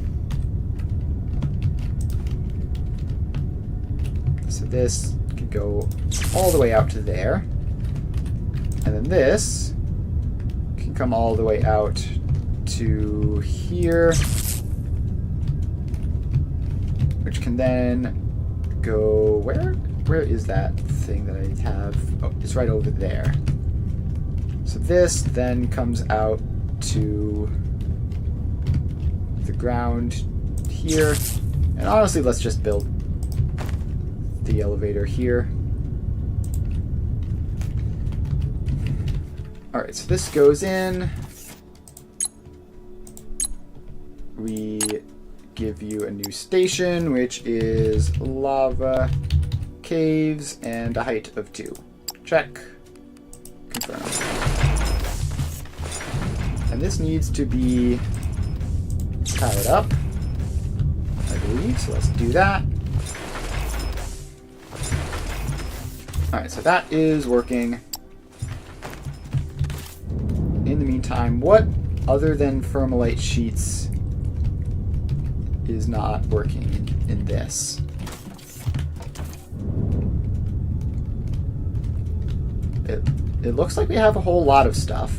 So this can go all the way out to there. And then this can come all the way out to here. Which can then go where? Where is that thing that I have? Oh, it's right over there. So this then comes out to the ground here. And honestly, let's just build the elevator here. Alright, so this goes in. We give you a new station, which is lava caves and a height of 2. Check. Confirm. And this needs to be powered up, I believe, so let's do that. Alright, so that is working. In the meantime, what other than Thermalite sheets is not working in this? It looks like we have a whole lot of stuff.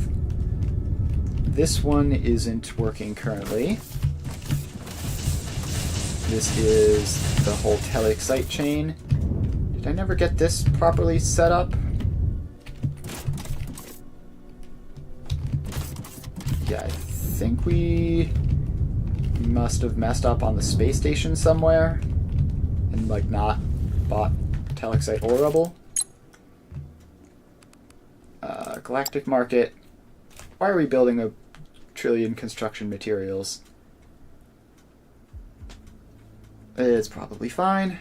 This one isn't working currently. This is the whole telexite chain. Did I never get this properly set up? Yeah, I think we must have messed up on the space station somewhere and like not bought telexite ore rubble. Galactic market. Why are we building a trillion construction materials? It's probably fine.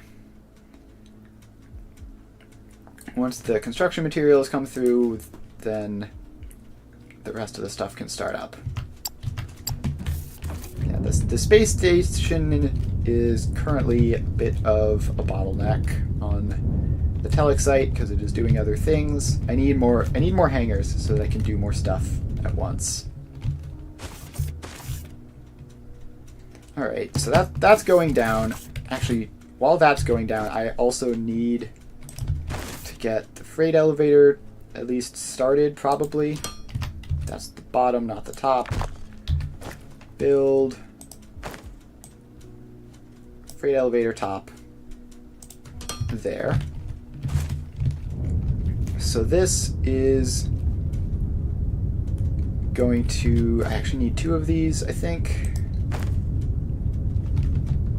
Once the construction materials come through, then the rest of the stuff can start up. Yeah, the space station is currently a bit of a bottleneck on the telexite because it is doing other things. I need more hangars so that I can do more stuff at once. Alright, so that's going down. Actually, while that's going down, I also need to get the freight elevator at least started, probably. That's the bottom, not the top. Build freight elevator top. There. So this is going to... I actually need 2 of these, I think.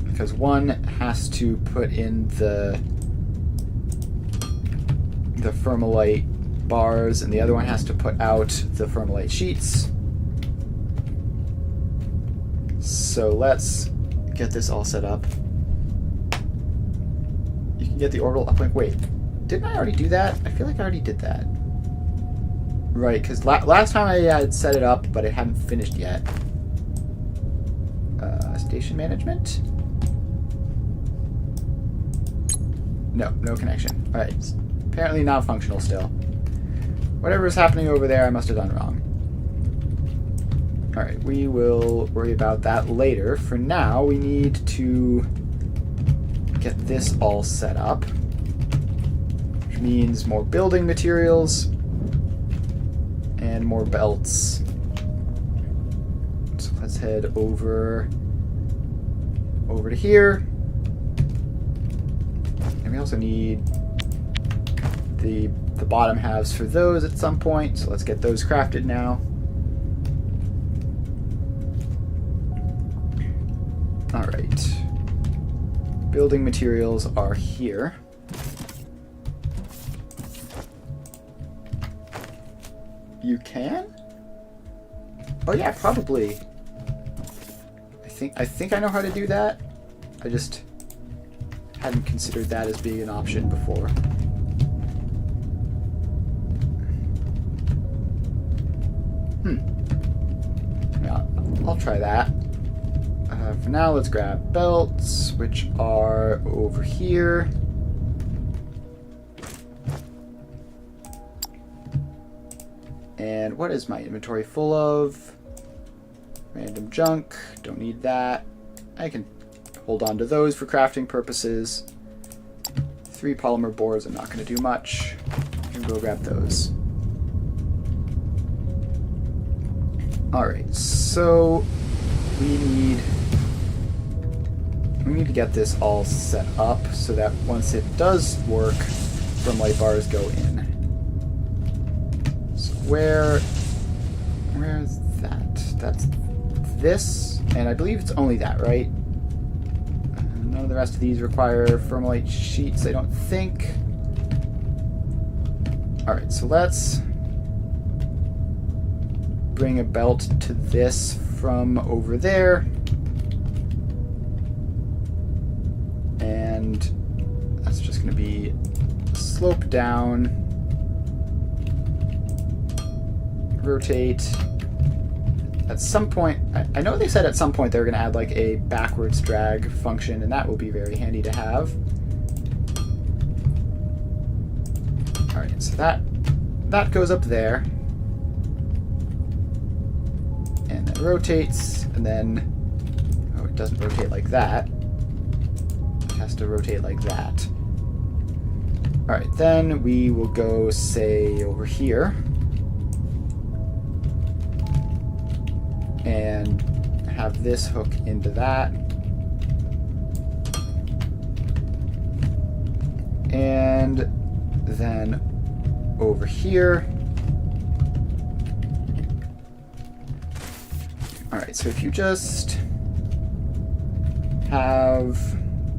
Because one has to put in the Thermalite bars, and the other one has to put out the Thermalite sheets. So let's get this all set up. You can get the orbital uplink. Wait, didn't I already do that? I feel like I already did that. Right, because last time I had set it up, but it hadn't finished yet. Station management? No connection. Alright, apparently not functional still. Whatever is happening over there, I must have done wrong. Alright, we will worry about that later. For now, we need to get this all set up. Which means more building materials and more belts. So let's head over to here. And we also need the bottom halves for those at some point, so let's get those crafted now. Alright. Building materials are here. You can? Oh yeah, probably. I think I know how to do that. I just hadn't considered that as being an option before. Yeah, I'll try that. For now, let's grab belts, which are over here. And what is my inventory full of? Random junk. Don't need that. I can hold on to those for crafting purposes. 3 polymer boards, I'm not going to do much. I can go grab those. Alright, so we need to get this all set up so that once it does work, from light bars go in. So where's that? That's this, and I believe it's only that, right? None of the rest of these require thermalite sheets, I don't think. Alright, so let's bring a belt to this from over there. And that's just going to be slope down, rotate. At some point, I know they said at some point they were going to add like a backwards drag function, and that will be very handy to have. Alright, so that goes up there. And then rotates, and then, oh, it doesn't rotate like that. It has to rotate like that. Alright, then we will go, say, over here. And have this hook into that. And then over here. Alright, so if you just have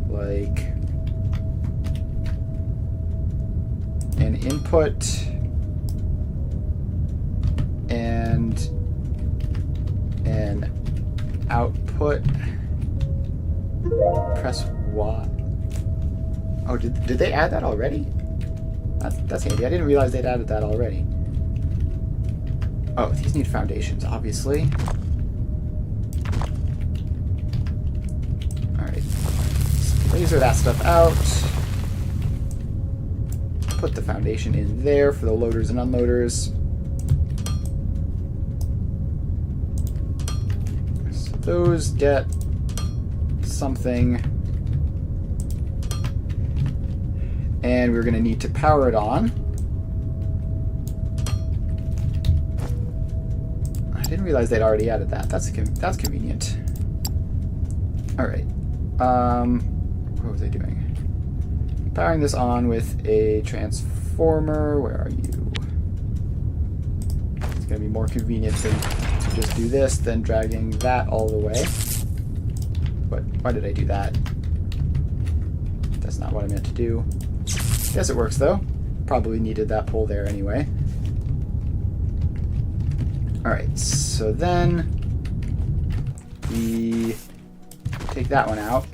like an input and an output, press Y. Oh, did they add that already? That's handy. I didn't realize they'd added that already. Oh, these need foundations, obviously. Alright. Laser that stuff out. Put the foundation in there for the loaders and unloaders. So those get something. And we're going to need to power it on. I didn't realize they'd already added that. That's convenient. All right. What was I doing? Powering this on with a transformer. Where are you? It's going to be more convenient to just do this than dragging that all the way. But why did I do that? That's not what I meant to do. Guess it works though. Probably needed that pull there anyway. Alright, so then we take that one out.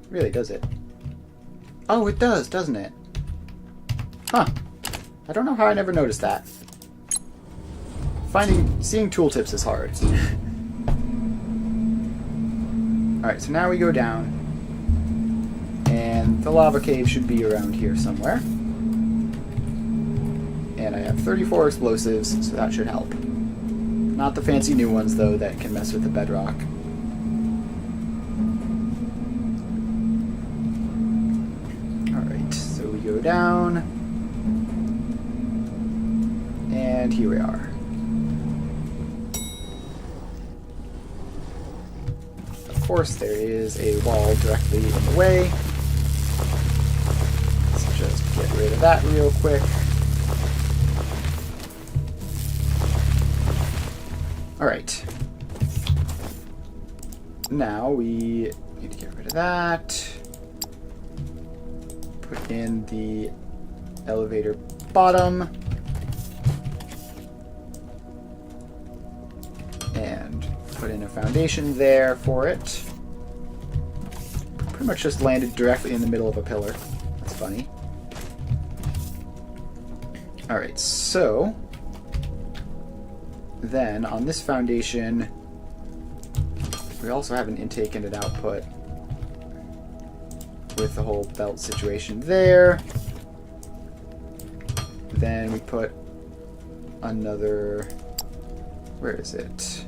Really, does it? Oh, it does, doesn't it? Huh. I don't know how I never noticed that. Seeing tooltips is hard. Alright, so now we go down. And the lava cave should be around here somewhere. And I have 34 explosives, so that should help. Not the fancy new ones, though, that can mess with the bedrock. Alright, so we go down. And here we are. Of course, there is a wall directly in the way. Just get rid of that real quick. Alright. Now we need to get rid of that. Put in the elevator bottom. And put in a foundation there for it. Pretty much just landed directly in the middle of a pillar. That's funny. Alright, so then on this foundation, we also have an intake and an output with the whole belt situation there. Then we put another... Where is it?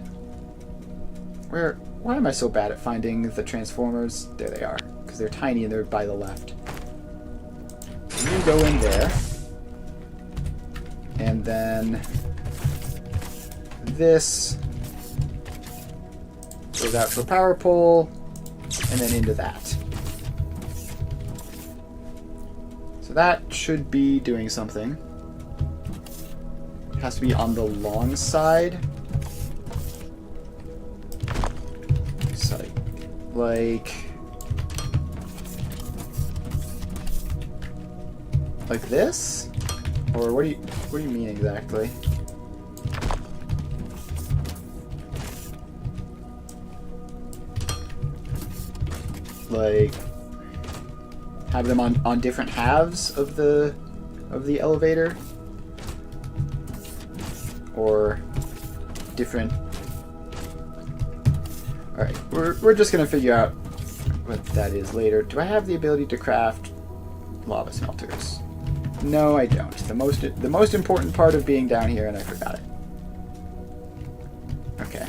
Why am I so bad at finding the transformers? There they are, because they're tiny and they're by the left. You go in there. And then this goes out to a power pole, and then into that. So that should be doing something. It has to be on the long side. So, like this? Or what do you mean exactly? Like have them on different halves of the elevator? Or different... Alright, we're just gonna figure out what that is later. Do I have the ability to craft lava smelters? No, I don't. The most important part of being down here, and I forgot it. Okay.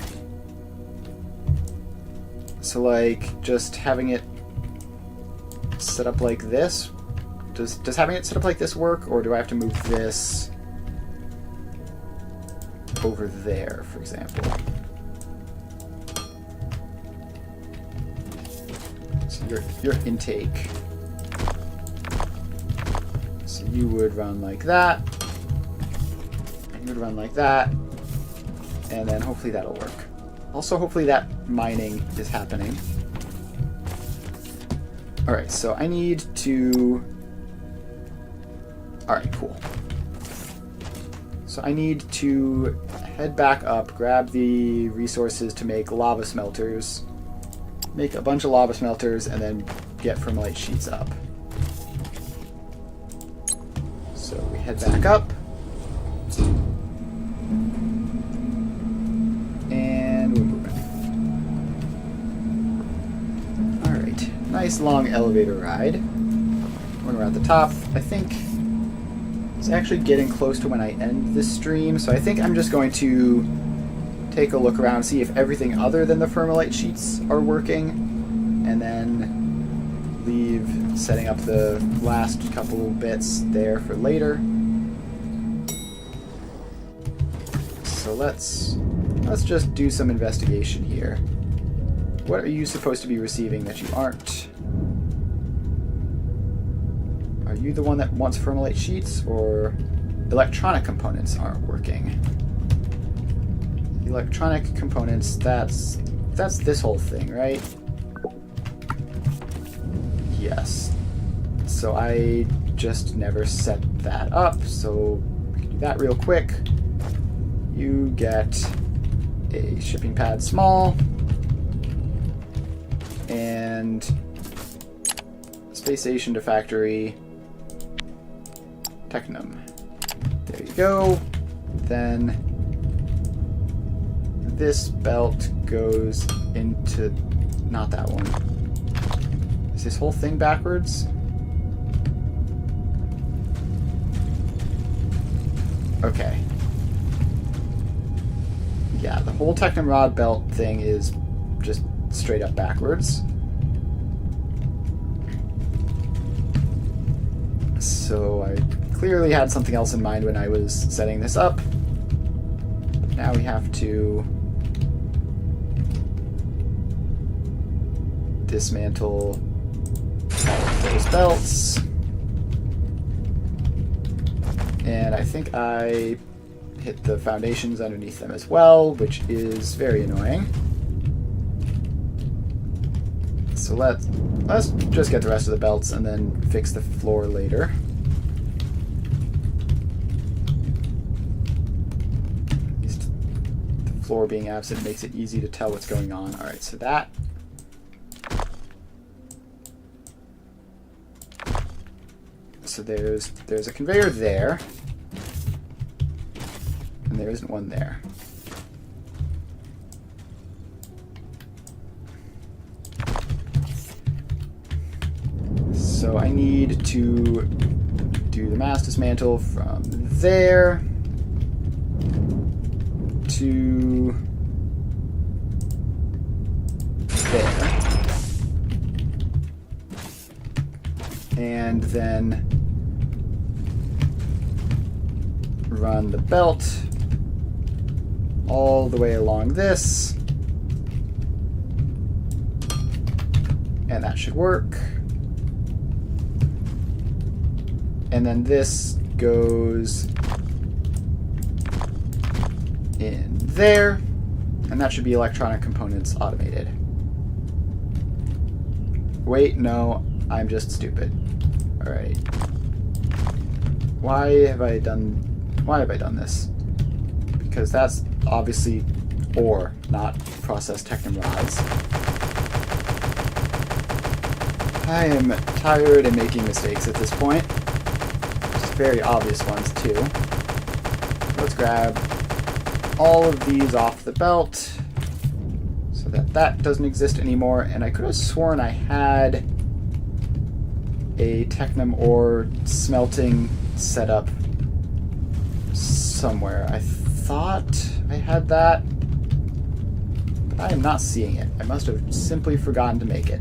So, like, just having it set up like this? Does having it set up like this work, or do I have to move this over there, for example? So your intake. So you would run like that, and you would run like that, and then hopefully that'll work. Also, hopefully that mining is happening. Alright, so I need to... Alright, cool. So I need to head back up, grab the resources to make lava smelters, make a bunch of lava smelters, and then get thermalite sheets up. So we head back up. And we're moving. Alright, nice long elevator ride. When we're at the top, I think it's actually getting close to when I end this stream, so I think I'm just going to take a look around, see if everything other than the thermalite sheets are working, and then leave setting up the last couple bits there for later. So let's just do some investigation here. What are you supposed to be receiving that you aren't? Are you the one that wants thermalite sheets, or electronic components aren't working? Electronic components, that's this whole thing, right? Yes. So I just never set that up, so we can do that real quick. You get a shipping pad small and space station to factory Technum. There you go. Then this belt goes into... not that one. Is this whole thing backwards? Okay. Yeah, the whole Technum Rod belt thing is just straight up backwards. So I clearly had something else in mind when I was setting this up. Now we have to dismantle all of those belts. And I think I hit the foundations underneath them as well, which is very annoying. So let's just get the rest of the belts and then fix the floor later. floor being absent makes it easy to tell what's going on. All right, so that. So there's a conveyor there, and there isn't one there. So I need to do the mass dismantle from there to there. And then run the belt all the way along this. And that should work. And then this goes in there. And that should be electronic components automated. Wait, no, I'm just stupid. Alright. Why have I done this? Because that's obviously ore, not processed technum rods. I am tired and making mistakes at this point. Just very obvious ones too. Let's grab all of these off the belt so that doesn't exist anymore. And I could have sworn I had a technum ore smelting setup somewhere. I thought I had that, but I am not seeing it. I must have simply forgotten to make it.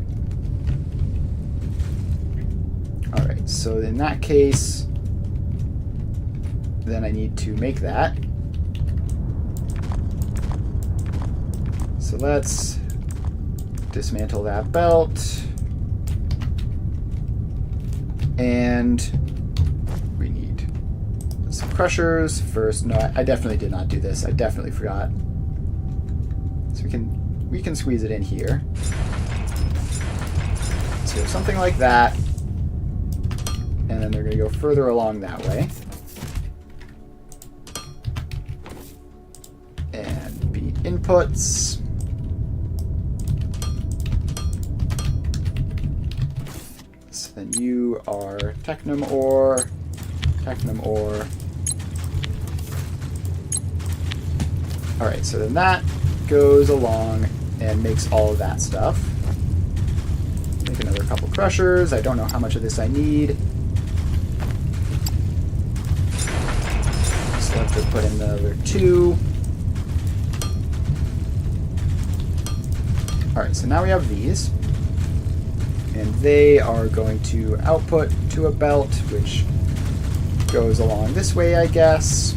Alright, so in that case, then I need to make that. So let's dismantle that belt. And we need some crushers first. No, I definitely did not do this. I definitely forgot. So we can squeeze it in here. So something like that. And then they're going to go further along that way. And be inputs. So then you are technum ore, technum ore. Alright, so then that goes along and makes all of that stuff. Make another couple crushers. I don't know how much of this I need. So let's just put in another 2. Alright, so now we have these. And they are going to output to a belt, which goes along this way, I guess.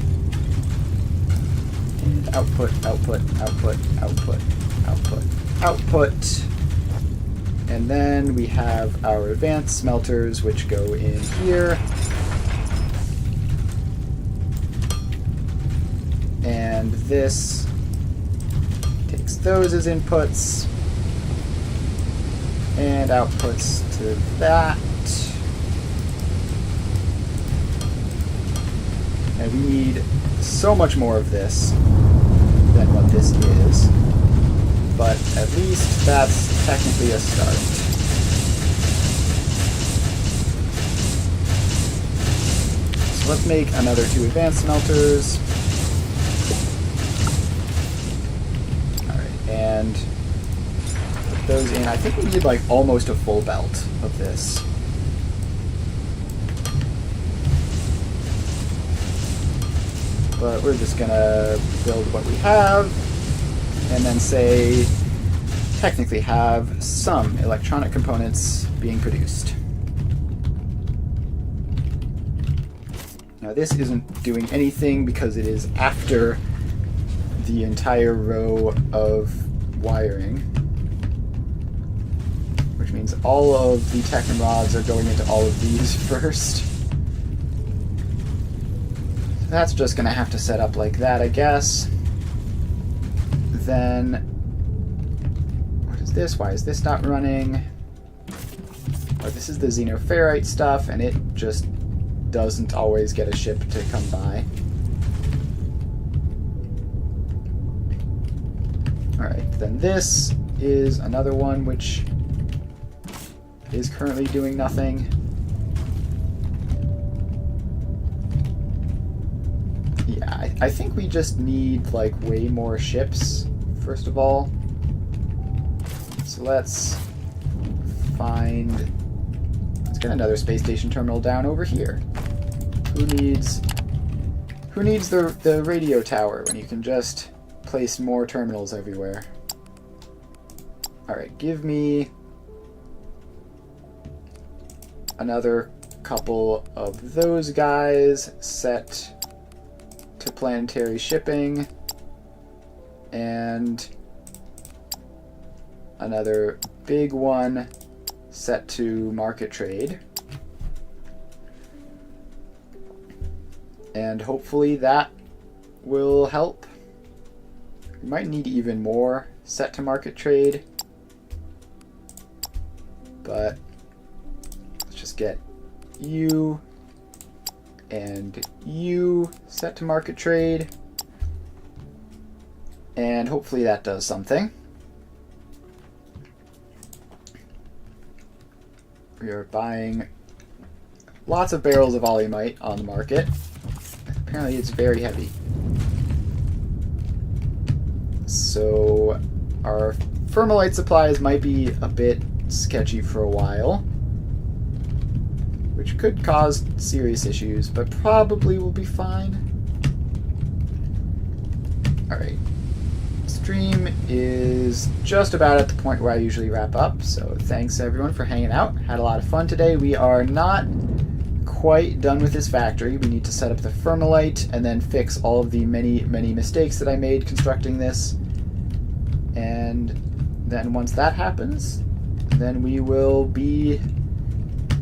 And output, output, output, output, output, output. And then we have our advanced smelters, which go in here. And this takes those as inputs and outputs to that. And we need so much more of this than what this is. But at least that's technically a start. So let's make another 2 advanced smelters. Alright, and put those in. I think we need like almost a full belt of this. But we're just gonna build what we have, and then say, technically have some electronic components being produced. Now this isn't doing anything because it is after the entire row of wiring, which means all of the technum rods are going into all of these first. That's just going to have to set up like that, I guess. Then, what is this? Why is this not running? Oh, this is the xenoferrite stuff, and it just doesn't always get a ship to come by. Then this is another one which is currently doing nothing. Yeah, I think we just need like way more ships, first of all. So let's get another space station terminal down over here. Who needs the radio tower when you can just place more terminals everywhere? Alright, give me another couple of those guys set to planetary shipping, and another big one set to market trade. And hopefully that will help. We might need even more set to market trade, but let's just get you and you set to market trade, and hopefully that does something. We are buying lots of barrels of volumite on the market. Apparently it's very heavy. So our thermalite supplies might be a bit sketchy for a while, which could cause serious issues, but probably will be fine. Alright. Stream is just about at the point where I usually wrap up, so thanks everyone for hanging out. Had a lot of fun today. We are not quite done with this factory. We need to set up the thermalite and then fix all of the many mistakes that I made constructing this. And then once that happens, then we will be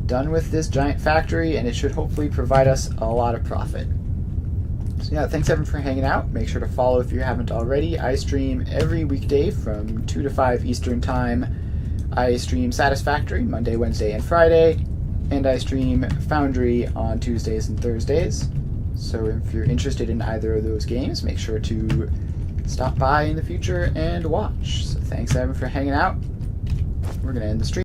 done with this giant factory, and it should hopefully provide us a lot of profit. So yeah, thanks everyone for hanging out. Make sure to follow if you haven't already. I stream every weekday from 2 to 5 Eastern Time. I stream Satisfactory Monday, Wednesday, and Friday, and I stream Foundry on Tuesdays and Thursdays. So if you're interested in either of those games, make sure to stop by in the future and watch. So thanks everyone for hanging out. We're going to end the stream.